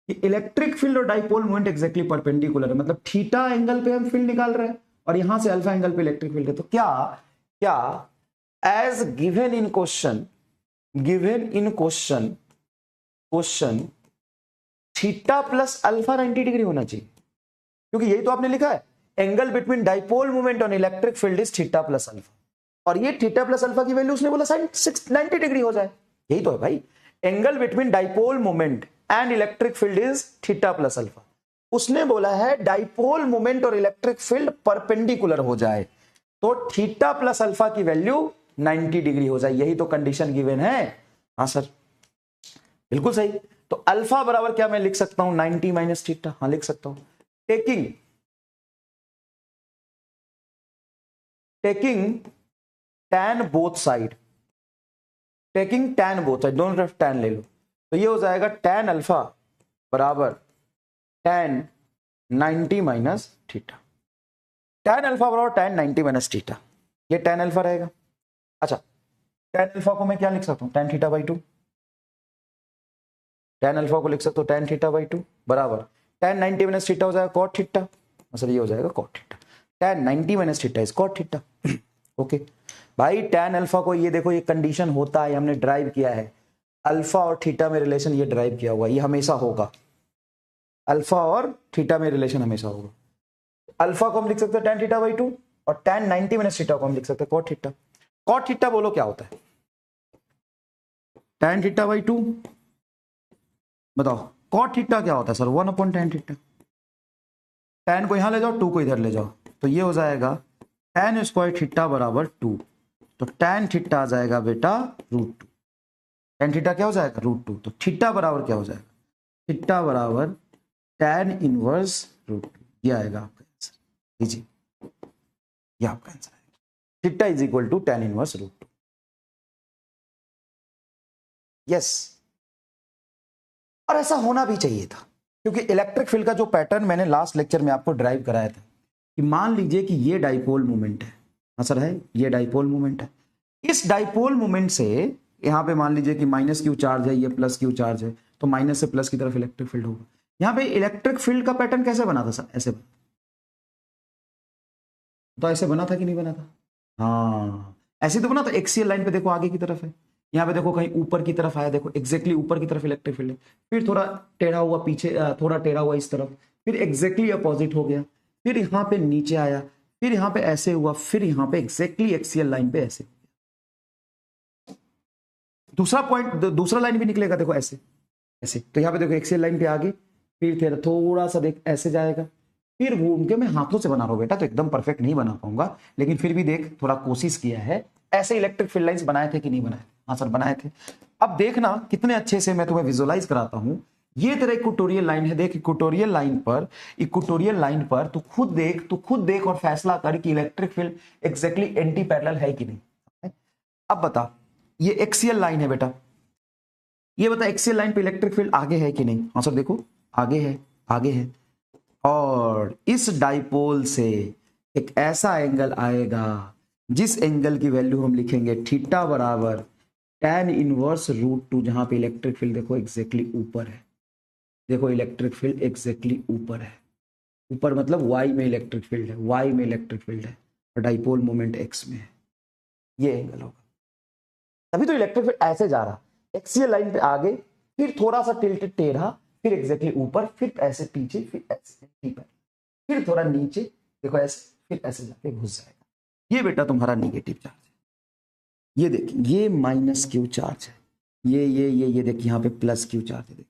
कि इलेक्ट्रिक फील्ड और डाइपोल मोमेंट एग्जैक्टली परपेंडिकुलर है, मतलब थीटा एंगल पे हम फील्ड निकाल रहे हैं और यहां से अल्फा एंगल पे इलेक्ट्रिक फील्ड है। तो क्या as given in question theta plus alpha 90 degree होना चाहिए, क्योंकि यही तो आपने लिखा है, angle between dipole moment on electric field is theta plus alpha, और ये थीटा प्लस अल्फा की वैल्यू उसने बोला 90 डिग्री हो जाए। यही तो है भाई, angle between dipole moment and electric field is theta plus alpha. उसने बोला है डाइपोल मोमेंट और इलेक्ट्रिक फील्ड परपेंडिकुलर हो जाए, तो थीटा प्लस अल्फा की वैल्यू 90 डिग्री हो जाए। यही तो कंडीशन गिवन है। हाँ सर, बिल्कुल सही। तो अल्फा बराबर क्या मैं लिख सकता हूं, 90 माइनस थीटा। हाँ, लिख सकता हूं। टेकिंग tan बोथ साइड, दोनों तरफ tan ले लो, तो ये हो जाएगा tan अल्फा बराबर tan 90 minus theta. tan alpha बराबर tan 90 माइनस थीटा, ये tan अल्फा रहेगा। अच्छा, tan अल्फा को मैं क्या लिख सकता हूं, tan theta by 2। tan alpha को लिख सकता हूं tan थीटा बाई 2 बराबर tan 90 माइनस थीटा हो जाएगा cot थीटा, मतलब ये हो जाएगा cot theta. tan 90 minus theta is cot theta. Okay भाई, tan अल्फा को ये देखो, ये कंडीशन होता है, हमने ड्राइव किया है, अल्फा और थीटा में रिलेशन ये ड्राइव किया हुआ, ये हमेशा होगा, अल्फा और थीटा में रिलेशन हमेशा होगा। अल्फा को हम लिख सकते हैं tan थीटा बाई 2 और tan 90 माइनस थीटा को हम लिख सकते हैं cot थीटा। cot थीटा बोलो क्या होता है, tan थीटा बाई 2, बताओ cot थीटा क्या होता है सर, 1/tan थीटा। tan को यहां ले जाओ, 2 को इधर ले जाओ, तो ये हो जाएगा tan स्क्वायर थीटा बराबर 2, तो tan थीटा आ जाएगा बेटा √2। tan थीटा क्या हो जाएगा, √2। तो थीटा बराबर क्या हो जाएगा, थीटा बराबर tan इनवर्स √2। ये आएगा आपका आंसर, लीजिए ये आपका आंसर आएगा, theta is equal to tan inverse √2। Yes, और ऐसा होना भी चाहिए था, क्योंकि इलेक्ट्रिक फील्ड का जो पैटर्न मैंने लास्ट लेक्चर में आपको ड्राइव कराया था कि मान लीजिए कि ये डाइपोल मोमेंट है, हाँ सर है, ये डाइपोल मोमेंट है, इस डाइपोल मोमेंट से यहां पे मान लीजिए कि माइनस क्यू चार्ज है, ये प्लस क्यू चार्ज है, तो माइनस से प्लस की तरफ इलेक्ट्रिक फील्ड होगा। यहां पे इलेक्ट्रिक फील्ड का पैटर्न कैसे बना था सर, ऐसे, तो ऐसे बना था कि नहीं बना था, हाँ ऐसे तो बना था, एक्सियल लाइन पे देखो आगे की तरफ है, यहाँ पे देखो कहीं ऊपर की तरफ आया, देखो एग्जैक्टली ऊपर की तरफ इलेक्ट्रिक फील्ड है, फिर थोड़ा टेढ़ा हुआ पीछे, थोड़ा टेढ़ा हुआ इस तरफ, फिर एग्जैक्टली अपोजिट हो गया, फिर यहाँ पे नीचे आया, फिर यहाँ पे ऐसे हुआ, फिर यहाँ पे एग्जैक्टली एक्सियल लाइन पे ऐसे। दूसरा पॉइंट, दूसरा लाइन भी निकलेगा देखो ऐसे ऐसे, तो यहाँ पे देखो एक्सियल लाइन पे आगे, फिर थोड़ा सा देख ऐसे जाएगा, फिर घूम के, मैं हाथों से बना रहा हूँ बेटा, तो एकदम परफेक्ट नहीं बना पाऊंगा, लेकिन फिर भी देख थोड़ा कोशिश किया है। ऐसे इलेक्ट्रिक फील्ड लाइंस बनाए थे कि नहीं बनाए, हाँ सर बनाए थे। अब देखना कितने अच्छे से मैं तुम्हें विजुअलाइज कराता हूं। ये तेरा इक्वेटोरियल लाइन है, देख इक्वेटोरियल लाइन पर तू खुद देख और फैसला कर कि electric field exactly anti parallel है कि नहीं। अब बता, ये एक्सियल लाइन है बेटा, ये बता एक्सियल लाइन पे इलेक्ट्रिक फील्ड आगे है कि नहीं। हाँ सर देखो आगे है, और इस डाइपोल से एक ऐसा एंगल आएगा जिस एंगल की वैल्यू हम लिखेंगे थीटा बराबर tan इनवर्स √2, जहां पे इलेक्ट्रिक फील्ड देखो एग्जैक्टली ऊपर है, देखो इलेक्ट्रिक फील्ड एग्जैक्टली ऊपर है, ऊपर मतलब y में इलेक्ट्रिक फील्ड है, और डाइपोल मोमेंट x में है, ये एंगल होगा। तभी तो इलेक्ट्रिक फील्ड ऐसे जा रहा, एक्सियल लाइन पे आगे, फिर थोड़ा सा टिल्टेड टेढ़ा, फिर एग्जैक्टली ऊपर, फिर ऐसे पीछे, फिर ऐसे फिर थोड़ा नीचे, देखो ऐसे, फिर ऐसे जाके घुस जाएगा। ये बेटा तुम्हारा निगेटिव चार्ज है, ये देखिए ये माइनस क्यू चार्ज है, ये देखिए यहाँ पे प्लस क्यू चार्ज है।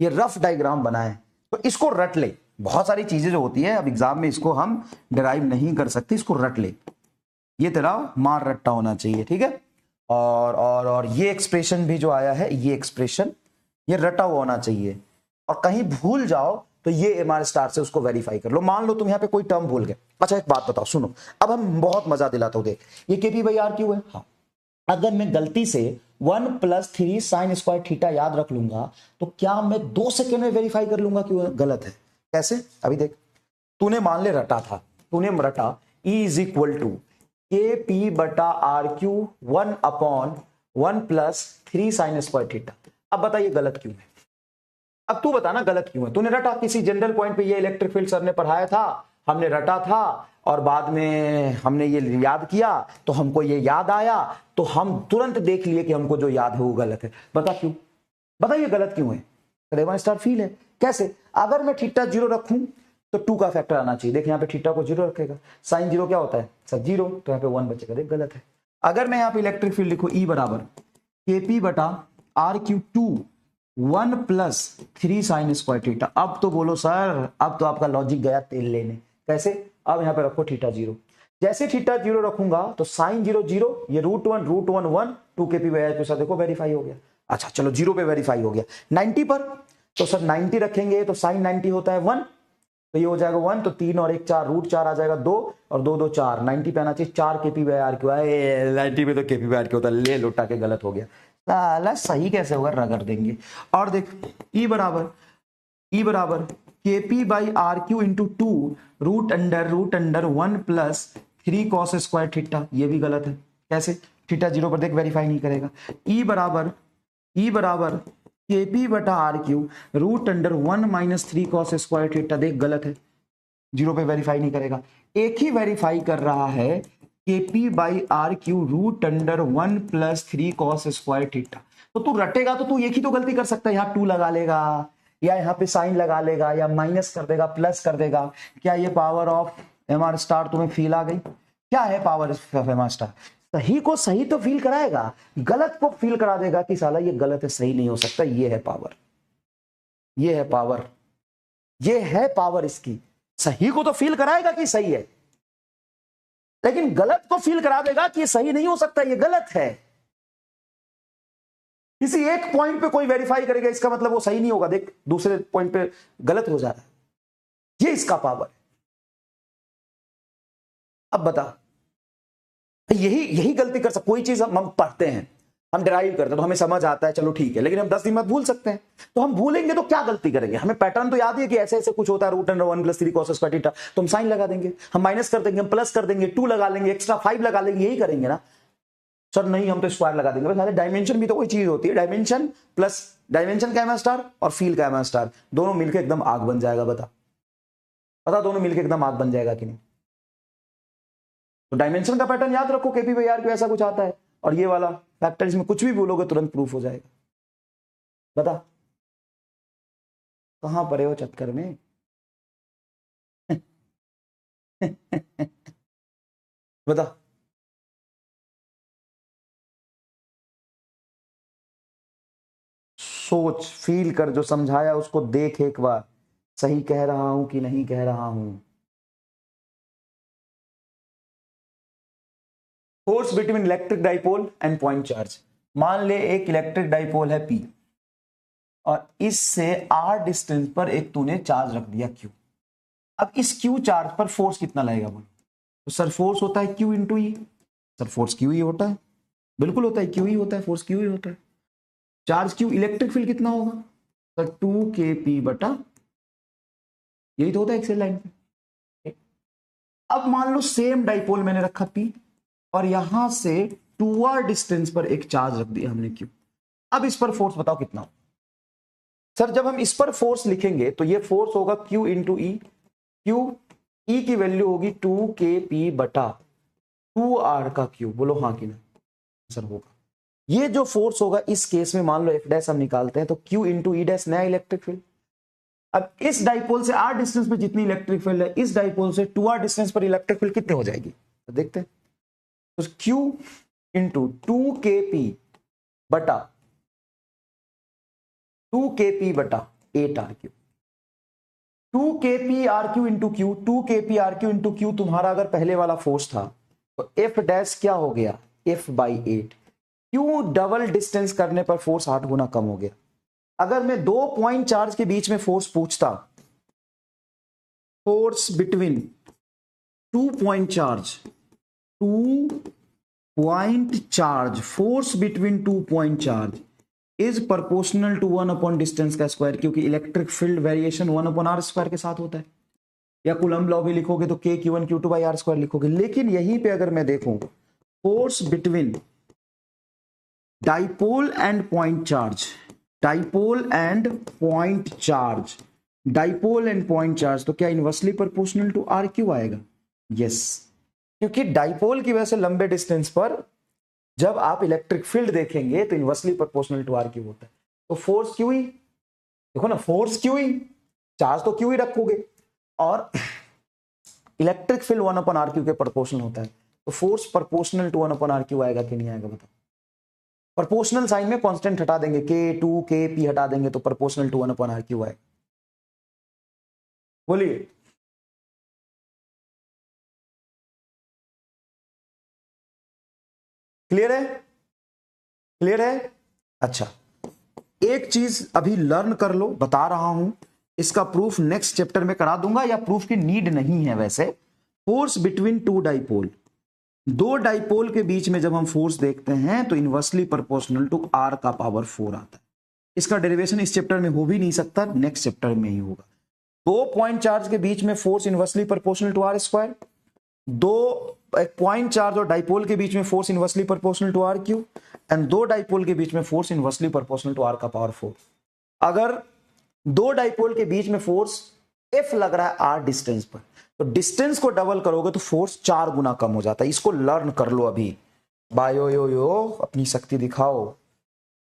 ये रफ डायग्राम बना है, तो इसको रट ले। बहुत सारी चीजें जो होती है अब एग्जाम में इसको हम डिराइव नहीं कर सकते, इसको रट ले। ये तेरा मार रट्टा होना चाहिए, ठीक है। और ये एक्सप्रेशन भी जो आया है, ये एक्सप्रेशन ये रटा हुआ होना चाहिए। और कहीं भूल जाओ तो ये एमआर स्टार से उसको वेरीफाई कर लो। मान लो तुम यहाँ पे कोई टर्म भूल गए। अच्छा एक बात बताओ, सुनो, अब हम बहुत मजा दिलाता हूं, देख ये केपी बाई आर क्यू है। हाँ, अगर मैं गलती से 1 + 3 साइन स्क्वायर थीटा याद रख लूंगा तो क्या मैं 2 सेकेंड में वेरीफाई कर लूंगा कि गलत है? कैसे? अभी देख, तूने मान ले रटा था, तूने रटा E = KP/RQ 1/1 + 3 sign square theta. अब बताइए गलत क्यों है? अब तू बता ना गलत क्यों है? तूने रटा किसी जनरल पॉइंट पे, ये इलेक्ट्रिक फील्ड सर ने पढ़ाया था, हमने रटा था और बाद में हमने ये याद किया तो हमको ये याद आया तो हम तुरंत देख लिए कि हमको जो याद है वो गलत है। बता क्यों? बताइए गलत क्यों है? रेमान स्टार फील है। कैसे? अगर मैं थीटा 0 रखूं तो 2 का फैक्टर आना चाहिए। देख यहाँ पे थीटा को 0 रखेगा, साइन 0 क्या होता है सर 0, तो यहाँ पे 1 बचेगा। देख गलत है। अगर मैं यहाँ पे इलेक्ट्रिक फील्ड लिखूं E = KP/RQ 1 + 3 sign square theta. अब तो बोलो सर, अब तो आपका लॉजिक गया तेल लेने। कैसे? अब यहाँ पे रखो थीटा 0। जैसे थीटा 0 रखूंगा तो साइन 0 0, ये √1 1 2 KP/RQ सर देखो वेरीफाई हो गया। अच्छा चलो 0 पे वेरीफाई हो गया। 90 पर तो सर 90 रखेंगे तो साइन 90 होता है 1, तो ये हो जाएगा 1, तो 3 और 1 4, √4 आ जाएगा 2 और 2 2 4, 90 पे आना चाहिए 4 KP/RQ। 90 पे तो KP/RQ होता है, ले लुटा के गलत हो गया। साला सही कैसे होगा, रगड़ देंगे। और देख E = KP/RQ × 2 √1 + 3 cos square theta. ये भी गलत है। कैसे? थीटा 0 पर देख वेरीफाई नहीं करेगा। E = KP/RQ √1 - 3 cos square theta. देख गलत है, 0 पे वेरीफाई नहीं करेगा। एक ही वेरीफाई कर रहा है KP/RQ √1 + 3 cos स्क्वायर थीटा। तो तू रटेगा तो तू एक ही तो गलती कर सकता है, यहाँ 2 लगा लेगा या यहाँ पे साइन लगा लेगा या माइनस कर देगा प्लस कर देगा। क्या ये पावर ऑफ एमआर स्टार तुम्हें फील आ गई? क्या है पावर ऑफ एमआर स्टार? सही को सही तो फील कराएगा, गलत को फील करा देगा कि साला ये गलत है, सही नहीं हो सकता। ये है पावर, ये है पावर, ये है पावर इसकी। सही को तो फील कराएगा कि सही है, लेकिन गलत को फील करा देगा कि ये सही नहीं हो सकता, ये गलत है। किसी एक पॉइंट पे कोई वेरीफाई करेगा, इसका मतलब वो सही नहीं होगा। देख दूसरे पॉइंट पे गलत हो जा रहा है, ये इसका पावर है। अब बता, यही गलती कर सकते। कोई चीज हम पढ़ते हैं, हम डिराइव करते हैं तो हमें समझ आता है, चलो ठीक है, लेकिन हम 10 दिन बाद भूल सकते हैं। तो हम भूलेंगे तो क्या गलती करेंगे? हमें पैटर्न तो याद ही है कि ऐसे ऐसे कुछ होता है, √1 + 3 cos स्क्वायर थीटा, तो हम साइन लगा देंगे, हम माइनस कर देंगे, हम प्लस कर देंगे, 2 लगा लेंगे, एक्स्ट्रा 5 लगा लेंगे, यही करेंगे ना सर? नहीं, हम तो स्क्वायर लगा देंगे। बस डायमेंशन भी तो कोई चीज होती है, डायमेंशन प्लस डायमेंशन का एमआर स्टार और फील का एमआर स्टार दोनों मिलकर एकदम आग बन जाएगा। बता बता, दोनों मिलकर एकदम आग बन जाएगा कि नहीं? तो डायमेंशन का पैटर्न याद रखो, KP/RQ ऐसा कुछ आता है, और ये वाला फैक्टर, इसमें कुछ भी बोलोगे तुरंत प्रूफ हो जाएगा। बता कहां पड़े हो चक्कर में? बता। सोच, फील कर, जो समझाया उसको देख एक बार, सही कह रहा हूं कि नहीं कह रहा हूं। Force between electric dipole and point charge. मान ले एक इलेक्ट्रिक डाइपोल है P और इससे R डिस्टेंस पर एक तूने चार्ज रख दिया Q। अब इस Q चार्ज पर फोर्स कितना लगेगा बोलो? तो सर फोर्स होता है Q × E। Sir force Q ही होता है, बिल्कुल होता है, Q ही होता है, फोर्स Q ही होता है। चार्ज Q, इलेक्ट्रिक फील्ड कितना होगा सर? 2kp/, यही तो होता है एक्सेल लाइन पे। अब मान लो सेम डाइपोल मैंने रखा P और यहां से 2r डिस्टेंस पर एक चार्ज रख दिया हमने Q। अब इस पर फोर्स बताओ कितना होगा? सर जब हम इस पर फोर्स लिखेंगे तो ये फोर्स होगा Q × E। Q, E की वैल्यू होगी 2kp/2r का Q। बोलो हाँ कि ना? सर होगा। ये जो फोर्स होगा इस केस में, मान लो F' हम निकालते हैं, तो Q × E' नया इलेक्ट्रिक फील्ड। अब इस डाइपोल से r डिस्टेंस पे जितनी इलेक्ट्रिक फील्ड है, इस डाइपोल से 2r डिस्टेंस पर इलेक्ट्रिक फील्ड कितनी हो जाएगी? तो देखते हैं। तो Q × 2kp/8r3। 2kp/RQ × Q, 2kp/RQ × Q तुम्हारा अगर पहले वाला फोर्स था, तो एफ डैश क्या हो गया, एफ बाई 8। क्यों, डबल डिस्टेंस करने पर फोर्स 8 गुना कम हो गया। अगर मैं 2 पॉइंट चार्ज के बीच में फोर्स पूछता, force between 2 point charge, 2 point charge, force between 2 point charge is proportional to 1 upon distance का स्क्वायर, क्योंकि electric field variation 1 upon R square के साथ होता है। या कूलम्ब लॉ भी लिखोगे तो k q1 q2 by are square लिखोगे। लेकिन यहीं पे अगर मैं देखूं, force between dipole and point charge, dipole and point charge, dipole and point charge, तो क्या inversely proportional to R cube आएगा? यस, क्योंकि डाइपोल की वजह से लंबे डिस्टेंस पर जब आप इलेक्ट्रिक फील्ड देखेंगे तो inversely proportional to R cube होता है। तो फोर्स क्यू ही, देखो ना, फोर्स क्यू ही, चार्ज तो क्यू ही रखोगे, और electric field 1 upon R cube के प्रोपोर्शनल होता है। तो force proportional to 1 upon R cube आएगा कि नहीं आएगा, बताओ। प्रोपोर्शनल साइन में कांस्टेंट हटा देंगे, के टू के पी हटा देंगे, तो proportional to 1 upon R cube आएगा। बोलिए, क्लियर है? क्लियर है? अच्छा, एक चीज अभी लर्न कर लो, बता रहा हूं, इसका प्रूफ नेक्स्ट चैप्टर में करा दूंगा, या प्रूफ की नीड नहीं है वैसे। फोर्स बिटवीन टू डाइपोल, दो डाइपोल के बीच में जब हम फोर्स देखते हैं तो इनवर्सली प्रोपोर्शनल टू आर का पावर 4 आता है। इसका डेरिवेशन इस चैप्टर में हो भी नहीं सकता, नेक्स्ट चैप्टर में ही होगा। 2 पॉइंट चार्ज के बीच में force inversely proportional to R square, एक पॉइंट चार्ज और डाइपोल के बीच में force inversely proportional to R cube, and 2 dipole के बीच में force inversely proportional to R का पावर 4। अगर 2 डाइपोल के बीच में फोर्स एफ लग रहा है आर डिस्टेंस पर, तो डिस्टेंस को डबल करोगे तो फोर्स 4 गुना कम हो जाता है। इसको लर्न कर लो अभी। बायो यो यो अपनी शक्ति दिखाओ,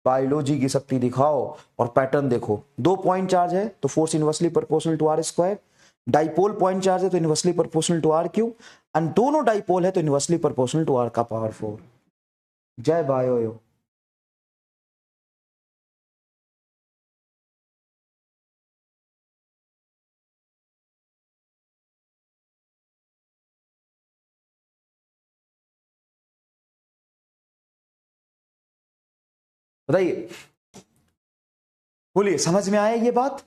बायोलॉजी की शक्ति दिखाओ, और पैटर्न देखो। 2 पॉइंट चार्ज है तो force inversely proportional to R square, dipole point charge है तो inversely proportional to R cube, and दोनों डाइपोल है तो इनवर्सली प्रोपोर्शनल टू आर का पावर 4। जय बायो यो। बताइए, बोलिए, समझ में आया ये बात?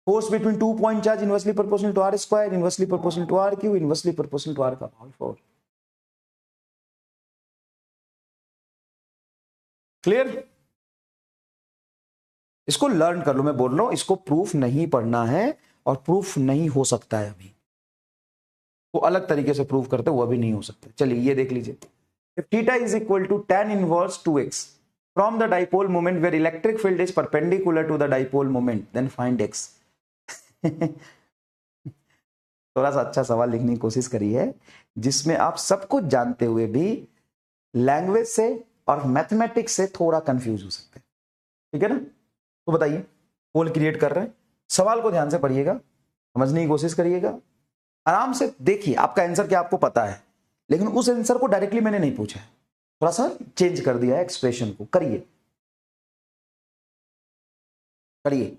Force between 2 point charge inversely proportional to R square, inversely proportional to R cube, inversely proportional to R का पावर 4। क्लियर? इसको लर्न कर लो, मैं बोल रहा हूं, इसको प्रूफ नहीं पढ़ना है, और प्रूफ नहीं हो सकता है अभी। वो अलग तरीके से प्रूफ करते, वो अभी नहीं हो सकता। चलिए ये देख लीजिए, if theta is equal to tan inverse 2x from the dipole moment where electric field is perpendicular to the dipole moment, then find x। थोड़ा सा अच्छा सवाल लिखने की कोशिश करी है, जिसमें आप सब कुछ जानते हुए भी लैंग्वेज से और मैथमेटिक्स से थोड़ा कंफ्यूज हो सकते हैं। ठीक है ना? तो बताइए, पोल क्रिएट कर रहे हैं, सवाल को ध्यान से पढ़िएगा, समझने की कोशिश करिएगा, आराम से देखिए आपका आंसर क्या आपको पता है, लेकिन उस आंसर को डायरेक्टली मैंने नहीं पूछा है, थोड़ा सा चेंज कर दिया है एक्सप्रेशन को। करिए करिए,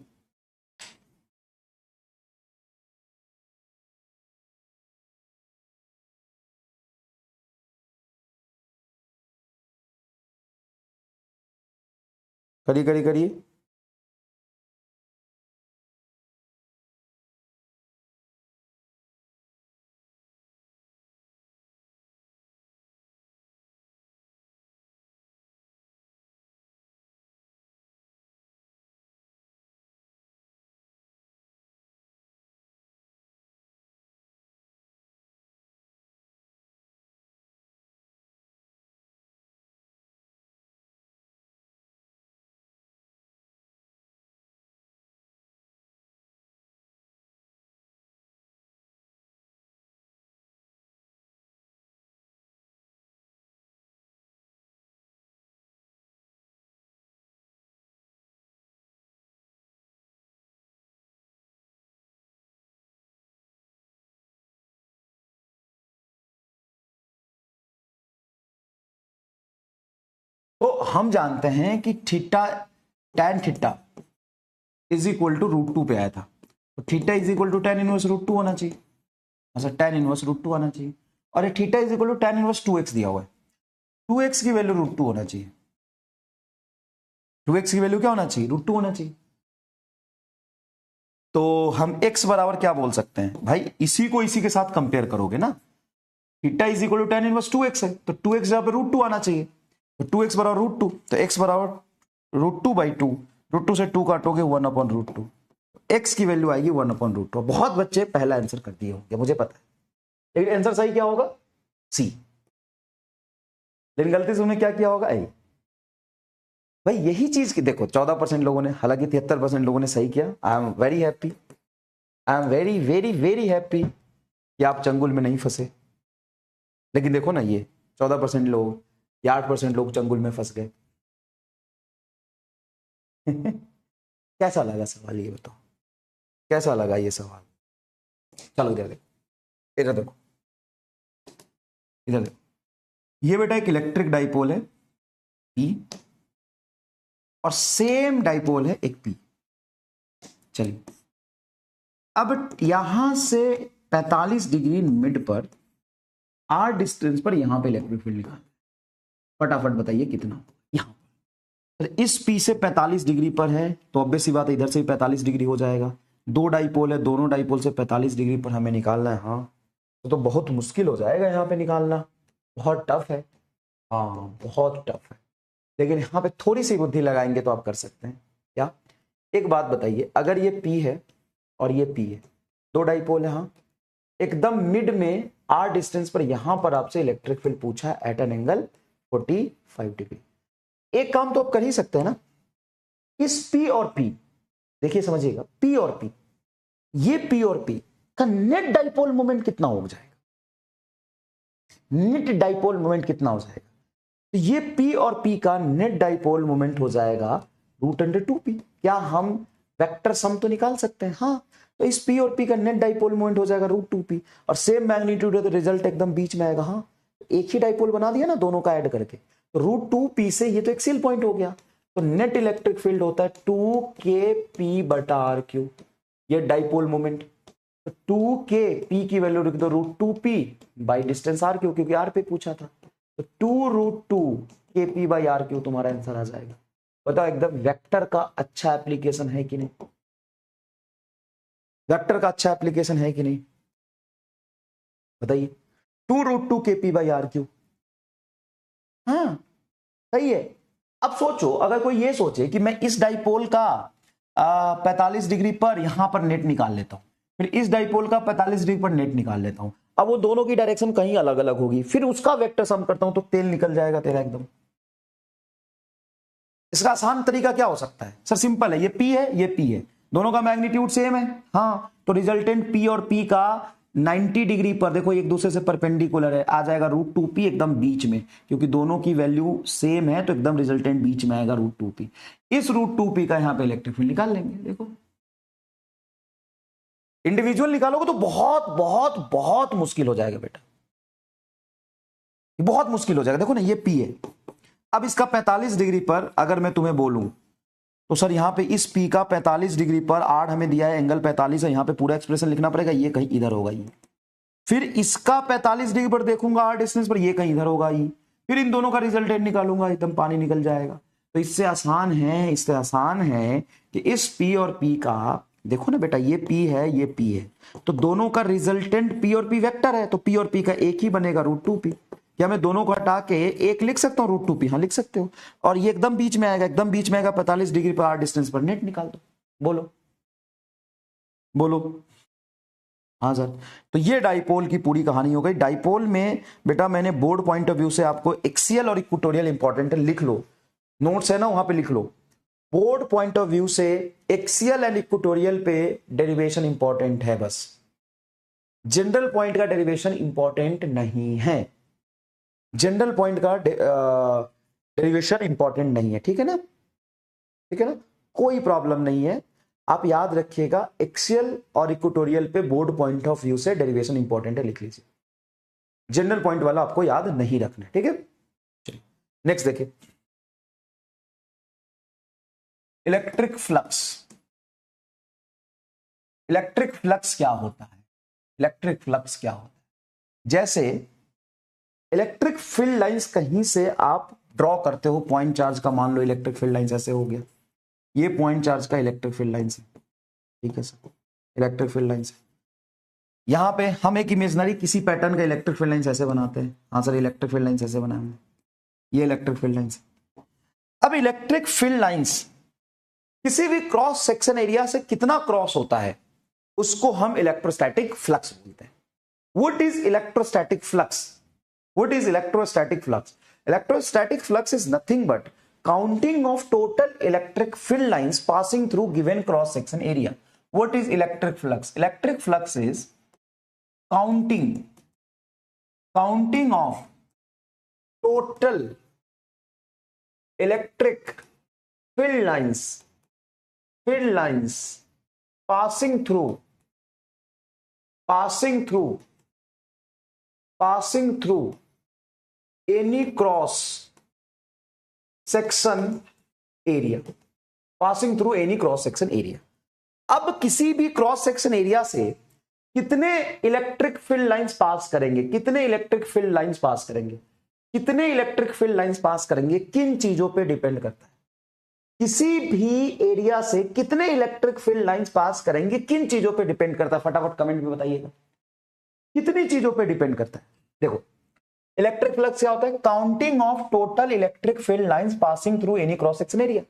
करिए करिए करिए। तो हम जानते हैं कि theta, tan theta is equal to √2 पे आया था, तो theta is equal to tan inverse √2 होना चाहिए। अच्छा, टैन इनवर्स √2 आना चाहिए। और ये theta is equal to tan inverse 2x दिया हुआ है, 2x की वैल्यू √2 होना चाहिए, 2x की वैल्यू क्या होना चाहिए, √2 होना चाहिए। तो हम x बराबर क्या बोल सकते हैं भाई, इसी को इसी के साथ कंपेयर करोगे ना, theta is equal to tan inverse 2x है, तो 2x जहां पे √2 आना चाहिए, तो 2x बराबर √2, तो x बराबर √2/2, √2 से 2 काटोगे 1/√2, x की वैल्यू आएगी 1/√2। बहुत बच्चे पहला आंसर कर दिए होंगे मुझे पता है, लेकिन आंसर सही क्या होगा, सी। लेकिन गलती से उन्होंने क्या किया होगा, ए। भाई यही चीज की देखो 14% लोगों ने, हालांकि 73% लोगों ने सही किया। I am very happy, I am very very very happy कि आप चंगुल में नहीं फंसे। लेकिन देखो ना, ये 14% लोग या 8% लोग चंगुल में फंस गए। कैसा लगा सवाल, ये बताओ कैसा लगा ये सवाल। चलो इधर देखो, इधर देखो, इधर देखो, ये बेटा एक इलेक्ट्रिक डाइपोल है P, और सेम डाइपोल है एक P। चलिए अब यहां से 45 डिग्री मिड पर r डिस्टेंस पर यहां पे इलेक्ट्रिक फील्ड निकाल, फटाफट बताइए कितना होगा यहां पर। तो इस P से 45 डिग्री पर है, तो ऑब्वियस सी बात है इधर से भी 45 डिग्री हो जाएगा। दो डाइपोल है, दोनों डाइपोल से 45 डिग्री पर हमें निकालना है। हाँ तो बहुत मुश्किल हो जाएगा यहाँ पे निकालना, बहुत टफ है। हाँ बहुत टफ है, लेकिन यहाँ पे थोड़ी सी बुद्धि लगाएंगे तो आप कर सकते हैं। क्या, एक बात बताइए, अगर ये P है और ये P है, दो डाइपोल है, हाँ, एकदम मिड में r डिस्टेंस पर यहां पर आपसे इलेक्ट्रिक फील्ड पूछा है एट एन एंगल 45 डिग्री। एक काम तो आप कर ही सकते हैं ना, इस P और P, देखिए समझिएगा, P और P, ये P और P का नेट डाइपोल मोमेंट कितना हो जाएगा, नेट डाइपोल मोमेंट कितना हो जाएगा। तो ये P और P का नेट डाइपोल मोमेंट हो जाएगा √2P। क्या हम वेक्टर सम तो निकाल सकते हैं, हाँ। तो इस P और P का नेट डाइपोल मोमेंट हो जाएगा √2P, और सेम मैग्नीट्यूड है तो रिजल्ट एकदम बीच में आएगा। हाँ एक ही डाइपोल बना दिया ना दोनों का ऐड करके, तो √2P से ये तो एक्सियल पॉइंट हो गया, तो नेट इलेक्ट्रिक फील्ड होता है 2kP/r3, ये डाइपोल मोमेंट। तो 2k, P की वैल्यू लिख दो √2P बाई डिस्टेंस r3, क्योंकि r पे पूछा था, तो 2√2kP/r3 तुम्हारा आंसर आ जाएगा। बताओ एकदम वेक्टर का अच्छा एप्लीकेशन है कि नहीं, वेक्टर का अच्छा एप्लीकेशन है कि नहीं, बताइए। 2√2kP/r3, हाँ सही है। अब सोचो, अगर कोई ये सोचे कि मैं इस डाइपोल का 45 डिग्री पर यहां पर नेट निकाल लेता हूं, फिर इस डाइपोल का 45 डिग्री पर नेट निकाल लेता हूं, अब वो दोनों की डायरेक्शन कहीं अलग अलग होगी, फिर उसका वेक्टर सम करता हूं तो तेल निकल जाएगा तेरा एकदम। इसका आसान तरीका क्या हो सकता है, सर सिंपल है, ये P है ये P है, दोनों का मैग्नीट्यूड सेम है, हाँ, तो रिजल्टेंट P और P का 90 डिग्री पर देखो एक दूसरे से परपेंडिकुलर है, आ जाएगा √2P एकदम बीच में, क्योंकि दोनों की वैल्यू सेम है तो एकदम रिजल्टेंट बीच में आएगा √2P। इस √2P का यहां पे इलेक्ट्रिक फील्ड निकाल लेंगे। देखो इंडिविजुअल निकालोगे तो बहुत बहुत बहुत मुश्किल हो जाएगा बेटा, बहुत मुश्किल हो जाएगा। देखो ना ये P है, अब इसका 45 डिग्री पर अगर मैं तुम्हें बोलूं तो सर यहां पे इस P का 45 डिग्री पर r हमें दिया है एंगल 45 है, यहां पे पूरा एक्सप्रेशन लिखना पड़ेगा, ये कहीं इधर होगा ये, फिर इसका 45 डिग्री पर देखूंगा r डिस्टेंस पर, ये कहीं इधर होगा ये, फिर इन दोनों का रिजल्टेंट निकालूंगा, एकदम पानी निकल जाएगा। तो इससे आसान है, इससे आसान है कि इस P और P का, देखो ना बेटा ये P है ये P है, तो दोनों का रिजल्टेंट P और P वेक्टर है, तो P और P का एक ही बनेगा √2P। क्या मैं दोनों को हटा के एक लिख सकता हूँ √2P, हाँ लिख सकते हो, और ये एकदम बीच में आएगा, एकदम बीच में आएगा 45 डिग्री पर r डिस्टेंस पर, नेट निकाल दो। बोलो बोलो, हाँ सर। तो ये डाइपोल की पूरी कहानी हो गई। डाइपोल में बेटा मैंने बोर्ड पॉइंट ऑफ व्यू से आपको एक्सियल और इक्वेटोरियल इंपॉर्टेंट है, लिख लो, नोट्स है ना वहां पे लिख लो। बोर्ड पॉइंट ऑफ व्यू से एक्सियल एंड इक्वेटोरियल पे डेरिवेशन इंपॉर्टेंट है बस, जनरल पॉइंट का डेरिवेशन इंपॉर्टेंट नहीं है, जनरल पॉइंट का डेरिवेशन इंपॉर्टेंट नहीं है, ठीक है ना, ठीक है ना, कोई प्रॉब्लम नहीं है। आप याद रखिएगा एक्सियल और इक्वेटोरियल पे बोर्ड पॉइंट ऑफ व्यू से डेरिवेशन इंपॉर्टेंट है, लिख लीजिए, जनरल पॉइंट वाला आपको याद नहीं रखना है, ठीक है। चलिए नेक्स्ट देखिए, इलेक्ट्रिक फ्लक्स। इलेक्ट्रिक फ्लक्स क्या होता है, इलेक्ट्रिक फ्लक्स क्या होता है, जैसे इलेक्ट्रिक फील्ड लाइंस कहीं से आप ड्रॉ करते हो पॉइंट चार्ज का, मान लो इलेक्ट्रिक फील्ड लाइंस ऐसे हो गया, ये पॉइंट चार्ज का इलेक्ट्रिक फील्ड लाइंस है, ठीक है सर, इलेक्ट्रिक फील्ड लाइंस है। यहां पे हम एक इमेजनरी किसी पैटर्न का इलेक्ट्रिक फील्ड लाइंस ऐसे बनाते हैं, हाँ सर इलेक्ट्रिक फील्ड लाइंस ऐसे बनाएंगे, ये इलेक्ट्रिक फील्ड लाइंस। अब इलेक्ट्रिक फील्ड लाइंस किसी भी क्रॉस सेक्शन एरिया से कितना क्रॉस होता है उसको हम इलेक्ट्रोस्टैटिक फ्लक्स बोलते हैं। What is electrostatic flux? What is electrostatic flux? Electrostatic flux is nothing but counting of total electric field lines passing through given cross section area. What is electric flux? Electric flux is counting of total electric field lines passing through any cross section area, passing through any cross section area. अब किसी भी cross section area से कितने electric field lines pass करेंगे, कितने electric field lines pass करेंगे, कितने electric field lines pass करेंगे, किन चीजों पे डिपेंड करता है? किसी भी एरिया से कितने इलेक्ट्रिक फील्ड लाइंस पास करेंगे, किन चीजों पे डिपेंड करता है? फटाफट कमेंट में बताइएगा, कितनी चीजों पे डिपेंड करता है? देखो इलेक्ट्रिक फ्लक्स क्या होता है? Counting of total electric field lines passing through any cross section area.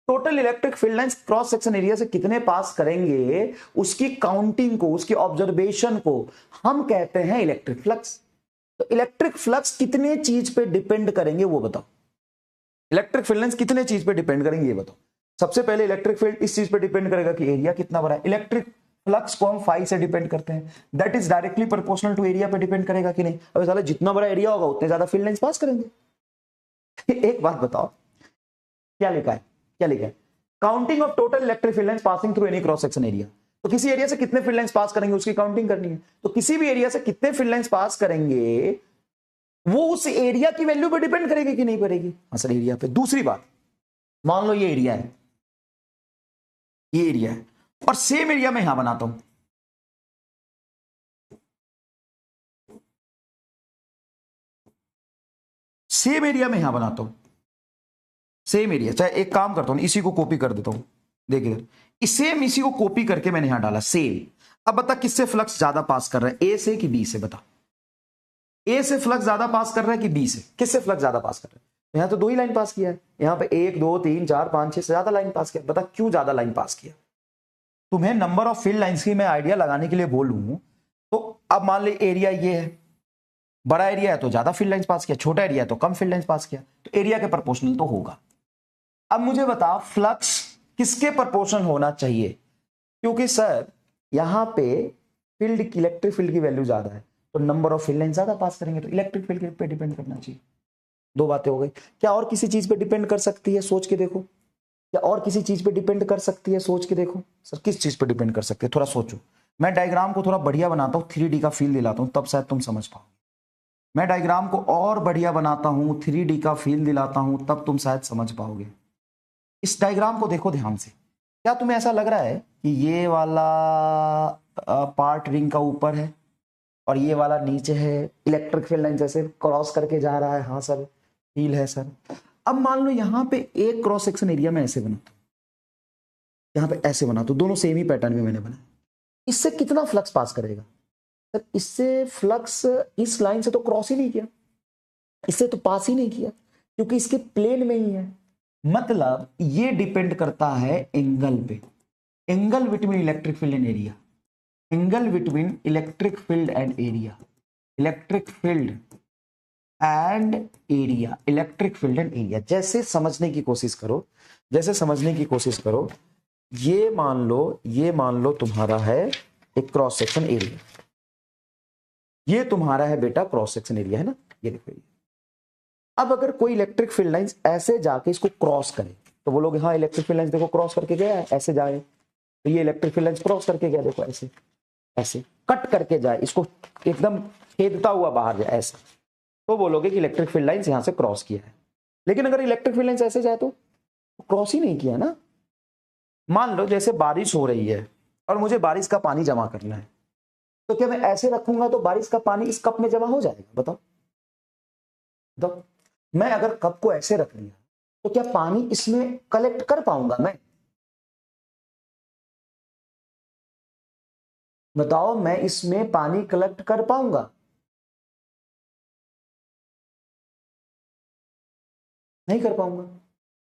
Total electric field lines cross section area से कितने पास करेंगे, उसकी काउंटिंग को, उसकी ऑब्जर्वेशन को हम कहते हैं इलेक्ट्रिक फ्लक्स। तो इलेक्ट्रिक फ्लक्स कितने चीज पे डिपेंड करेंगे वो बताओ। इलेक्ट्रिक फील्ड लाइंस कितने चीज पे डिपेंड करेंगे ये बताओ। सबसे पहले इलेक्ट्रिक फील्ड इस चीज पे डिपेंड करेगा कि एरिया कितना बड़ा है। इलेक्ट्रिक फ्लक्स को हम फाई से डिपेंड करते हैं, that is directly proportional to area पे डिपेंड करेगा कि नहीं? अब साला जितना बड़ा एरिया होगा उतने ज्यादा फील्ड लाइंस पास करेंगे। एक बात बताओ, क्या लिखा है? Counting of total electric field lines passing through any cross section area. तो किसी एरिया से कितने फील्ड लाइंस पास करेंगे उसकी काउंटिंग करनी है। तो किसी भी एरिया से कितने फील्ड लाइंस पास करेंगे वो उस एरिया की वैल्यू पे डिपेंड करेगी कि नहीं करेगी? हाँ सर एरिया पे। दूसरी बात, मान लो ये एरिया है, ये एरिया है और सेम एरिया में यहां बनाता हूं, सेम एरिया में यहां बनाता हूं, सेम एरिया। चाहे एक काम करता हूं, इसी को कॉपी कर देता हूं, देखिए इसी को कॉपी करके मैंने यहां डाला सेम। अब बता किससे फ्लक्स ज्यादा पास कर रहा है, ए से कि बी से? बता, ए से फ्लक्स ज्यादा पास कर रहा है कि बी से? किससे फ्लक्स ज्यादा पास कर रहा है? यहां तो 2 ही लाइन पास किया है, यहां पे 1 2 3 4 5 6 से ज्यादा लाइन पास किया। बता क्यों ज्यादा लाइन पास किया? तुम्हें नंबर ऑफ फील्ड लाइंस की मैं आइडिया लगाने के लिए बोलूं तो अब मान ले एरिया ये है, बड़ा एरिया है तो ज्यादा फील्ड लाइंस पास किया, छोटा एरिया है तो कम फील्ड लाइंस पास किया, तो एरिया के प्रोपोर्शनल तो होगा। अब मुझे बता फ्लक्स किसके प्रोपोर्शनल होना चाहिए? क्योंकि सर यहां पे फील्ड की, इलेक्ट्रिक फील्ड की वैल्यू ज्यादा है तो नंबर ऑफ फील्ड लाइन ज्यादा पास करेंगे, तो इलेक्ट्रिक फील्ड पे डिपेंड करना चाहिए। 2 बातें हो गई। क्या और किसी चीज पे डिपेंड कर सकती है? सोच के देखो, क्या और किसी चीज पे डिपेंड कर सकती है? सोच के देखो सर किस चीज पे डिपेंड कर सकती है, थोड़ा सोचो। मैं डायग्राम को थोड़ा बढ़िया बनाता हूं, 3D का फील दिलाता हूं, तब शायद तुम समझ पाओ। मैं डायग्राम को और बढ़िया बनाता हूं, 3D का फील दिलाता हूं, तब तुम शायद समझ पाओगे। इस डायग्राम को देखो ध्यान से। क्या तुम्हें ऐसा लग रहा है कि ये वाला पार्ट रिंग का ऊपर है और ये वाला नीचे है, इलेक्ट्रिक फील्ड लाइन जैसे क्रॉस करके जा रहा है? हाँ सर फील है सर। अब मान लो यहां पे एक क्रॉस सेक्शन एरिया में ऐसे बनाता हूं, यहां पे ऐसे बनाता हूं, दोनों सेम ही पैटर्न में मैंने बनाया। इससे कितना फ्लक्स पास करेगा? सर इससे फ्लक्स इस लाइन से तो क्रॉस ही नहीं किया, इससे तो पास ही नहीं किया क्योंकि इसके प्लेन में ही है। मतलब ये डिपेंड करता है एंगल पे, angle between electric field and area, angle between electric field and area, electric field and area, electric field and area. जैसे समझने की कोशिश करो, जैसे समझने की कोशिश करो, ये मान लो तुम्हारा है एक क्रॉस सेक्शन एरिया, ये तुम्हारा है बेटा क्रॉस सेक्शन एरिया है ना, ये देखो। अब अगर कोई इलेक्ट्रिक फील्ड लाइंस ऐसे जाके इसको क्रॉस करे तो बोलोगे हाँ इलेक्ट्रिक फील्ड लाइंस देखो क्रॉस करके गया है, ऐसे जाए तो ये इलेक्ट्रिक फील्ड लाइंस क्रॉस करके गया, देखो ऐसे ऐसे कट करके जाए, इसको एकदम छेदता हुआ बाहर जाए ऐसा, तो बोलोगे कि इलेक्ट्रिक फील्ड लाइंस यहां से क्रॉस किया है। लेकिन अगर इलेक्ट्रिक फील्ड लाइंस ऐसे जाए तो क्रॉस ही नहीं किया ना। मान लो जैसे बारिश हो रही है और मुझे बारिश का पानी जमा करना है, तो क्या मैं ऐसे रखूंगा तो बारिश का पानी इस कप में जमा हो जाएगा? बताओ, तो मैं अगर कप को ऐसे रख लिया तो क्या पानी इसमें कलेक्ट कर पाऊंगा मैं? बताओ, मैं इसमें पानी कलेक्ट कर पाऊंगा? नहीं कर पाऊंगा।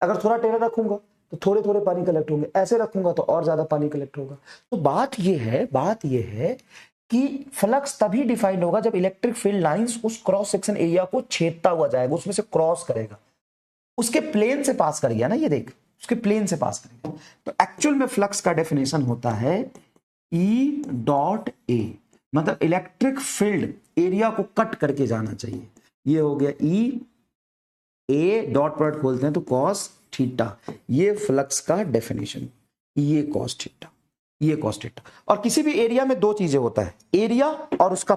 अगर थोड़ा टेढ़ा रखूंगा तो थोड़े थोड़े पानी कलेक्ट होंगे, ऐसे रखूंगा तो और ज्यादा पानी कलेक्ट होगा। तो बात ये है कि फ्लक्स तभी डिफाइंड होगा जब इलेक्ट्रिक फील्ड लाइंस उस क्रॉस सेक्शन एरिया को छेदता हुआ जाएगा, उसमें से क्रॉस करेगा, उसके प्लेन से पास कर गया ना, ये देख, उसके प्लेन से पास करेगा। तो एक्चुअल में फ्लक्स का डेफिनेशन होता है ई डॉट ए, मतलब इलेक्ट्रिक फील्ड एरिया को कट करके जाना चाहिए। ये हो गया ई, ए डॉट प्रोडक्ट खोलते हैं तो कॉस थीटा, ये फ्लक्स का डेफिनेशन, ये कॉस थीटा, ये कॉस थीटा। और किसी भी एरिया में दो चीजें होता है, एरिया और उसका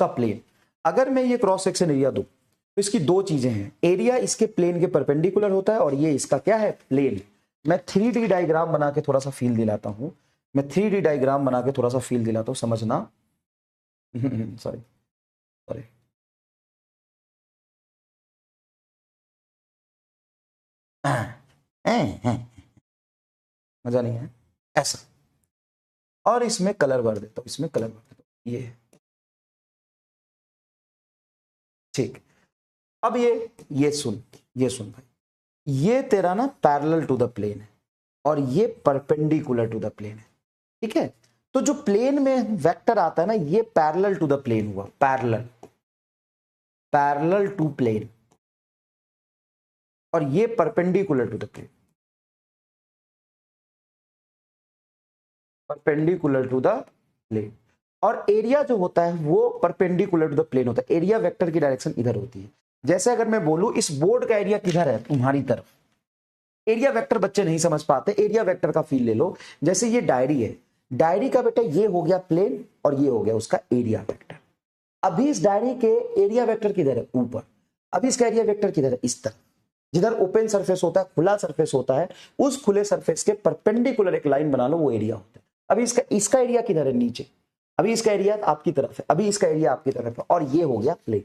प्लेन, अगर मैं ये क्रॉस सेक्शन एरिया दूं तो इसकी दो चीजें हैं, एरिया इसके प्लेन के परपेंडिकुलर होता है और ये इसका क्या है, प्लेन। मैं 3D डायग्राम बना के थोड़ा सा फील दिलाता हूं, समझना। सॉरी मजा नहीं है ऐसा। और इसमें कलर भर देता हूं, ये ठीक। अब ये सुन भाई, ये तेरा ना पैरेलल टू द प्लेन है और ये परपेंडिकुलर टू द प्लेन है, ठीक है। तो जो प्लेन में वेक्टर आता है ना, ये पैरेलल टू द प्लेन हुआ, पैरेलल टू प्लेन, और ये परपेंडिकुलर टू द प्लेन, और एरिया जो होता है वो परपेंडिकुलर टू द प्लेन होता है। एरिया वेक्टर की डायरेक्शन इधर होती है। जैसे अगर मैं बोलूं इस बोर्ड का एरिया किधर है, तुम्हारी तरफ, एरिया वेक्टर बच्चे नहीं समझ पाते, एरिया वेक्टर का फील ले लो। जैसे ये डायरी है, डायरी का बेटा ये हो गया प्लेन और ये हो गया उसका एरिया वेक्टर। अभी इस डायरी के एरिया वेक्टर किधर है, ऊपर। अभी इसका एरिया वेक्टर किधर है, इस तरफ। जिधर ओपन सरफेस होता है, खुला सरफेस होता है, उस खुले सरफेस के परपेंडिकुलर एक लाइन बना लो, वो एरिया होता है। अभी इसका एरिया किधर है, नीचे। अभी इसका एरिया आपकी तरफ है, अभी इसका एरिया आपकी तरफ है, और ये हो गया प्लेन।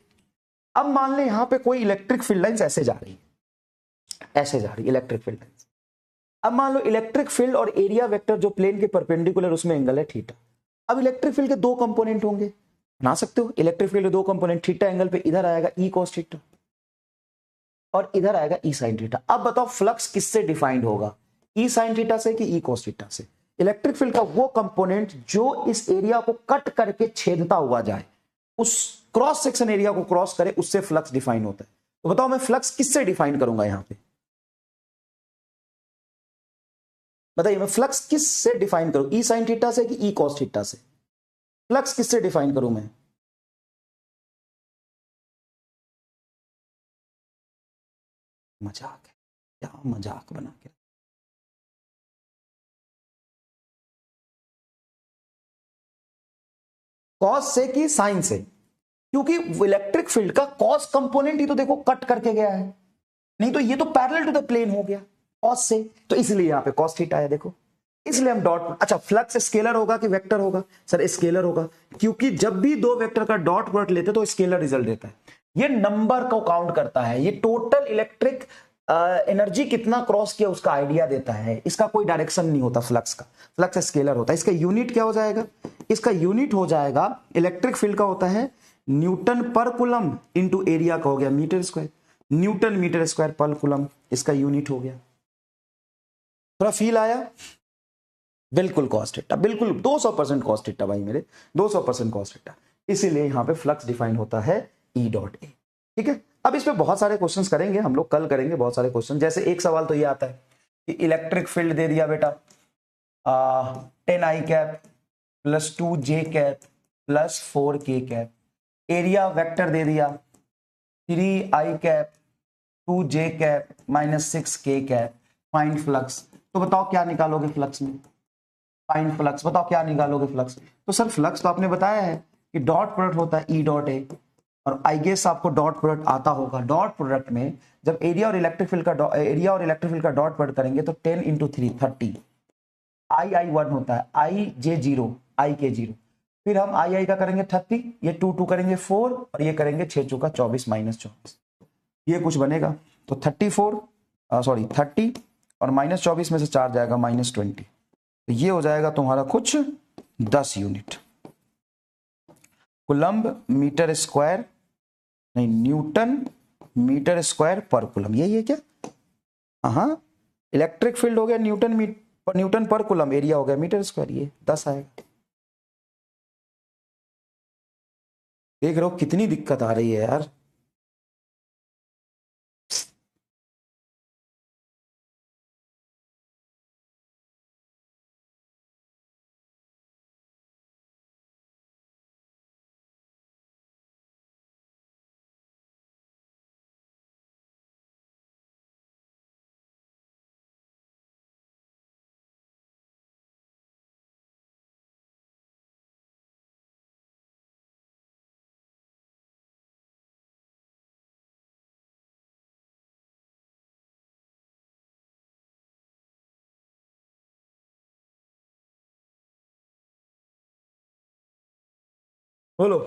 अब मान ले यहां पे कोई इलेक्ट्रिक फील्ड लाइंस ऐसे जा रही इलेक्ट्रिक फील्ड लाइंस। अब मान लो इलेक्ट्रिक फील्ड और एरिया वेक्टर जो प्लेन के परपेंडिकुलर, उसमें एंगल है थीटा। अब इलेक्ट्रिक फील्ड के दो कंपोनेंट होंगे, बना सकते हो। इलेक्ट्रिक फील्ड के दो कंपोनेंट, थीटा एंगल पे इधर आएगा ई कॉस थीटा और इधर आएगा ई साइन थीटा। अब बताओ फ्लक्स किससे डिफाइंड होगा, ई साइन थीटा से कि ई कॉस थीटा से? इलेक्ट्रिक फील्ड का वो कंपोनेंट जो इस एरिया को कट करके छेदता हुआ जाए, उस क्रॉस सेक्शन एरिया को क्रॉस करे, उससे फ्लक्स डिफाइन होता है। तो बताओ मैं फ्लक्स किससे डिफाइन करूंगा यहां पे, बताइए, मैं फ्लक्स किससे डिफाइन करूं, ई साइन थीटा से कि ई कॉस थीटा से? फ्लक्स किससे डिफाइन करूं मैं? मजाक है क्या, मजाक बना के। कॉस से कि साइन से? क्योंकि इलेक्ट्रिक फील्ड का कॉस कंपोनेंट ही तो देखो कट करके गया है, नहीं तो ये तो पैरेलल टू द प्लेन हो गया कॉस से, तो इसलिए यहां पे कॉस थीटा है देखो। इसलिए हम डॉट, अच्छा फ्लक्स स्केलर होगा कि वेक्टर होगा? सर स्केलर होगा, क्योंकि जब भी दो वेक्टर का डॉट प्रोडक्ट लेते तो स्केलर रिजल्ट देता है। ये नंबर को काउंट करता है, ये टोटल इलेक्ट्रिक एनर्जी कितना क्रॉस किया उसका आइडिया देता है, इसका कोई डायरेक्शन नहीं होता फ्लक्स का। फ्लक्स स्केलर होता है। इसका यूनिट क्या हो जाएगा, इसका यूनिट हो जाएगा, इलेक्ट्रिक फील्ड का होता है Newton per coulomb into area का हो गया metre square, newton metre square पर कुलम, इसका यूनिट हो गया। थोड़ा फील आया? बिल्कुल कॉस थीटा, बिल्कुल 200% कॉस थीटा भाई मेरे, 200% कॉस थीटा। इसीलिए यहां पे फ्लक्स डिफाइन होता है ई डॉट ए, ठीक है। अब इस पे बहुत सारे क्वेश्चंस करेंगे हम लोग, कल करेंगे बहुत सारे क्वेश्चन। जैसे एक सवाल तो ये आता है कि इलेक्ट्रिक फील्ड दे दिया बेटा 10 i cap plus 2j cap plus 4k cap, area vector दे दिया 3i कैप 2j कैप minus 6k cap, find flux. तो बताओ क्या निकालोगे फ्लक्स में, फाइंड फ्लक्स, बताओ क्या निकालोगे फ्लक्स? तो सर फ्लक्स तो आपने बताया है कि डॉट प्रोडक्ट होता है ई डॉट ए, और आई गेस आपको डॉट प्रोडक्ट आता होगा। डॉट प्रोडक्ट में जब एरिया और इलेक्ट्रिक फील्ड का डॉट प्रोडक्ट करेंगे तो 10 × 3 30, i 1 होता है, i j 0, i k 0, फिर हम आई का करेंगे 30, ये 2 2 करेंगे 4 और ये करेंगे 6 चौका 24 माइनस 24, ये कुछ बनेगा। तो 30 और माइनस 24 में से 4 जाएगा -20, तो ये हो जाएगा तुम्हारा कुछ 10 यूनिट। कूलम्ब मीटर स्क्वायर, नहीं न्यूटन मीटर स्क्वायर पर कूलम, यही है क्या? हाँ, इलेक्ट्रिक फील्ड हो गया न्यूटन पर कूलम, एरिया हो गया मीटर स्क्वायर, ये 10 आएगा। देख रहे हो कितनी दिक्कत आ रही है यार। बोलो।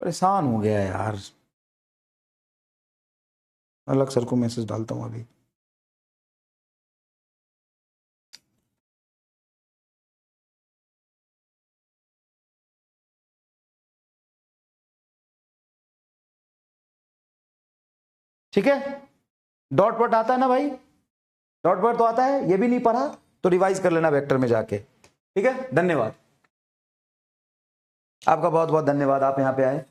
परेशान हो गया यार, अलग सर को मैसेज डालता हूं अभी। ठीक है, डॉट पॉट आता है ना भाई, डॉट पॉट तो आता है, ये भी नहीं पढ़ा तो रिवाइज कर लेना वेक्टर में जाके। ठीक है, धन्यवाद आपका, बहुत बहुत धन्यवाद, आप यहां पे आए।